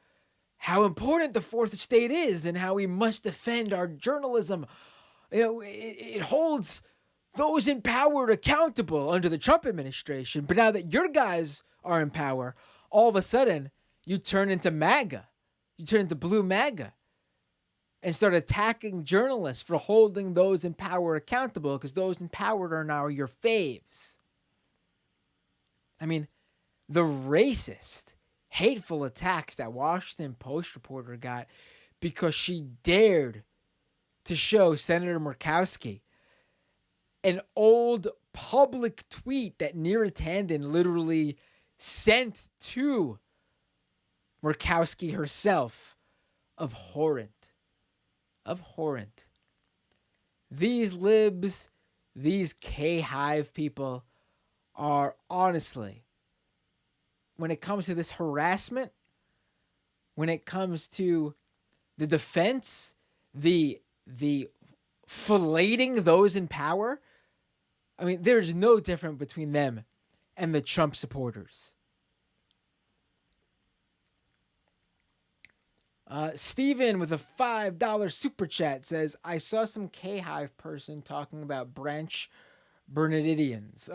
Speaker 1: how important the fourth estate is and how we must defend our journalism. It holds those in power accountable under the Trump administration. But now that your guys are in power, all of a sudden you turn into MAGA. You turn into blue MAGA and start attacking journalists for holding those in power accountable because those in power are now your faves. I mean, the racist, hateful attacks that Washington Post reporter got because she dared to show Senator Murkowski an old public tweet that Neera Tanden literally sent to Murkowski herself. Abhorrent. These libs, these K-Hive people are honestly, when it comes to this harassment, when it comes to the defense, the filleting those in power, I mean, there's no difference between them and the Trump supporters. Steven with a $5 super chat says, I saw some K-Hive person talking about Branch Bernadidians.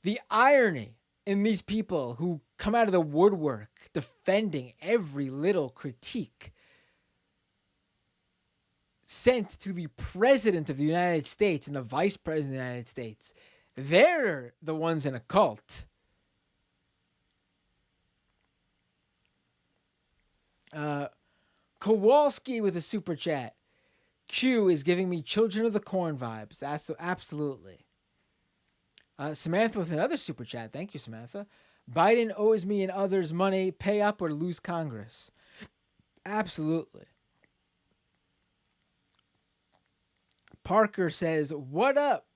Speaker 1: The irony in these people who come out of the woodwork defending every little critique sent to the president of the United States and the vice president of the United States. They're the ones in a cult. Kowalski with a super chat. Q is giving me Children of the Corn vibes. Absolutely. Samantha with another super chat. Thank you, Samantha. Biden owes me and others money. Pay up or lose Congress. Absolutely. Parker says, what up?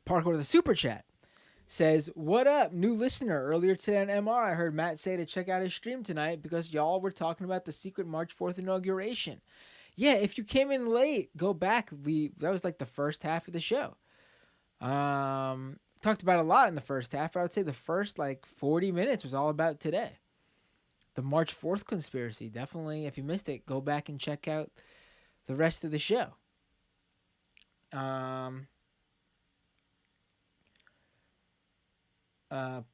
Speaker 1: Parker with a super chat says, what up? New listener. Earlier today on MR, I heard Matt say to check out his stream tonight because y'all were talking about the secret March 4th inauguration. Yeah, if you came in late, go back. That was like the first half of the show. Talked about a lot in the first half, but I would say the first like 40 minutes was all about today. The March 4th conspiracy. Definitely, if you missed it, go back and check out the rest of the show.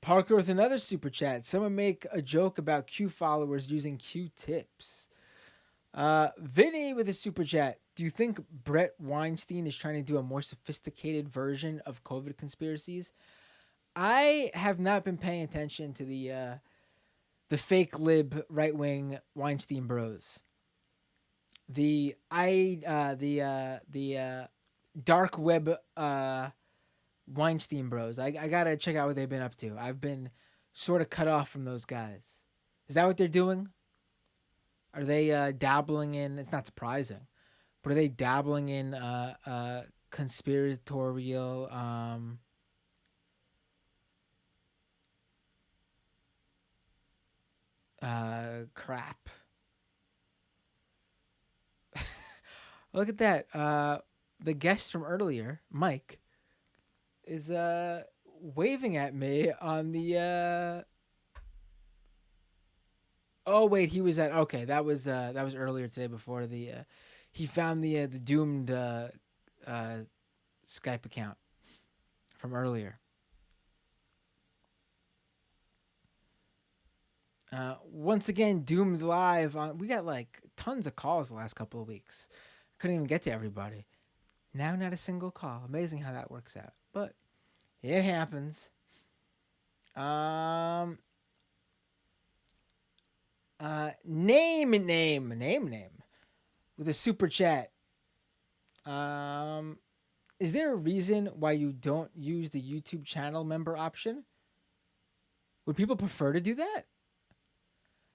Speaker 1: Parker with another super chat. Someone make a joke about Q followers using Q-tips. Vinny with a super chat. Do you think Brett Weinstein is trying to do a more sophisticated version of COVID conspiracies? I have not been paying attention to the fake lib right wing Weinstein bros. The dark web Weinstein bros. I gotta check out what they've been up to. I've been sort of cut off from those guys. Is that what they're doing? Are they dabbling in? It's not surprising, but are they dabbling in conspiratorial crap? Look at that. The guest from earlier, Mike, is waving at me on the oh wait, he was at okay, that was earlier today before the he found the doomed Skype account from earlier. Once again, Doomed Live on. We got like tons of calls the last couple of weeks. Couldn't even get to everybody. Now not a single call. Amazing how that works out. But it happens. Name with a super chat. Is there a reason why you don't use the YouTube channel member option? Would people prefer to do that?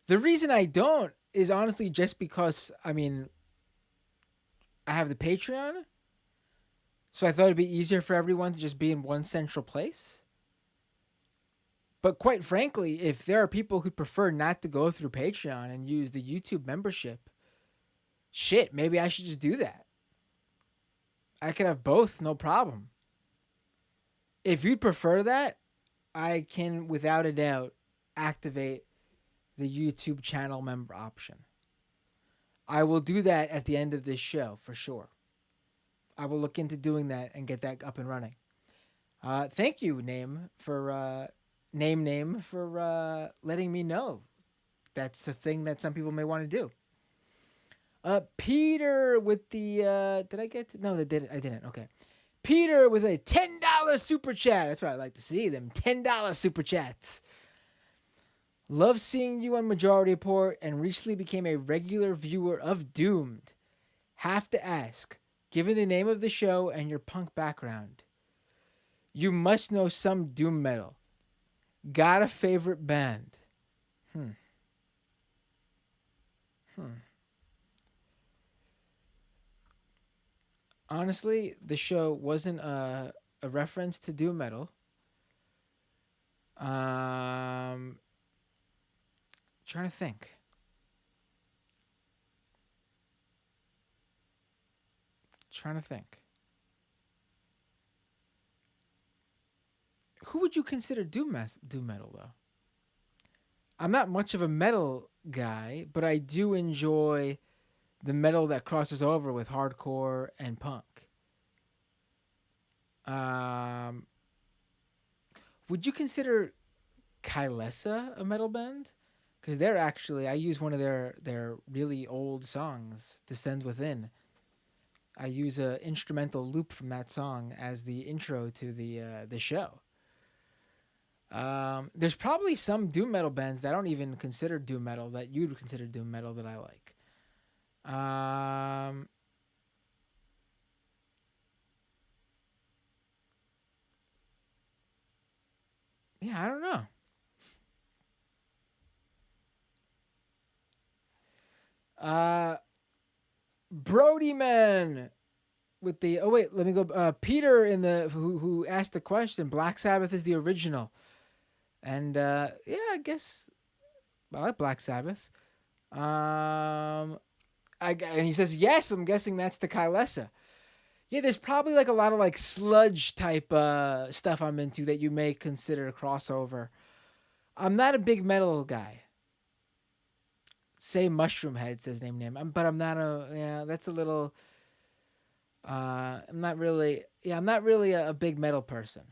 Speaker 1: The reason I don't is honestly just because, I mean, I have the Patreon. So I thought it'd be easier for everyone to just be in one central place. But quite frankly, if there are people who prefer not to go through Patreon and use the YouTube membership, shit, maybe I should just do that. I could have both, no problem. If you'd prefer that, I can, without a doubt, activate the YouTube channel member option. I will do that at the end of this show, for sure. I will look into doing that and get that up and running. Thank you, name for letting me know that's a thing that some people may want to do. Peter with the did I get to, no, I didn't. Okay. Peter with a $10 super chat. That's what I like to see, them $10 super chats. Love seeing you on Majority Report and recently became a regular viewer of Doomed. Have to ask, given the name of the show and your punk background, you must know some doom metal. Got a favorite band? Hmm. Honestly, the show wasn't a reference to doom metal. Trying to think. Trying to think. Who would you consider doom metal though? I'm not much of a metal guy, but I do enjoy the metal that crosses over with hardcore and punk. Um, would you consider Kylesa a metal band? Because they're actually, I use one of their really old songs, "Descend Within." I use a instrumental loop from that song as the intro to the show. There's probably some doom metal bands that I don't even consider doom metal that you'd consider doom metal that I like. Yeah, I don't know. Uh, Brody Man with the oh wait, let me go. Peter in the who asked the question. Black Sabbath is the original, and yeah, I guess I like Black Sabbath. And he says yes. I'm guessing that's the Kylesa. Yeah, there's probably like a lot of like sludge type stuff I'm into that you may consider crossover. I'm not a big metal guy. Say Mushroom Head says name. But I'm not a yeah. That's a little. I'm not really. Yeah, I'm not really a big metal person.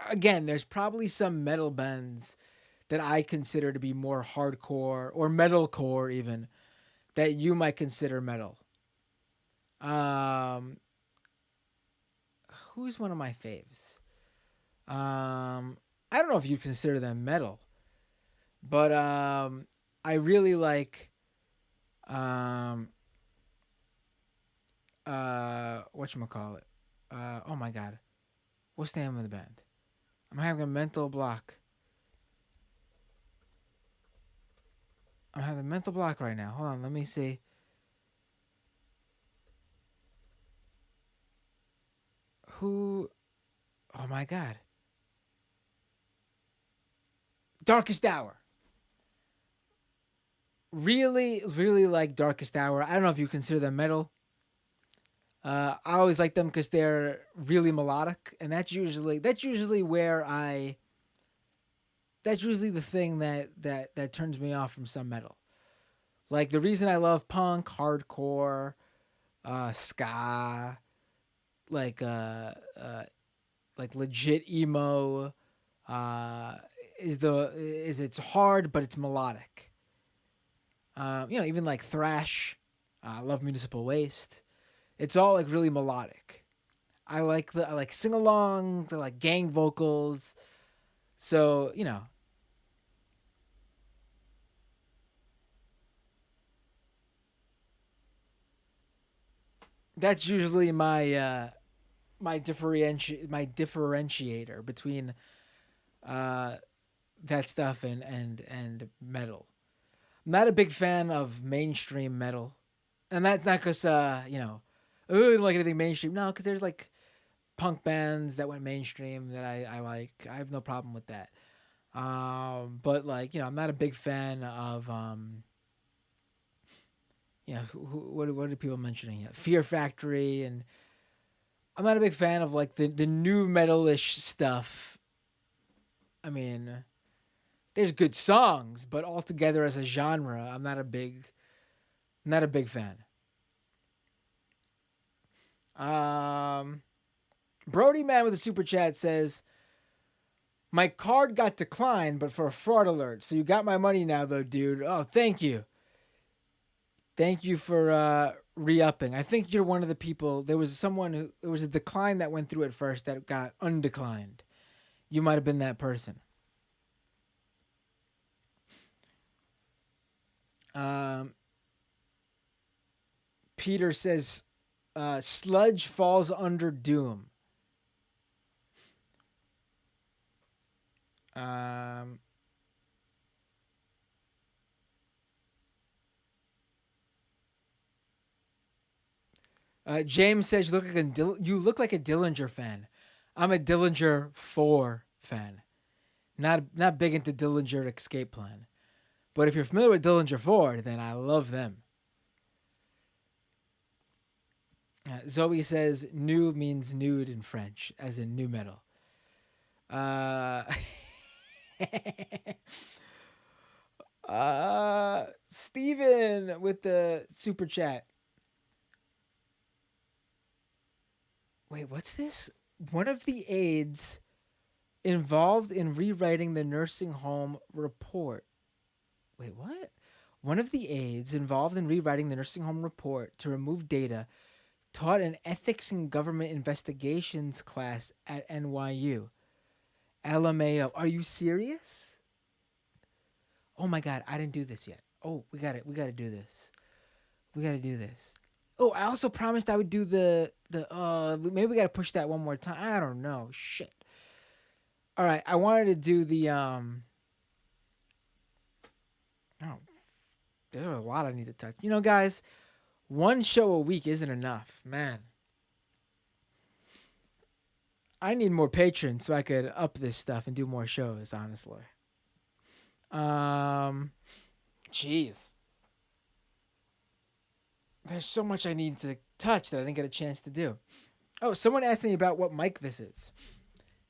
Speaker 1: Again, there's probably some metal bands that I consider to be more hardcore or metalcore even that you might consider metal. Um, who's one of my faves? I don't know if you consider them metal, but I really like um whatchamacallit. Oh my god. What's the name of the band? I'm having a mental block. I'm having a mental block right now. Hold on, let me see. Who Oh my god. Darkest Hour. Really, really like Darkest Hour. I don't know if you consider them metal. I always like them because they're really melodic, and that's usually where I. That's usually the thing that turns me off from some metal. Like the reason I love punk, hardcore, ska, like uh, uh, like legit emo, uh, is it's hard but it's melodic. Even like thrash. I love Municipal Waste. It's all like really melodic. I like sing-alongs. I like gang vocals. So that's usually my differentiator between uh, that stuff and metal. I'm not a big fan of mainstream metal, and that's not because oh, I don't like anything mainstream. No, because there's like punk bands that went mainstream that I like. I have no problem with that. But like I'm not a big fan of what are people mentioning? Fear Factory, and I'm not a big fan of like the new metalish stuff. I mean, there's good songs, but altogether as a genre, I'm not a big fan. Brody Man with a super chat says, my card got declined, but for a fraud alert. So you got my money now, though, dude. Oh, thank you. Thank you for re-upping. I think you're one of the people. There was a decline that went through at first that got undeclined. You might have been that person. Peter says, Sludge falls under Doom. James says you look like a Dillinger fan. I'm a Dillinger 4 fan. Not big into Dillinger Escape Plan. But if you're familiar with Dillinger 4, then I love them. Zoe says nu means nude in French, as in new metal. Steven with the super chat. Wait, what's this? One of the aides involved in rewriting the nursing home report. Wait, what? One of the aides involved in rewriting the nursing home report to remove data taught an ethics and government investigations class at NYU. LMAO. Are you serious? Oh my God, I didn't do this yet. Oh, we got to do this. We got to do this. Oh, I also promised I would do the maybe we got to push that one more time. I don't know. Shit. All right, I wanted to do the oh, there's a lot I need to touch. You know, guys, one show a week isn't enough, man. I need more patrons so I could up this stuff and do more shows, honestly. Jeez. There's so much I need to touch that I didn't get a chance to do. Oh, someone asked me about what mic this is.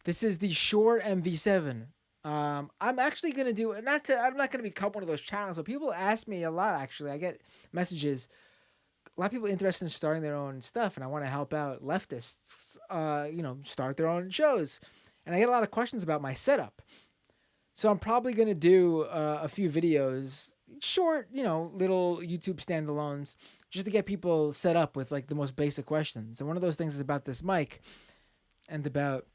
Speaker 1: This is the Shure MV7. I'm actually gonna do I'm not gonna become one of those channels, but people ask me a lot. Actually, I get messages. A lot of people interested in starting their own stuff, and I want to help out leftists. Start their own shows, and I get a lot of questions about my setup. So I'm probably gonna do a few videos, short, little YouTube standalones, just to get people set up with like the most basic questions. And one of those things is about this mic, and about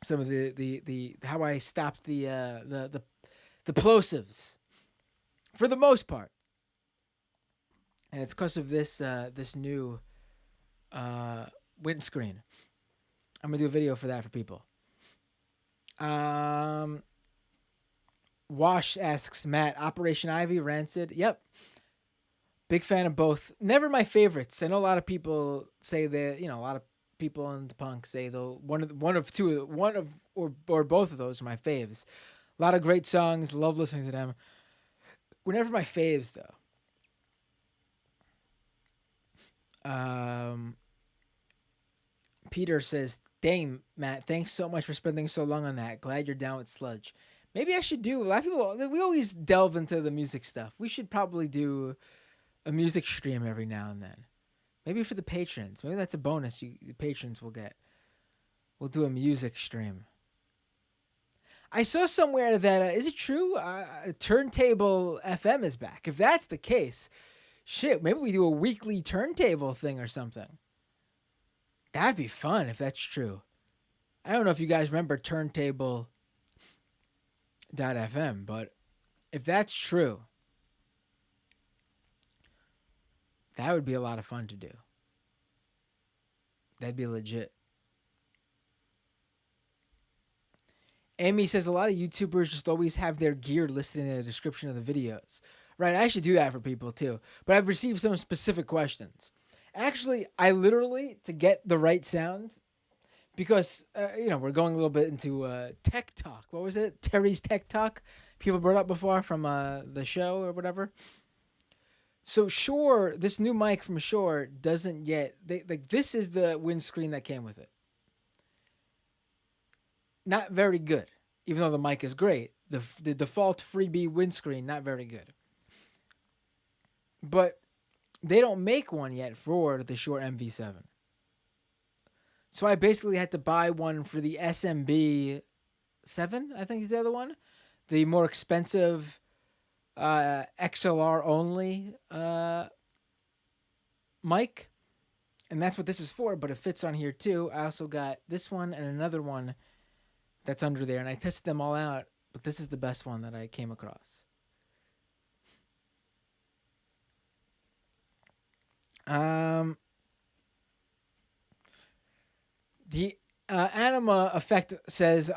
Speaker 1: some of the how I stopped the plosives, for the most part. And it's because of this new windscreen. I'm gonna do a video for that for people. Wash asks Matt, Operation Ivy, Rancid. Yep. Big fan of both. Never my favorites. I know a lot of people say that, a lot of people in the punk say though one or both of those are my faves. A lot of great songs, love listening to them. Were never my faves though. Peter says, dang, Matt, thanks so much for spending so long on that. Glad you're down with Sludge. Maybe I should do, a lot of people, we always delve into the music stuff. We should probably do a music stream every now and then. Maybe for the patrons. Maybe that's a bonus the patrons will get. We'll do a music stream. I saw somewhere that, is it true? Turntable FM is back. If that's the case, shit, maybe we do a weekly turntable thing or something. That'd be fun if that's true. I don't know if you guys remember turntable.fm, but if that's true, that would be a lot of fun to do. That'd be legit. Amy says a lot of YouTubers just always have their gear listed in the description of the videos. Right, I should do that for people too. But I've received some specific questions. Actually, I literally, to get the right sound, because, we're going a little bit into tech talk. What was it? Terry's Tech Talk? People brought up before from the show or whatever. So Shure, this new mic from Shure doesn't yet, this is the windscreen that came with it. Not very good, even though the mic is great. The default freebie windscreen, not very good. But they don't make one yet for the Shure MV7. So I basically had to buy one for the SMB 7, I think is the other one. The more expensive XLR only mic. And that's what this is for, but it fits on here too. I also got this one and another one that's under there, and I tested them all out, but this is the best one that I came across. The Anima Effect says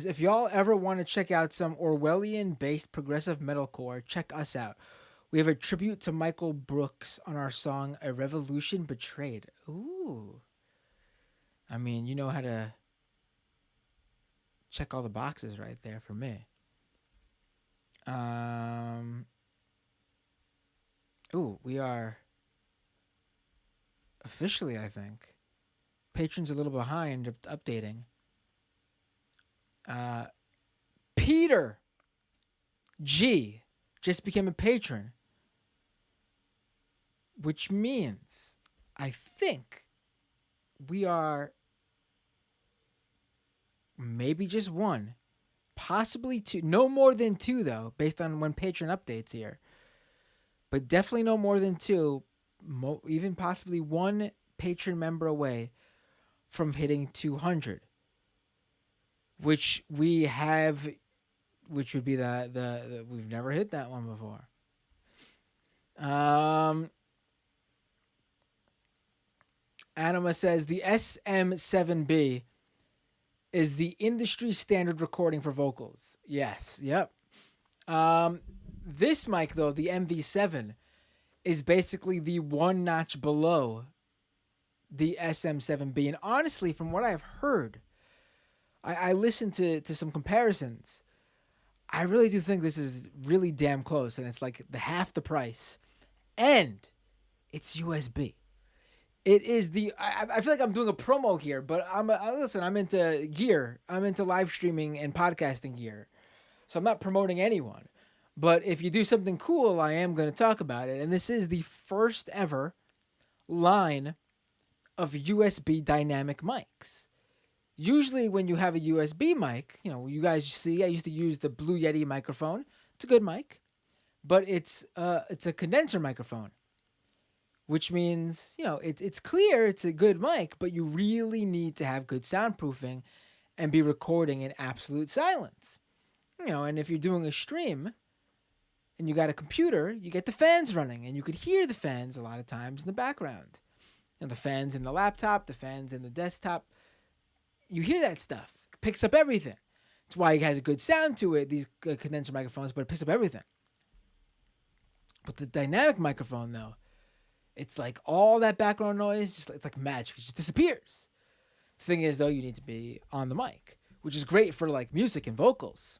Speaker 1: if y'all ever want to check out some Orwellian-based progressive metalcore, check us out. We have a tribute to Michael Brooks on our song "A Revolution Betrayed." Ooh, I mean, you know how to check all the boxes right there for me. Ooh, we are officially, I think. Patron's a little behind updating. Peter G just became a patron, which means I think we are maybe just one, possibly two, no more than two though, based on when patron updates here. But definitely no more than two, even possibly one patron member away from hitting 200, which we have, which would be the we've never hit that one before. Anima says the SM7B is the industry standard recording for vocals. Yes, yep. This mic though, the MV7, is basically the one notch below the SM7B. And honestly, from what I've heard, I listened to some comparisons. I really do think this is really damn close, and it's like half the price. And it's USB. It is the... I feel like I'm doing a promo here, but listen, I'm into gear. I'm into live streaming and podcasting gear. So I'm not promoting anyone. But if you do something cool, I am going to talk about it. And this is the first ever line of USB dynamic mics. Usually when you have a USB mic, you know, you guys see, I used to use the Blue Yeti microphone. It's a good mic, but it's a condenser microphone, which means, you know, it's clear, it's a good mic, but you really need to have good soundproofing and be recording in absolute silence. You know, and if you're doing a stream and you got a computer, you get the fans running, and you could hear the fans a lot of times in the background. You know, the fans in the laptop, the fans in the desktop. You hear that stuff. It picks up everything. That's why it has a good sound to it, these condenser microphones, but it picks up everything. But the dynamic microphone, though, it's like all that background noise, just it's like magic. It just disappears. The thing is, though, you need to be on the mic, which is great for like music and vocals.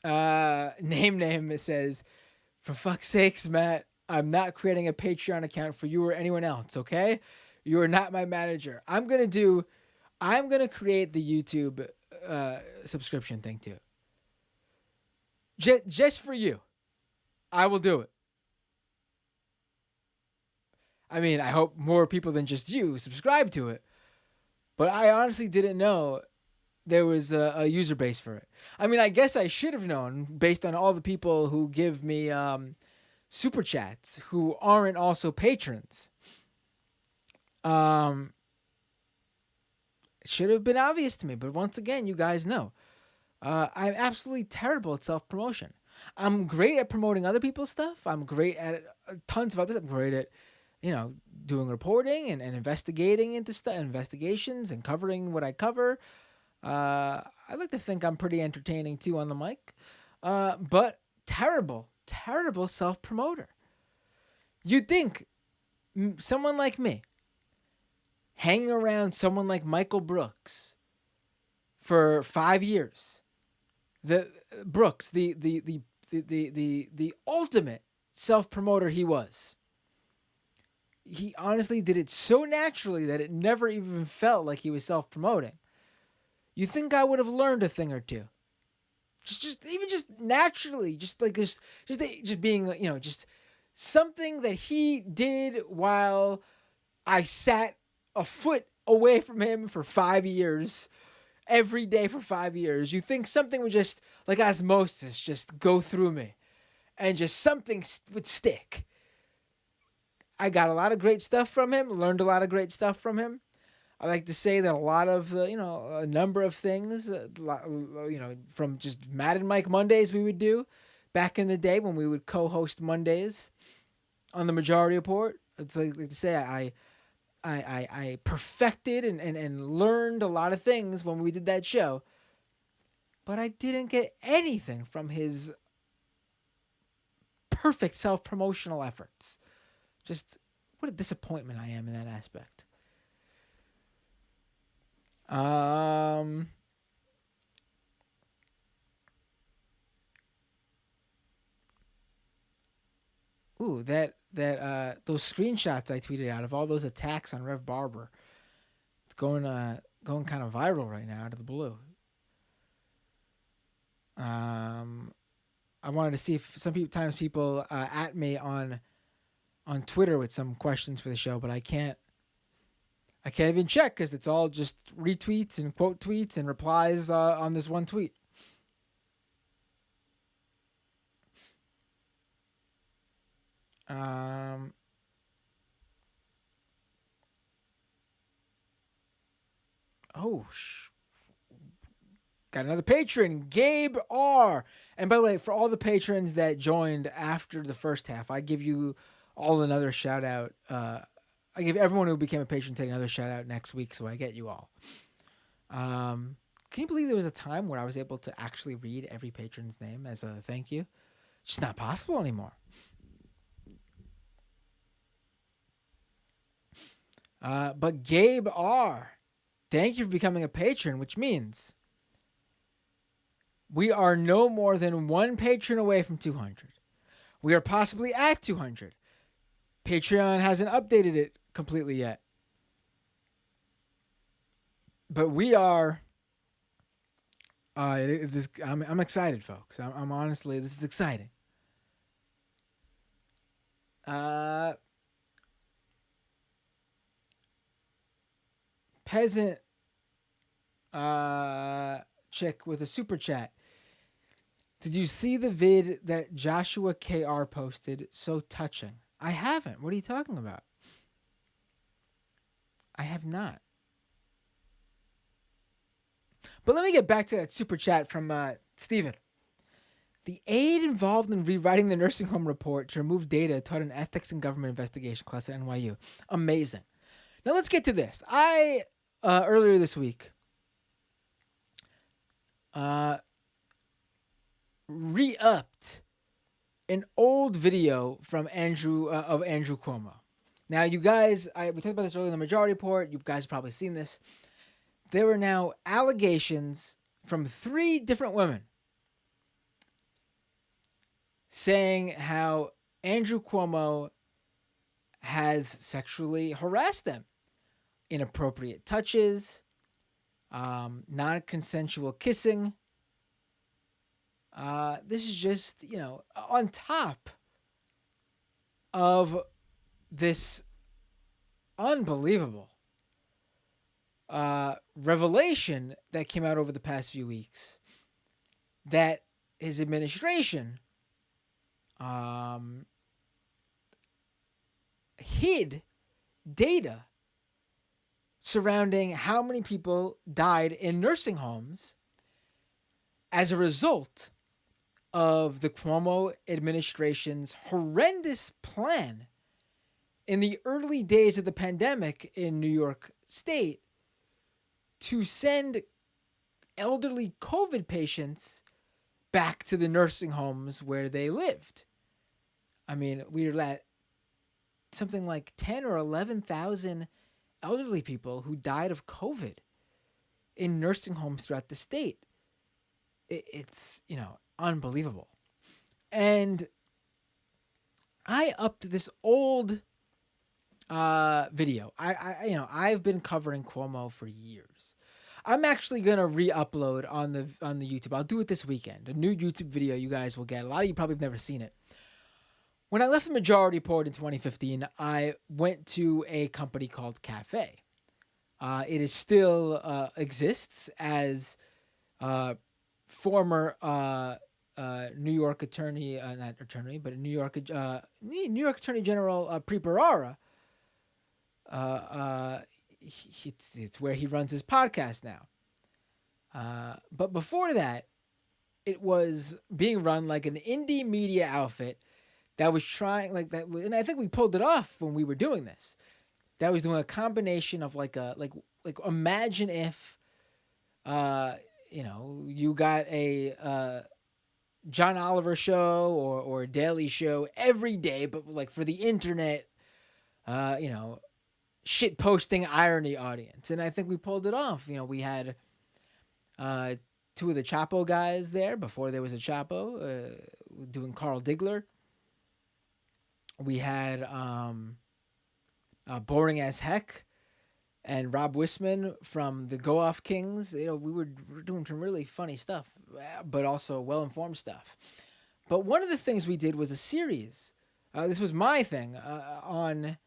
Speaker 1: Name says, for fuck's sakes, Matt, I'm not creating a Patreon account for you or anyone else, okay? You are not my manager. I'm going to create the YouTube subscription thing too. Just for you. I will do it. I mean, I hope more people than just you subscribe to it. But I honestly didn't know there was a user base for it. I mean, I guess I should have known based on all the people who give me super chats who aren't also patrons. It should have been obvious to me, but once again, you guys know. I'm absolutely terrible at self-promotion. I'm great at promoting other people's stuff. I'm great at tons of others. I'm great at, you know, doing reporting and investigating into investigations and covering what I cover. I like to think I'm pretty entertaining too on the mic. But terrible self-promoter. You'd think someone like me, hanging around someone like Michael Brooks for 5 years, the ultimate self-promoter he was. He honestly did it so naturally that it never even felt like he was self-promoting. You think I would have learned a thing or two? Just naturally, just being, you know, just something that he did while I sat a foot away from him for 5 years, every day for 5 years. You think something would just, like osmosis, just go through me and just something would stick. I got a lot of great stuff from him, learned a lot of great stuff from him. I like to say that a lot of, a number of things, from just Matt and Mike Mondays we would do back in the day when we would co-host Mondays on the Majority Report. It's like to say I perfected and learned a lot of things when we did that show, but I didn't get anything from his perfect self-promotional efforts. Just what a disappointment I am in that aspect. Ooh, those screenshots I tweeted out of all those attacks on Rev Barber. It's going kind of viral right now out of the blue. I wanted to see if sometimes people at me on Twitter with some questions for the show, but I can't even check because it's all just retweets and quote tweets and replies on this one tweet. Got another patron, Gabe R. And by the way, for all the patrons that joined after the first half, I give you all another shout out. I give everyone who became a patron today another shout out next week, so I get you all. Can you believe there was a time where I was able to actually read every patron's name as a thank you? It's just not possible anymore. But Gabe R., thank you for becoming a patron, which means we are no more than one patron away from 200. We are possibly at 200. Patreon hasn't updated it completely yet. But we are... I'm excited, folks. I'm honestly, this is exciting. Peasant chick with a super chat. Did you see the vid that Joshua KR posted? So touching. I haven't. What are you talking about? I have not. But let me get back to that super chat from Steven. The aide involved in rewriting the nursing home report to remove data taught an ethics and government investigation class at NYU. Amazing. Now let's get to this. I, earlier this week, re-upped an old video from Andrew Cuomo. Now, you guys, we talked about this earlier in the Majority Report. You guys have probably seen this. There are now allegations from 3 different women saying how Andrew Cuomo has sexually harassed them. Inappropriate touches, non-consensual kissing. This is just, on top of this unbelievable revelation that came out over the past few weeks that his administration hid data surrounding how many people died in nursing homes as a result of the Cuomo administration's horrendous plan in the early days of the pandemic in New York State to send elderly COVID patients back to the nursing homes where they lived. I mean, we were at something like 10 or 11,000 elderly people who died of COVID in nursing homes throughout the state. It's, unbelievable. And I upped this old video. I've been covering Cuomo for years. I'm actually gonna re-upload on the YouTube. I'll do it this weekend. A new YouTube video you guys will get. A lot of you probably have never seen it. When I left the Majority Report in 2015, I went to a company called Cafe. It is still exists as former New York attorney, not attorney, but New York Attorney General Preet Bharara. It's where he runs his podcast now. But before that, it was being run like an indie media outfit that was trying like that, and I think we pulled it off when we were doing this. That was doing a combination of like imagine if, you got a John Oliver show or a Daily Show every day, but like for the internet, shit posting irony audience, and I think we pulled it off. We had two of the Chapo guys there before there was a Chapo, doing Carl Diggler. We had Boring as Heck and Rob Wisman from the Go Off Kings. We were doing some really funny stuff, but also well-informed stuff. But one of the things we did was a series. This was my thing on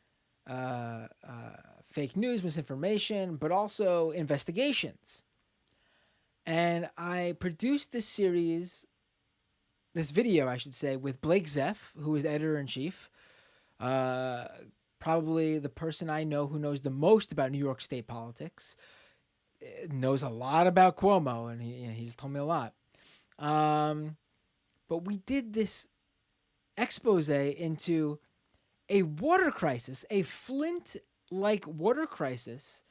Speaker 1: fake news, misinformation, but also investigations. And I produced this video, I should say, with Blake Zeff, who is editor-in-chief. Probably the person I know who knows the most about New York State politics. Knows a lot about Cuomo, and he's told me a lot. But we did this expose into a water crisis, a Flint-like water crisis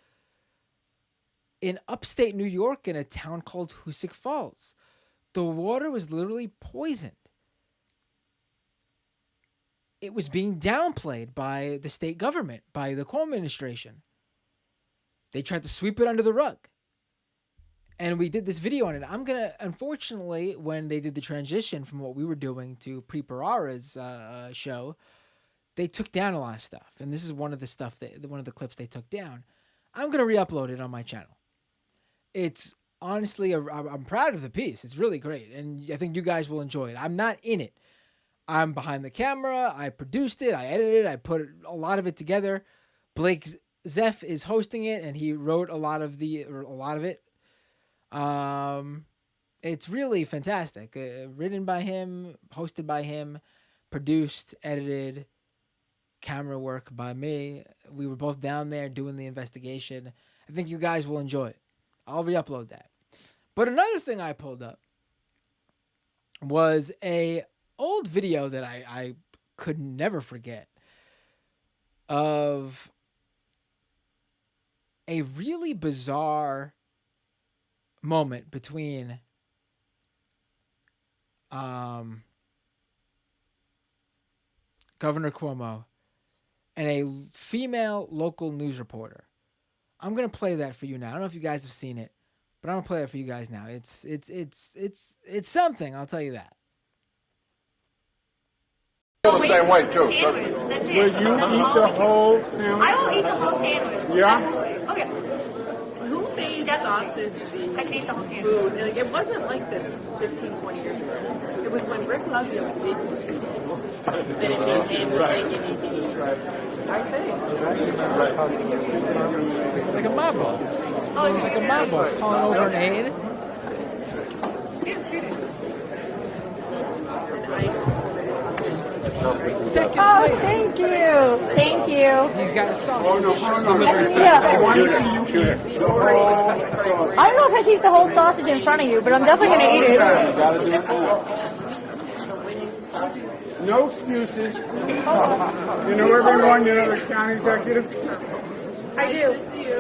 Speaker 1: in upstate New York in a town called Hoosick Falls. The water was literally poisoned. It was being downplayed by the state government, by the Cuomo administration. They tried to sweep it under the rug. And we did this video on it. Unfortunately, when they did the transition from what we were doing to Preet Bharara's show, they took down a lot of stuff. And this is one of the clips they took down. I'm going to re-upload it on my channel. It's honestly, I'm proud of the piece. It's really great. And I think you guys will enjoy it. I'm not in it. I'm behind the camera. I produced it. I edited it. I put a lot of it together. Blake Zeff is hosting it, and he wrote a lot of it. It's really fantastic. Written by him, hosted by him, produced, edited, camera work by me. We were both down there doing the investigation. I think you guys will enjoy it. I'll re-upload that. But another thing I pulled up was a old video that I could never forget of a really bizarre moment between Governor Cuomo and a female local news reporter. I'm gonna play that for you now. I don't know if you guys have seen it, but I'm gonna play it for you guys now. It's something, I'll tell you that.
Speaker 3: The same way too.
Speaker 4: Will you eat the whole sandwich?
Speaker 5: I will eat the whole sandwich.
Speaker 4: Yeah?
Speaker 5: Okay.
Speaker 6: Who made sausage
Speaker 5: I can eat the whole sandwich.
Speaker 6: food? Like, it wasn't like this 15, 20 years ago. It was when Rick Blasio did eat it. Then it became the thing you need to eat. I think.
Speaker 1: Like a mob boss.
Speaker 5: Oh,
Speaker 1: Like a mob boss calling over an aide.
Speaker 5: Yeah, shoot it.
Speaker 1: Seconds
Speaker 5: Oh,
Speaker 1: later,
Speaker 5: thank you. Thank you.
Speaker 1: he's got a sausage.
Speaker 4: Oh, no,
Speaker 1: delivered to
Speaker 5: Yeah.
Speaker 4: I want to see you eat the whole sausage.
Speaker 5: I don't know if I should eat the whole sausage in front of you, but I'm definitely going to eat it.
Speaker 4: Gotta do it now. No excuses. You know everyone, you know the county executive?
Speaker 5: I do.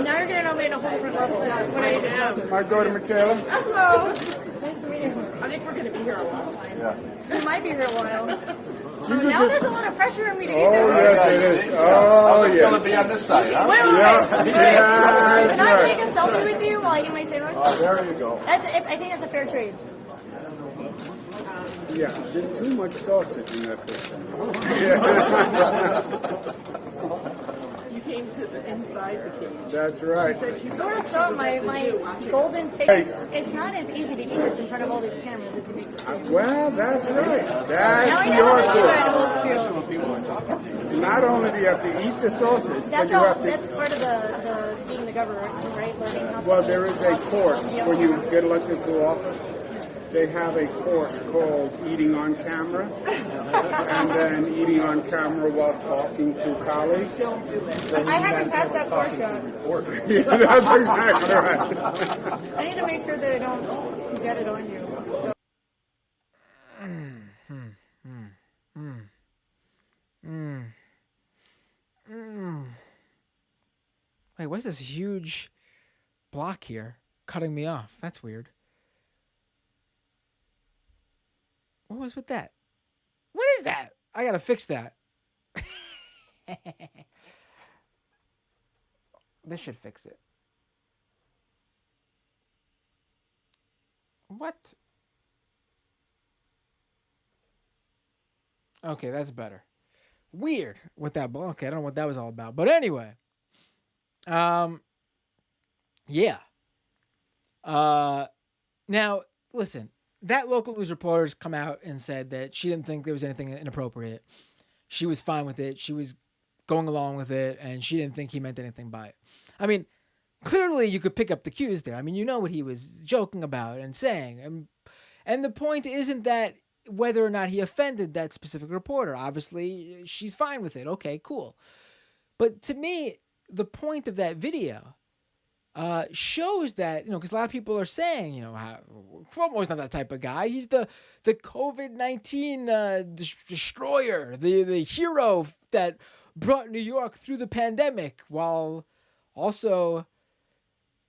Speaker 5: Now you're going to know me in a whole different level when I eat the sausage.
Speaker 4: My daughter Michaela.
Speaker 5: Hello. Nice to meet you.
Speaker 6: I think we're going to be here a while.
Speaker 5: We might be here a while.
Speaker 4: These are
Speaker 5: Now
Speaker 4: just-
Speaker 5: there's a lot of pressure on me to eat
Speaker 4: Oh,
Speaker 5: this.
Speaker 4: yes, it is. Oh,
Speaker 3: It's
Speaker 4: yeah.
Speaker 3: gonna be on this side, huh?
Speaker 5: Wait, wait,
Speaker 4: Yeah,
Speaker 5: wait.
Speaker 4: yeah,
Speaker 5: Can
Speaker 4: that's
Speaker 5: I
Speaker 4: right.
Speaker 5: take a selfie with you while I eat my sandwich?
Speaker 3: Oh, there you go.
Speaker 5: I think that's a fair trade.
Speaker 4: Yeah, there's too much sausage in that picture.
Speaker 6: You came to the inside Eliza came.
Speaker 4: That's right.
Speaker 6: She said she
Speaker 5: I would have thought my golden ticket.
Speaker 4: Thanks.
Speaker 5: It's not as easy to eat this in front of all these cameras as you make it seem.
Speaker 4: Well, that's right.
Speaker 5: Now I
Speaker 4: That's
Speaker 5: know how the two
Speaker 4: your
Speaker 5: animals feel.
Speaker 4: thing. Not only do you have to eat the sausage, but
Speaker 5: That's
Speaker 4: you
Speaker 5: all.
Speaker 4: have to.
Speaker 5: That's part of the being the governor, right? Learning how to.
Speaker 4: Well, there is a course when you get elected to office. They have a course called Eating on Camera, and then eating on camera while talking to colleagues.
Speaker 6: don't do it.
Speaker 5: I haven't passed that course yet.
Speaker 4: Yeah, that's exactly right.
Speaker 5: I need to make sure that I don't get it on you.
Speaker 1: Wait, what's this huge block here cutting me off? That's weird. What was with that? What is that? I gotta fix that. This should fix it. What? Okay, that's better. Weird with that block. Okay, I don't know what that was all about. But anyway. Yeah. Now, listen. That local news reporter's come out and said that she didn't think there was anything inappropriate. She was fine with it. She was going along with it, and she didn't think he meant anything by it. I mean, clearly you could pick up the cues there. I mean, you know what he was joking about and saying. And the point isn't that whether or not he offended that specific reporter. Obviously, she's fine with it. Okay, cool. But to me, the point of that video shows that, because a lot of people are saying, how Cuomo's not that type of guy. He's the COVID-19 destroyer, the hero that brought New York through the pandemic while also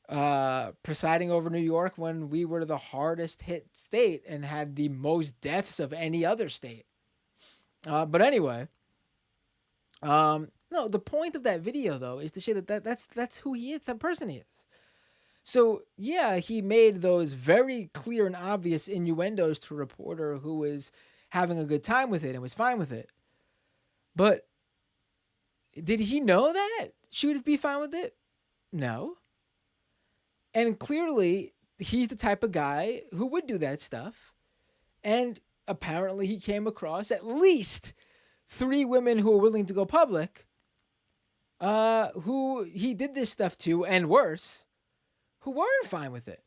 Speaker 1: presiding over New York when we were the hardest hit state and had the most deaths of any other state. But anyway, no, the point of that video, though, is to show that's who he is, that person he is. So, yeah, he made those very clear and obvious innuendos to a reporter who was having a good time with it and was fine with it. But did he know that she would be fine with it? No. And clearly, he's the type of guy who would do that stuff. And apparently, he came across at least 3 women who were willing to go public who he did this stuff to, and worse, who weren't fine with it.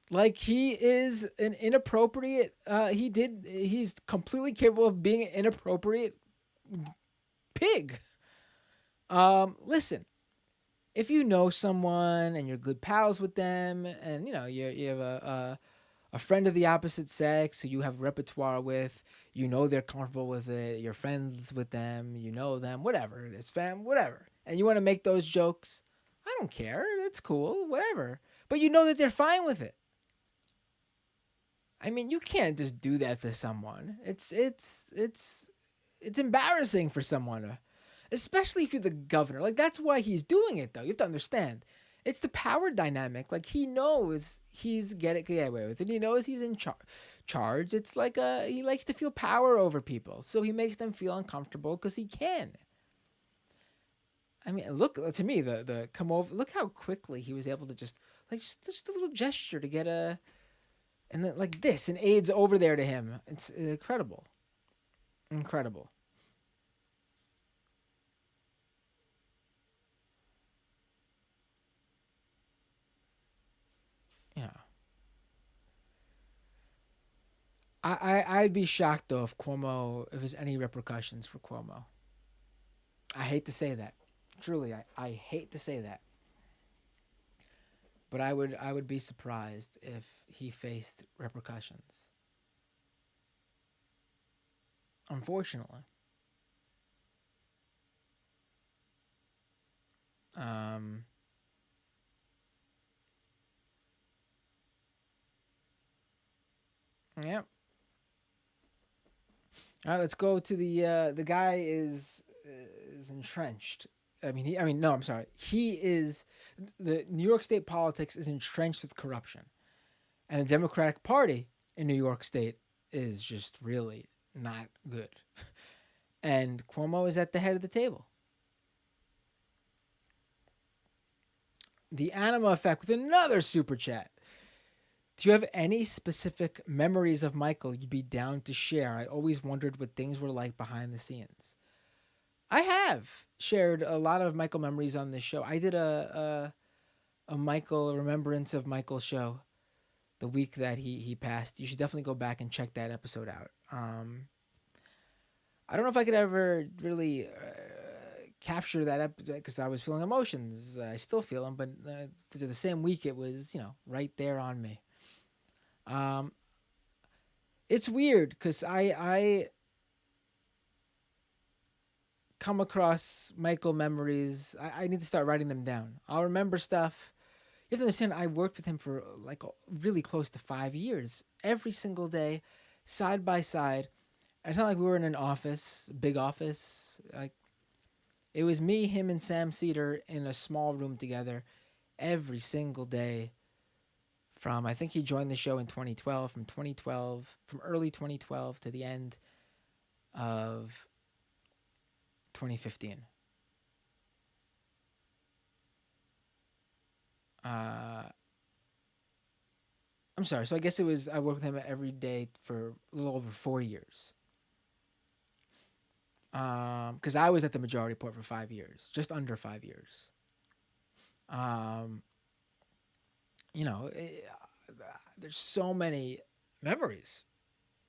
Speaker 1: Like, he is an inappropriate, he's completely capable of being an inappropriate pig. Listen, if you know someone and you're good pals with them and, you have a friend of the opposite sex who you have repertoire with, they're comfortable with it, you're friends with them, them, whatever it is, fam, whatever. And you want to make those jokes, I don't care, that's cool, whatever. But that they're fine with it. I mean, you can't just do that to someone. It's embarrassing for someone, especially if you're the governor. Like, that's why he's doing it, though. You have to understand. It's the power dynamic. Like, he knows he's get away with it. He knows he's in charge. It's like he likes to feel power over people, so he makes them feel uncomfortable because he can. I mean, look to me the come over. Look how quickly he was able to just a little gesture to get and then like this, and aides over there to him. It's incredible, incredible. I'd be shocked though if there's any repercussions for Cuomo. I hate to say that. Truly, I hate to say that. But I would be surprised if he faced repercussions. Unfortunately. Yep. All right, let's go to the guy is entrenched. He is, the New York State politics is entrenched with corruption. And the Democratic Party in New York State is just really not good. And Cuomo is at the head of the table. The Anima Effect with another super chat. Do you have any specific memories of Michael you'd be down to share? I always wondered what things were like behind the scenes. I have shared a lot of Michael memories on this show. I did a remembrance of Michael show the week that he passed. You should definitely go back and check that episode out. I don't know if I could ever really capture that episode because I was feeling emotions. I still feel them, but to the same week, it was, right there on me. It's weird because I come across Michael memories. I need to start writing them down. I'll remember stuff. You have to understand, I worked with him for like really close to 5 years, every single day, side by side. And it's not like we were in an office, big office. Like, it was me, him, and Sam Cedar in a small room together every single day. I think he joined the show in 2012, from early 2012 to the end of 2015. I'm sorry. So I guess I worked with him every day for a little over 4 years. Because I was at the Majority Report for 5 years, just under 5 years. There's so many memories,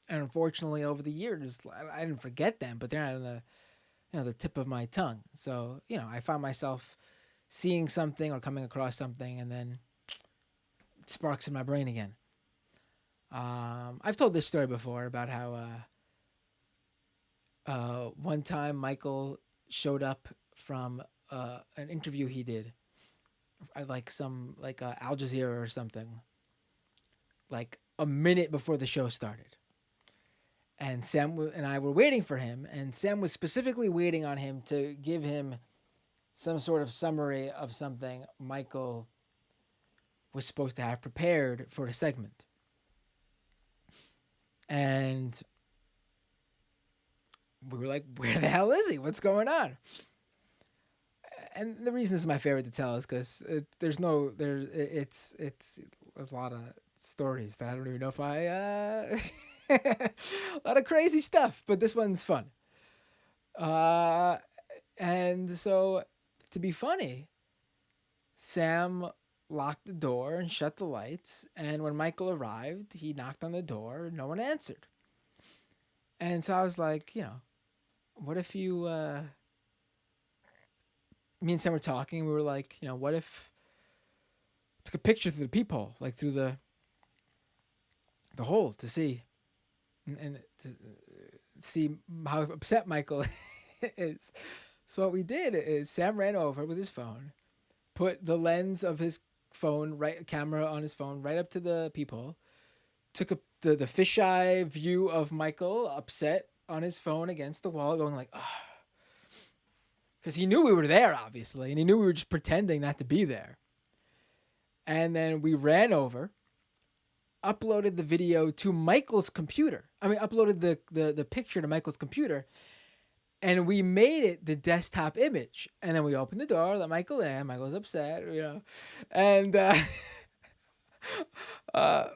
Speaker 1: and unfortunately, over the years, I didn't forget them, but they're not on the tip of my tongue. So I found myself seeing something or coming across something, and then it sparks in my brain again. I've told this story before about how one time Michael showed up from an interview he did at Al Jazeera or something, like a minute before the show started. And Sam and I were waiting for him, and Sam was specifically waiting on him to give him some sort of summary of something Michael was supposed to have prepared for a segment. And we were like, where the hell is he? What's going on? And the reason this is my favorite to tell is because it's a lot of stories that I don't even know if a lot of crazy stuff, but this one's fun. And so to be funny, Sam locked the door and shut the lights. And when Michael arrived, he knocked on the door. No one answered. And so I was like, what if you, me and Sam were talking. We were like, what if I took a picture through the peephole, like through the hole to see, and to see how upset Michael is. So what we did is Sam ran over with his phone, put the lens of his camera on his phone right up to the peephole, took the fisheye view of Michael upset on his phone against the wall, going like, oh. Because he knew we were there, obviously, and he knew we were just pretending not to be there. And then we ran over, uploaded the video to Michael's computer. Uploaded the picture to Michael's computer, and we made it the desktop image. And then we opened the door, let Michael in. Michael's upset, and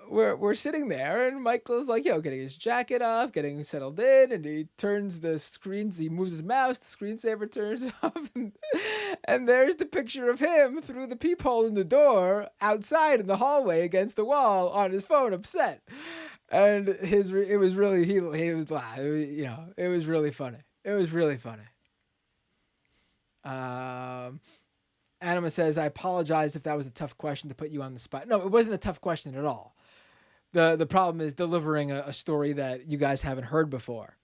Speaker 1: we're sitting there, and Michael's like, getting his jacket off, getting settled in, and he turns the screens, he moves his mouse, the screensaver turns off, and there's the picture of him through the peephole in the door, outside in the hallway against the wall, on his phone, upset. And it was really, he was laughing, it was really funny. It was really funny. Anima says, I apologize if that was a tough question to put you on the spot. No, it wasn't a tough question at all. The problem is delivering a story that you guys haven't heard before.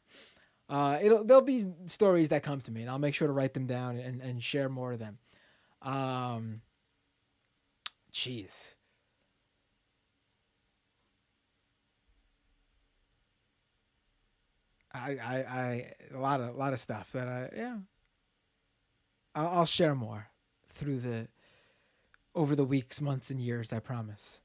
Speaker 1: There'll be stories that come to me, and I'll make sure to write them down and share more of them. Jeez. A lot of stuff that I'll share more over the weeks, months, and years, I promise.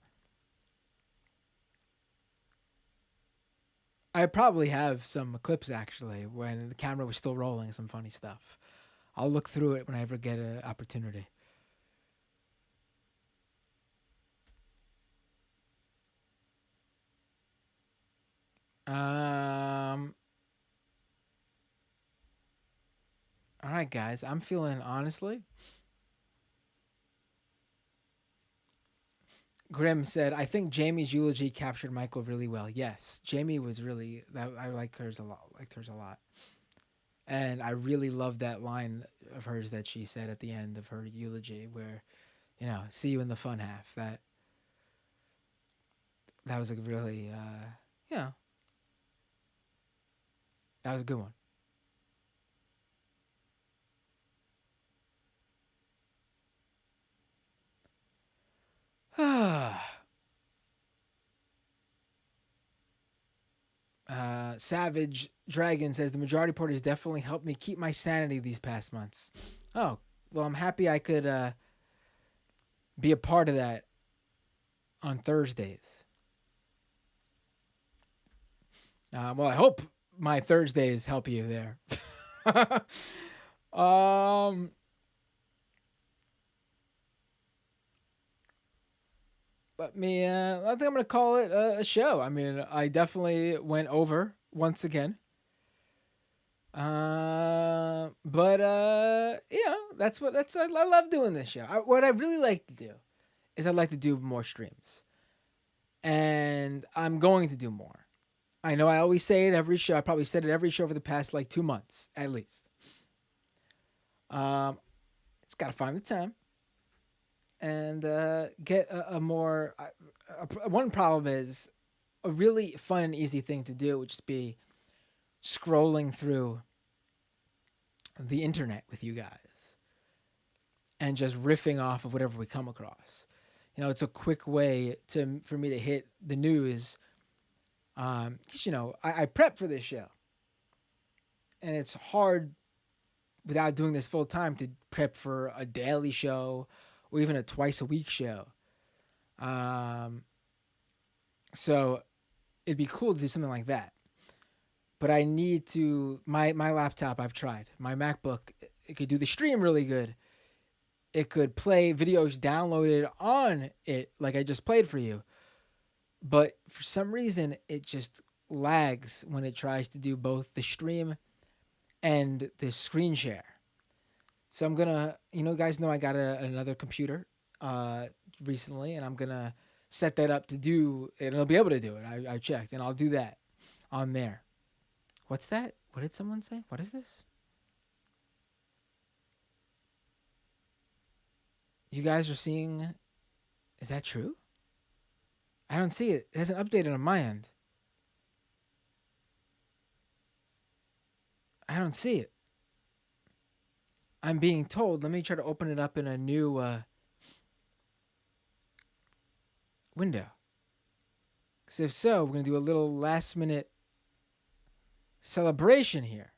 Speaker 1: I probably have some clips actually when the camera was still rolling, some funny stuff. I'll look through it when I ever get an opportunity. All right, guys. I'm feeling honestly. Grim said, "I think Jamie's eulogy captured Michael really well." Yes, Jamie was really. I like hers a lot. Liked hers a lot, and I really loved that line of hers that she said at the end of her eulogy, where, see you in the fun half. That was a really, that was a good one. Savage Dragon says the majority party has definitely helped me keep my sanity these past months. Oh, well, I'm happy I could be a part of that on Thursdays. Well, I hope my Thursdays help you there. I think I'm going to call it a show. I mean, I definitely went over once again. I love doing this show. What I really like to do is I'd like to do more streams. And I'm going to do more. I know I always say it every show. I probably said it every show for the past 2 months, at least. It's got to find the time. And get a more... one problem is a really fun and easy thing to do would just be scrolling through the internet with you guys and just riffing off of whatever we come across. It's a quick way for me to hit the news. 'Cause, I prep for this show. And it's hard without doing this full time to prep for a daily show or even a twice a week show. So it'd be cool to do something like that. But I need to, my laptop, I've tried. My MacBook, it could do the stream really good. It could play videos downloaded on it like I just played for you. But for some reason, it just lags when it tries to do both the stream and the screen share. So I'm going to, guys know I got another computer recently, and I'm going to set that up to do, and it'll be able to do it. I checked, and I'll do that on there. What's that? What did someone say? What is this? You guys are seeing, is that true? I don't see it. It hasn't updated on my end. I don't see it. I'm being told. Let me try to open it up in a new window. Because if so, we're going to do a little last minute celebration here.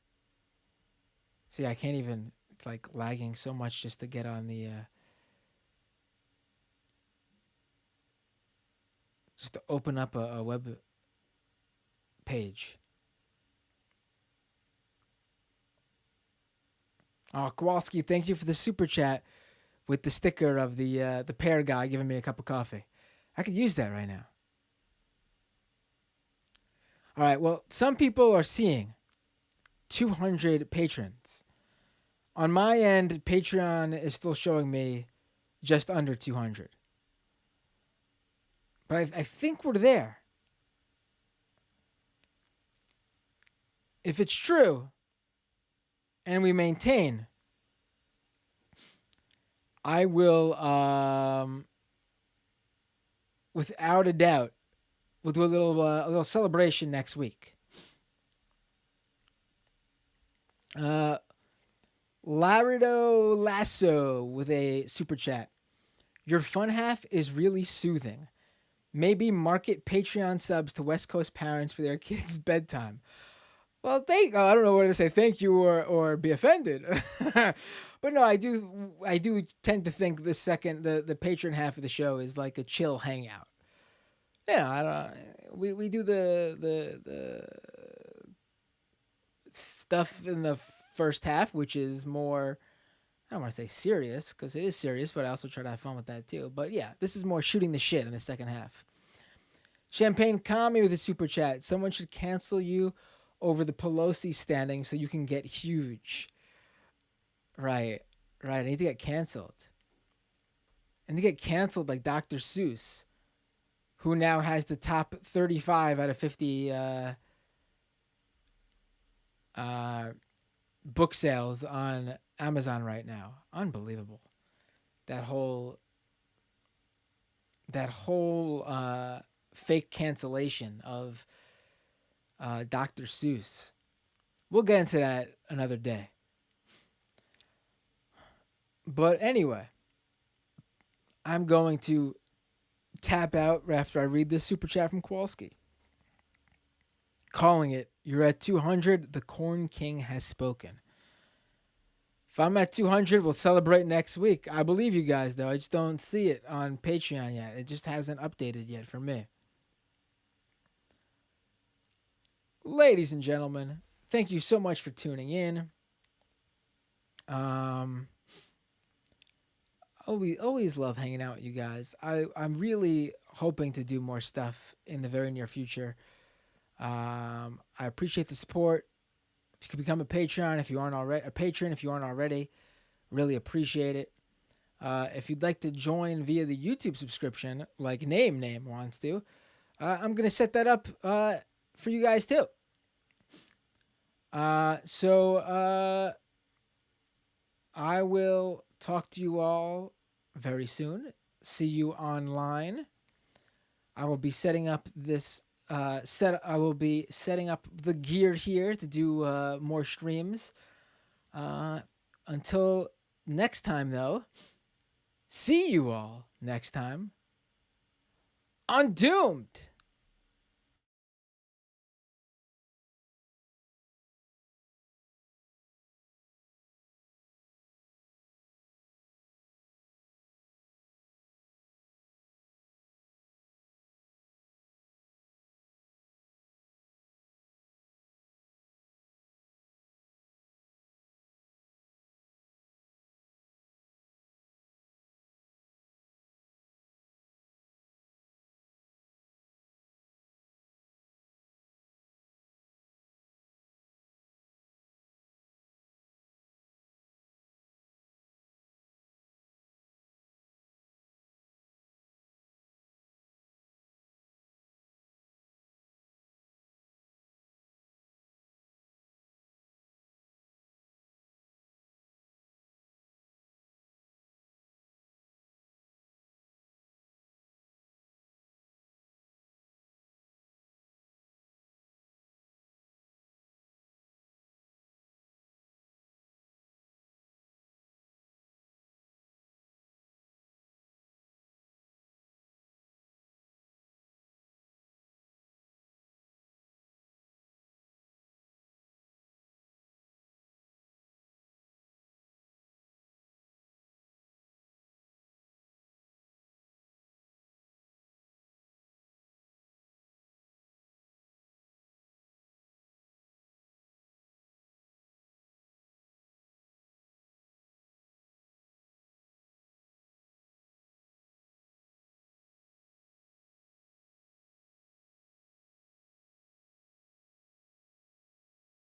Speaker 1: See, I can't even, it's like lagging so much just to get on the, just to open up a web page. Oh, Kowalski, thank you for the super chat with the sticker of the pear guy giving me a cup of coffee. I could use that right now. All right, well, some people are seeing 200 patrons. On my end, Patreon is still showing me just under 200. But I think we're there. If it's true, and we maintain, I will, without a doubt, we'll do a little celebration next week. Larido Lasso with a super chat. Your fun half is really soothing. Maybe market Patreon subs to West Coast parents for their kids' bedtime. Well, I don't know whether to say thank you or be offended. But no, I do tend to think the patron half of the show is like a chill hangout. I don't know. we do the stuff in the first half, which is more, I don't want to say serious because it is serious, but I also try to have fun with that too. But yeah, this is more shooting the shit in the second half. Champagne Kami with a super chat. Someone should cancel you over the Pelosi standing so you can get huge. Right. I need to get canceled. And to get canceled like Dr. Seuss, who now has the top 35 out of 50 book sales on Amazon right now. Unbelievable. That whole fake cancellation of Dr. Seuss. We'll get into that another day. But anyway, I'm going to tap out after I read this super chat from Kowalski. Calling it, you're at 200, the Corn King has spoken. If I'm at 200, we'll celebrate next week. I believe you guys, though. I just don't see it on Patreon yet. It just hasn't updated yet for me. Ladies and gentlemen, thank you so much for tuning in. Always love hanging out with you guys. I'm really hoping to do more stuff in the very near future. I appreciate the support. If you could become a Patreon if you aren't already, really appreciate it. If you'd like to join via the YouTube subscription, like Name wants to, I'm gonna set that up for you guys too. So I will talk to you all very soon. See you online. I will be setting up this I will be setting up the gear here to do more streams. Until next time, though, see you all next time on Doomed.